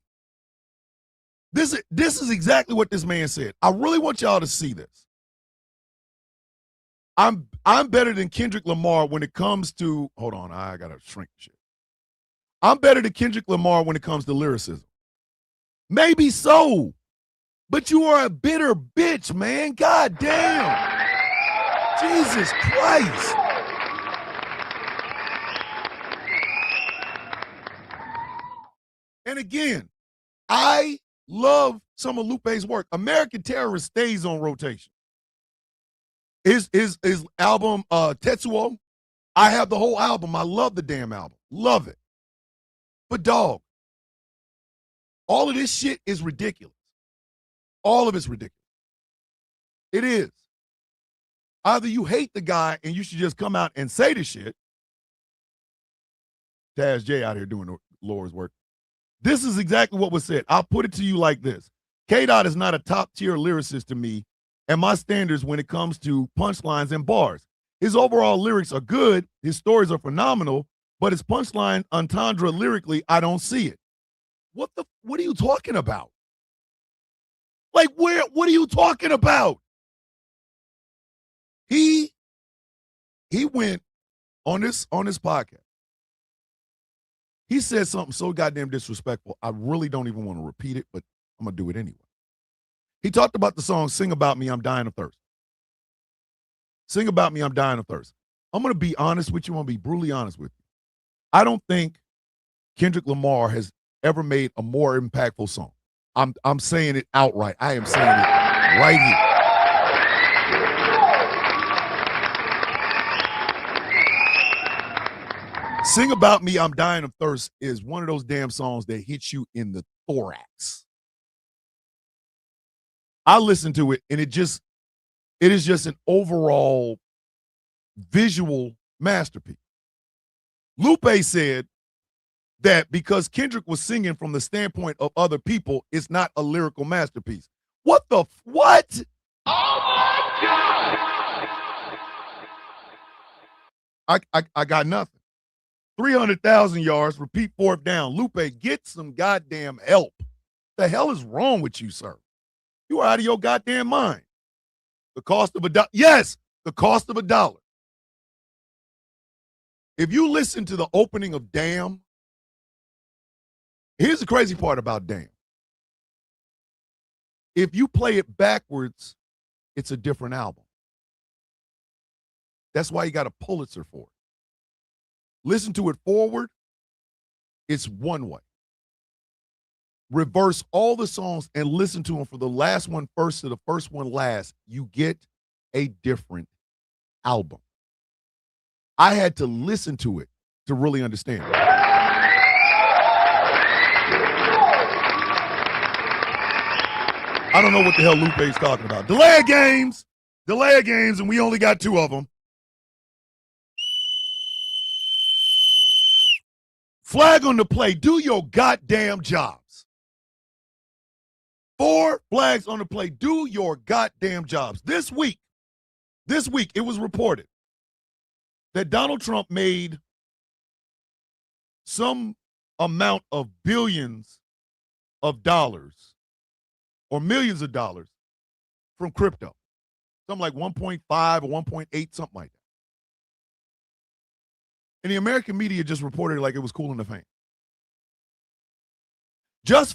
This is exactly what this man said. I really want y'all to see this. I'm better than Kendrick Lamar when it comes to, hold on, I gotta shrink shit. I'm better than Kendrick Lamar when it comes to lyricism. Maybe so, but you are a bitter bitch, man. God damn. Jesus Christ. And again, I love some of Lupe's work. American Terrorist stays on rotation. His album, Tetsuo, I have the whole album. I love the damn album. Love it. But dog, all of this shit is ridiculous. All of it's ridiculous. It is. Either you hate the guy and you should just come out and say the shit. Taz J out here doing the Lord's work. This is exactly what was said. I'll put it to you like this. K-Dot is not a top-tier lyricist to me and my standards when it comes to punchlines and bars. His overall lyrics are good. His stories are phenomenal. But his punchline entendre lyrically, I don't see it. What are you talking about? Like, what are you talking about? He went on this podcast. He said something so goddamn disrespectful. I really don't even want to repeat it, but I'm going to do it anyway. He talked about the song Sing About Me, I'm Dying of Thirst. Sing About Me, I'm Dying of Thirst. I'm going to be honest with you. I'm going to be brutally honest with you. I don't think Kendrick Lamar has ever made a more impactful song. I'm saying it outright. I am saying it right here. Sing About Me, I'm Dying of Thirst is one of those damn songs that hits you in the thorax. I listen to it, and it is just an overall visual masterpiece. Lupe said that because Kendrick was singing from the standpoint of other people, it's not a lyrical masterpiece. What? Oh my God! I got nothing. 300,000 yards, repeat fourth down. Lupe, get some goddamn help. The hell is wrong with you, sir? You are out of your goddamn mind. The cost of $1. Yes, the cost of $1. If you listen to the opening of Damn, here's the crazy part about Damn. If you play it backwards, it's a different album. That's why you got a Pulitzer for it. Listen to it forward, it's one way. Reverse all the songs and listen to them from the last one first to the first one last. You get a different album. I had to listen to it to really understand it. I don't know what the hell Lupe's talking about. Delay of games, and we only got 2 of them. Flag on the play. Do your goddamn jobs. 4 flags on the play. Do your goddamn jobs. This week, it was reported that Donald Trump made some amount of billions of dollars or millions of dollars from crypto. Something like 1.5 or 1.8, something like that. And the American media just reported it like it was cool in the fan. Just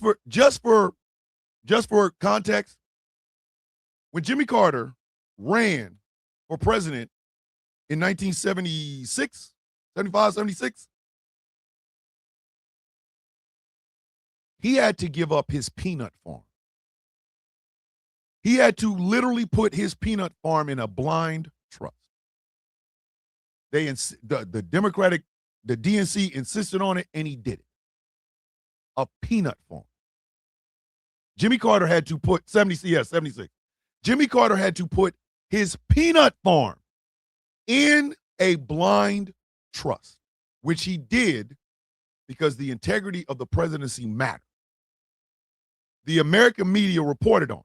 for context, when Jimmy Carter ran for president in 1976, 75, 76, he had to give up his peanut farm. He had to literally put his peanut farm in a blind trust. The Democratic, the DNC insisted on it, and he did it. A peanut farm. Jimmy Carter had to put 76. Jimmy Carter had to put his peanut farm in a blind trust, which he did because the integrity of the presidency mattered. The American media reported on it.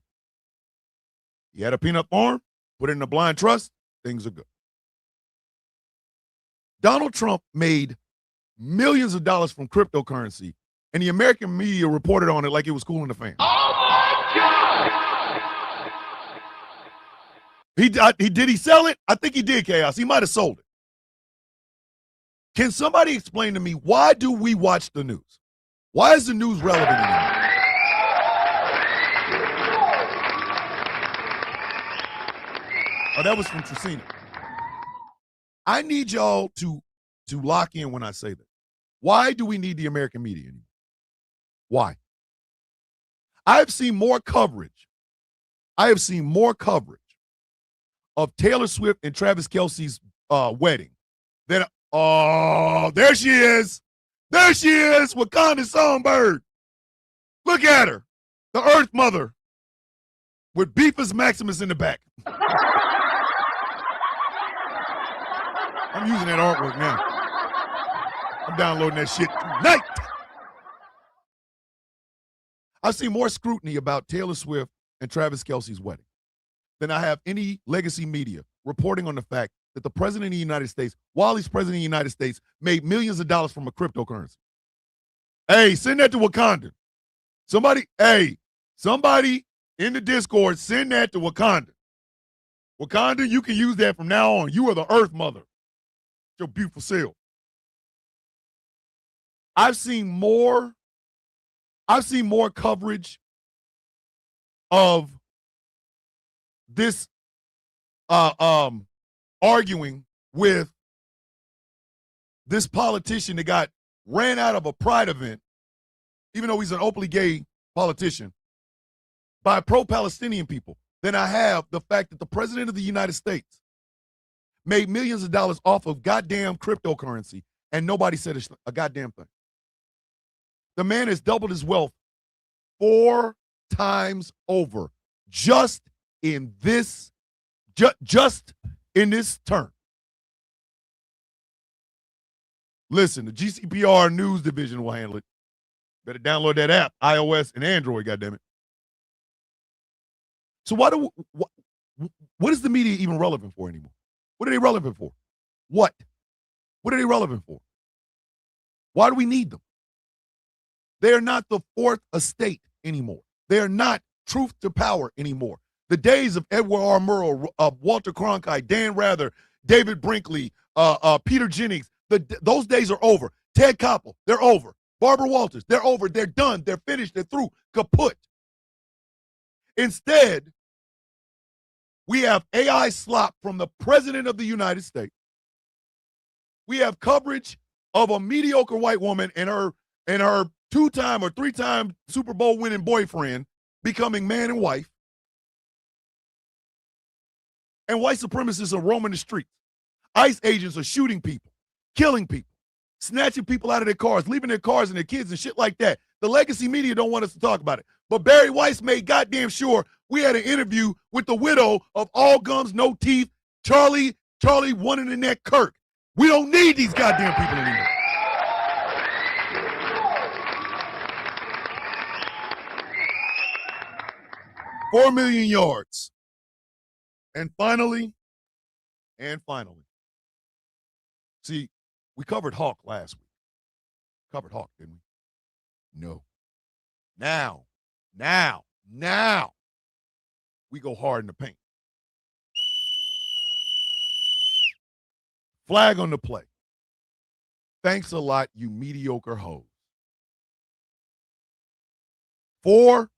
He had a peanut farm, put it in a blind trust, things are good. Donald Trump made millions of dollars from cryptocurrency, and the American media reported on it like it was cool in the fan. Oh Did he sell it? I think he did, Chaos. He might have sold it. Can somebody explain to me, why do we watch the news? Why is the news relevant anymore? Oh, that was from Tresina. I need y'all to lock in when I say that. Why do we need the American media anymore? Why? I've seen more coverage. I have seen more coverage of Taylor Swift and Travis Kelce's wedding than, oh, there she is. There she is, Wakanda Songbird. Look at her, the Earth Mother, with Beefus Maximus in the back. I'm using that artwork now. I'm downloading that shit tonight. I've seen more scrutiny about Taylor Swift and Travis Kelce's wedding than I have any legacy media reporting on the fact that the president of the United States, while he's president of the United States, made millions of dollars from a cryptocurrency. Hey, send that to Wakanda. Somebody in the Discord, send that to Wakanda. Wakanda, you can use that from now on. You are the Earth Mother. Your beautiful self. I've seen more coverage of this arguing with this politician that got ran out of a pride event, even though he's an openly gay politician, by pro-Palestinian people, than I have the fact that the president of the United States made millions of dollars off of goddamn cryptocurrency and nobody said a goddamn thing. The man has doubled his wealth 4 times over just in this term. Listen, the GCPR News Division will handle it. Better download that app, iOS and Android, goddammit. So what is the media even relevant for anymore? What are they relevant for? What are they relevant for? Why do we need them? They are not the fourth estate anymore. They are not truth to power anymore. The days of Edward R. Murrow, Walter Cronkite, Dan Rather, David Brinkley, Peter Jennings, those days are over. Ted Koppel, they're over. Barbara Walters, they're over. They're done. They're finished. They're through. Kaput. Instead, we have AI slop from the president of the United States. We have coverage of a mediocre white woman and her 2-time or 3-time Super Bowl winning boyfriend becoming man and wife. And white supremacists are roaming the streets. ICE agents are shooting people, killing people, snatching people out of their cars, leaving their cars and their kids and shit like that. The legacy media don't want us to talk about it. But Barry Weiss made goddamn sure we had an interview with the widow of all gums, no teeth, Charlie one in the neck Kirk. We don't need these goddamn people anymore. $4 million yards. And finally, see, we covered Hawk last week. Covered Hawk, didn't we? No. Now, we go hard in the paint. Flag on the play. Thanks a lot, you mediocre hoes. 4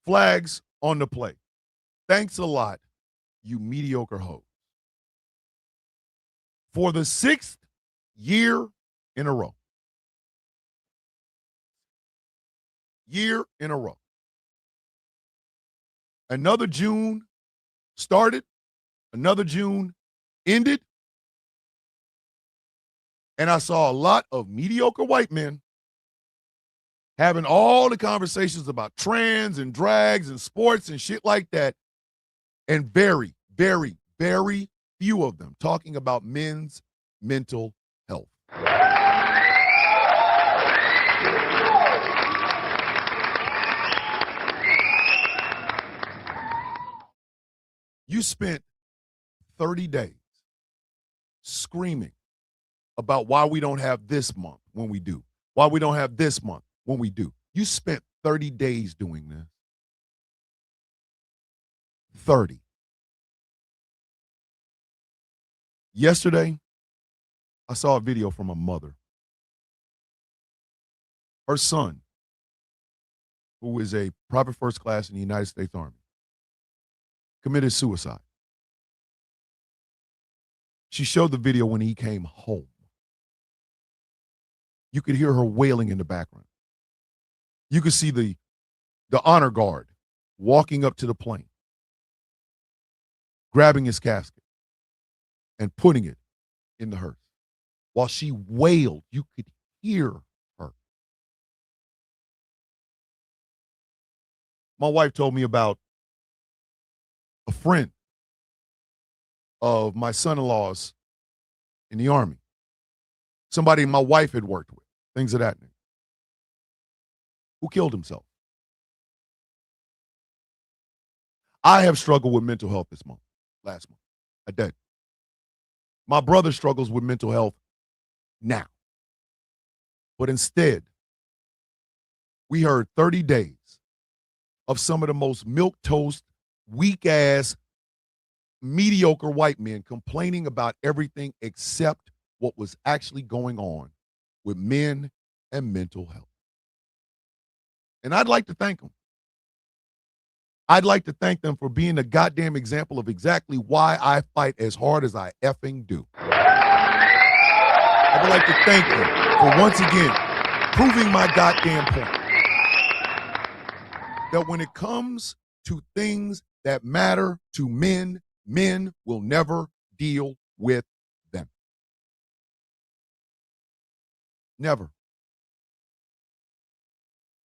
flags on the play. Thanks a lot, you mediocre hoes. For the 6th year in a row. Another June started, another June ended, and I saw a lot of mediocre white men having all the conversations about trans and drags and sports and shit like that, and very, very, very few of them talking about men's mental health. You spent 30 days screaming about why we don't have this month when we do, why we don't have this month when we do. You spent 30 days doing this. 30. Yesterday, I saw a video from a mother. Her son, who is a private first class in the United States Army, committed suicide. She showed the video when he came home. You could hear her wailing in the background. You could see the honor guard walking up to the plane, grabbing his casket and putting it in the hearse. While she wailed, you could hear her. My wife told me about a friend of my son-in-law's in the Army. Somebody my wife had worked with, things of that nature, who killed himself. I have struggled with mental health last month. I did. My brother struggles with mental health now. But instead, we heard 30 days of some of the most milquetoast, weak-ass, mediocre white men complaining about everything except what was actually going on with men and mental health. And I'd like to thank them. I'd like to thank them for being a goddamn example of exactly why I fight as hard as I effing do. I would like to thank you for once again proving my goddamn point. That when it comes to things that matter to men, men will never deal with them. Never.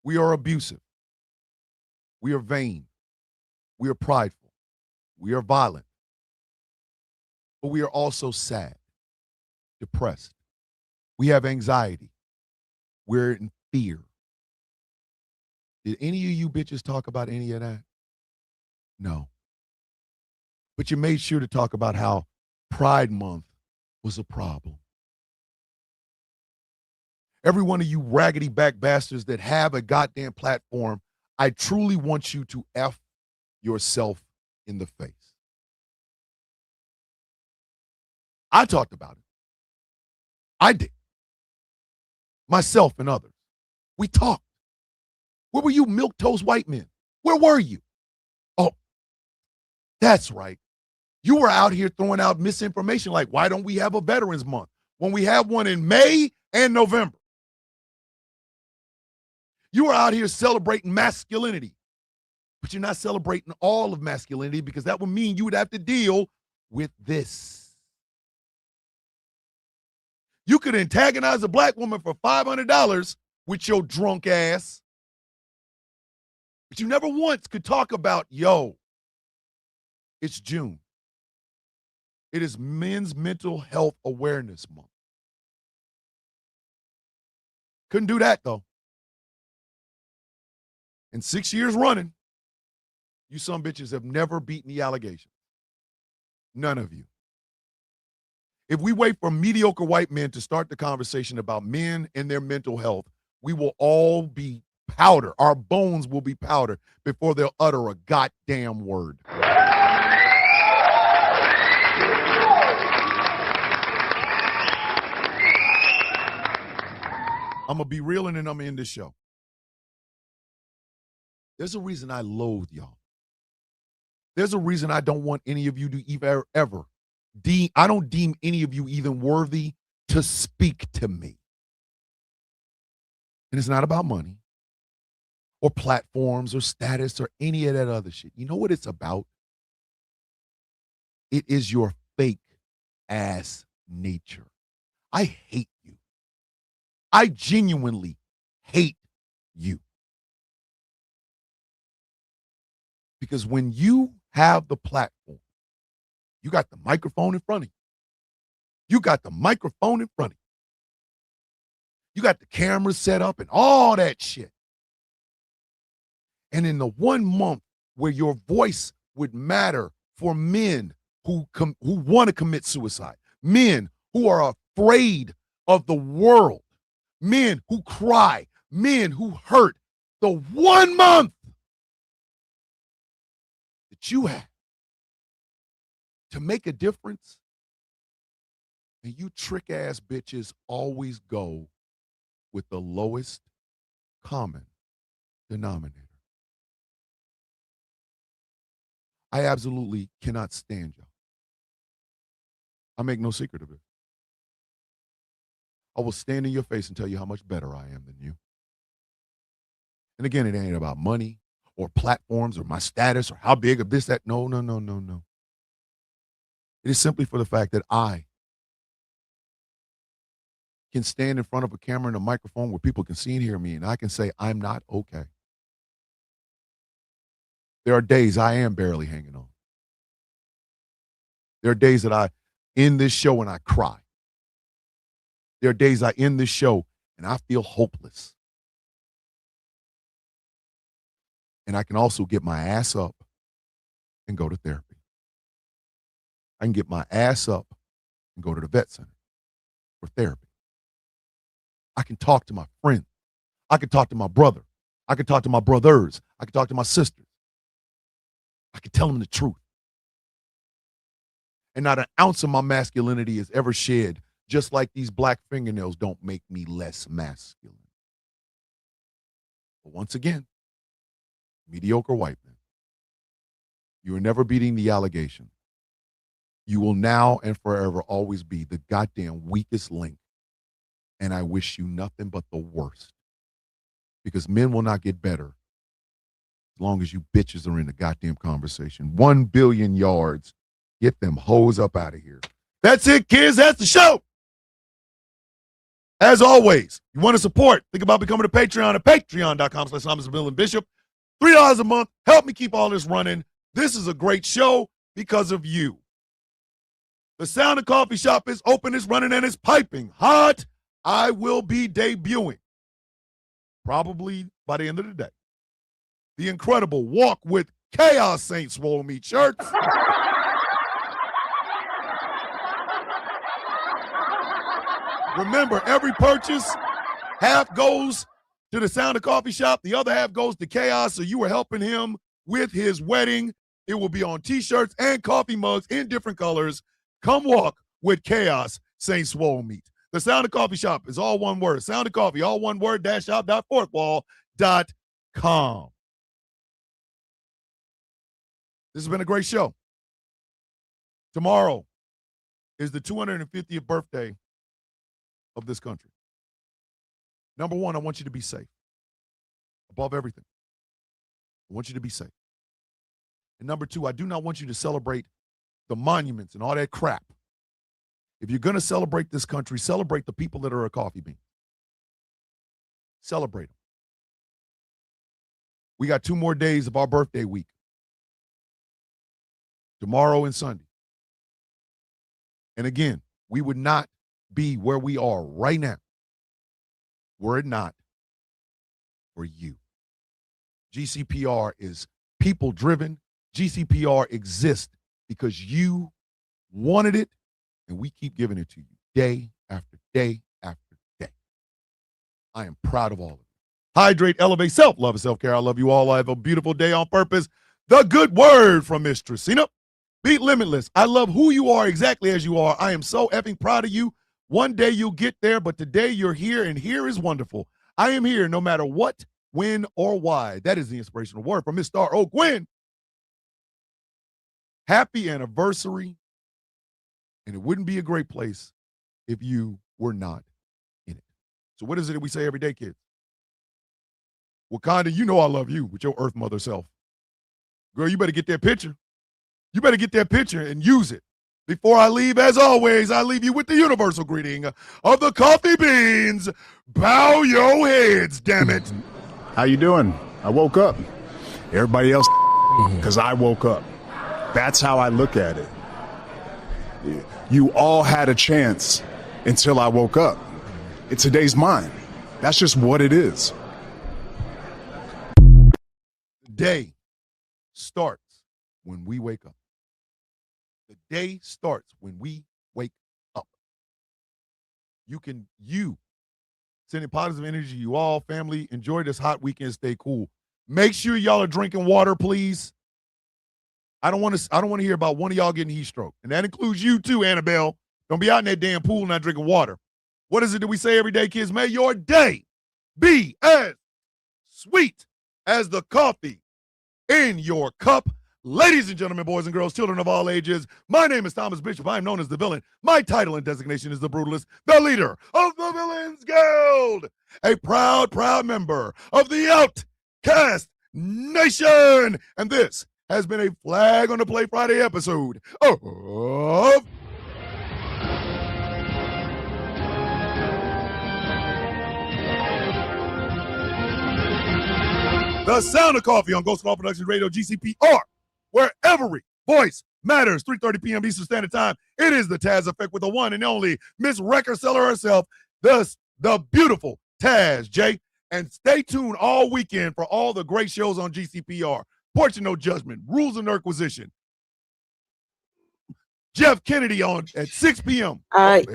We are abusive. We are vain. We are prideful. We are violent. But we are also sad, depressed. We have anxiety. We're in fear. Did any of you bitches talk about any of that? No. But you made sure to talk about how Pride Month was a problem. Every one of you raggedy back bastards that have a goddamn platform, I truly want you to F yourself in the face. I talked about it. I did. Myself and others. We talked. Where were you milquetoast white men? Where were you? Oh, that's right. You were out here throwing out misinformation like, why don't we have a Veterans Month when we have one in May and November? You were out here celebrating masculinity, but you're not celebrating all of masculinity because that would mean you would have to deal with this. You could antagonize a black woman for $500 with your drunk ass, but you never once could talk about, yo, it's June. It is Men's Mental Health Awareness Month. Couldn't do that, though. In 6 years running, you some bitches have never beaten the allegations. None of you. If we wait for mediocre white men to start the conversation about men and their mental health, we will all be powder. Our bones will be powder before they'll utter a goddamn word. I'm going to be real and then I'm going to end this show. There's a reason I loathe y'all. There's a reason I don't want any of you to ever I don't deem any of you even worthy to speak to me. And it's not about money or platforms or status or any of that other shit. You know what it's about? It is your fake ass nature. I hate you. I genuinely hate you. Because when you have the platform, you got the microphone in front of you. You got the microphone in front of you. You got the cameras set up and all that shit. And in the 1 month where your voice would matter for men who want to commit suicide, men who are afraid of the world, men who cry, men who hurt, the 1 month that you have to make a difference, And you trick ass bitches always go with the lowest common denominator. I absolutely cannot stand y'all. I make no secret of it. I will stand in your face and tell you how much better I am than you. And again, it ain't about money or platforms or my status or how big of this, that. No. It is simply for the fact that I can stand in front of a camera and a microphone where people can see and hear me, and I can say, I'm not okay. There are days I am barely hanging on. There are days that I end this show and I cry. There are days I end this show and I feel hopeless. And I can also get my ass up and go to therapy. I can get my ass up and go to the vet center for therapy. I can talk to my friends. I can talk to my brother. I can talk to my brothers. I can talk to my sisters. I can tell them the truth. And not an ounce of my masculinity is ever shed, just like these black fingernails don't make me less masculine. But once again, mediocre white men, you are never beating the allegation. You will now and forever always be the goddamn weakest link. And I wish you nothing but the worst. Because men will not get better as long as you bitches are in the goddamn conversation. 1 billion yards. Get them hoes up out of here. That's it, kids. That's the show. As always, you want to support, think about becoming a Patreon at patreon.com/Bishop. $3 a month. Help me keep all this running. This is a great show because of you. The Sound of Coffee Shop is open, it's running, and it's piping hot. I will be debuting, probably by the end of the day, the incredible Walk with Chaos Saint Swole Meat shirts. Remember, every purchase, half goes to the Sound of Coffee Shop, the other half goes to Chaos, so you are helping him with his wedding. It will be on T-shirts and coffee mugs in different colors. Come walk with Chaos Saint Swole Meat. The Sound of Coffee Shop is all one word. Sound of Coffee, all one word, shop.fourthwall.com. This has been a great show. Tomorrow is the 250th birthday of this country. Number one, I want you to be safe. Above everything, I want you to be safe. And number two, I do not want you to celebrate the monuments and all that crap. If you're going to celebrate this country, celebrate the people that are a coffee bean. Celebrate them. We got 2 more days of our birthday week. Tomorrow and Sunday. And again, we would not be where we are right now were it not for you. GCPR is people-driven. GCPR exists because you wanted it, and we keep giving it to you day after day after day. I am proud of all of you. Hydrate, elevate, self-love and self-care. I love you all. I have a beautiful day on purpose. The good word from Miss Tracina. Beat Limitless. I love who you are exactly as you are. I am so effing proud of you. One day you'll get there, but today you're here, and here is wonderful. I am here no matter what, when, or why. That is the inspirational word from Miss Star O. Gwen. Happy anniversary. And it wouldn't be a great place if you were not in it. So what is it that we say every day, kids? Wakanda, you know I love you with your Earth Mother self. Girl, you better get that picture. You better get that picture and use it. Before I leave, as always, I leave you with the universal greeting of the coffee beans. Bow your heads, damn it. How you doing? I woke up. Everybody else, because I woke up. That's how I look at it. You all had a chance until I woke up. Today's mine. That's just what it is. The day starts when we wake up. The day starts when we wake up. You sending positive energy, you all, family, enjoy this hot weekend, stay cool. Make sure y'all are drinking water, please. I don't want to hear about one of y'all getting heat stroke. And that includes you too, Annabelle. Don't be out in that damn pool not drinking water. What is it that we say every day, kids? May your day be as sweet as the coffee in your cup. Ladies and gentlemen, boys and girls, children of all ages, my name is Thomas Bishop. I am known as the villain. My title and designation is the Brutalist, the leader of the Villains Guild, a proud member of the Outcast Nation. And this has been a Flag on the Play Friday episode of The Sound of Coffee on Ghost Law Productions Radio, GCPR, where every voice matters. 3:30 p.m. Eastern Standard Time. It is the Taz Effect with the one and only Miss Record Seller herself, the beautiful Taz J. And stay tuned all weekend for all the great shows on GCPR. Portion No Judgment, Rules and Inquisition. Jeff Kennedy on at 6 p.m.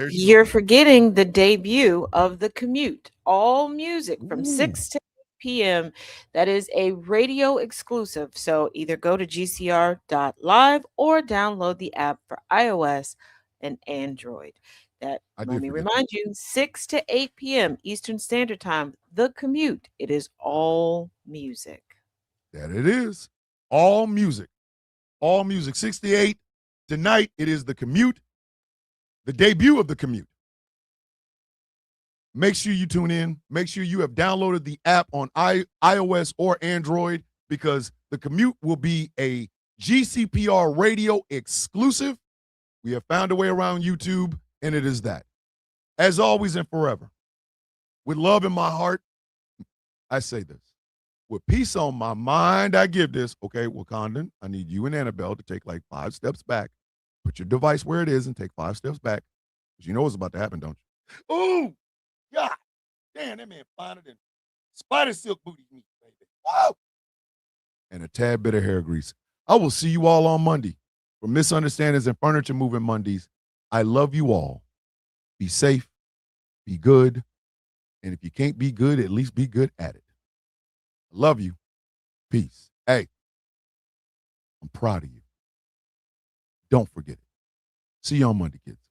You're forgetting the debut of The Commute. All music from 6 to 8 p.m. That is a radio exclusive. So either go to gcr.live or download the app for iOS and Android. Let me remind you, 6 to 8 p.m. Eastern Standard Time, The Commute. It is all music. That it is. All music. All music. 68. Tonight, it is The Commute. The debut of The Commute. Make sure you tune in. Make sure you have downloaded the app on iOS or Android, because The Commute will be a GCPR radio exclusive. We have found a way around YouTube, and it is that. As always and forever, with love in my heart, I say this. With peace on my mind, I give this. Okay, Wakandan, I need you and Annabelle to take like 5 steps back. Put your device where it is and take 5 steps back. Because you know what's about to happen, don't you? Ooh! God damn, that man finer than spider silk booty meat, baby. Whoa! And a tad bit of hair grease. I will see you all on Monday for Misunderstandings and Furniture Moving Mondays. I love you all. Be safe, be good, and if you can't be good, at least be good at it. I love you. Peace. Hey, I'm proud of you. Don't forget it. See you on Monday, kids.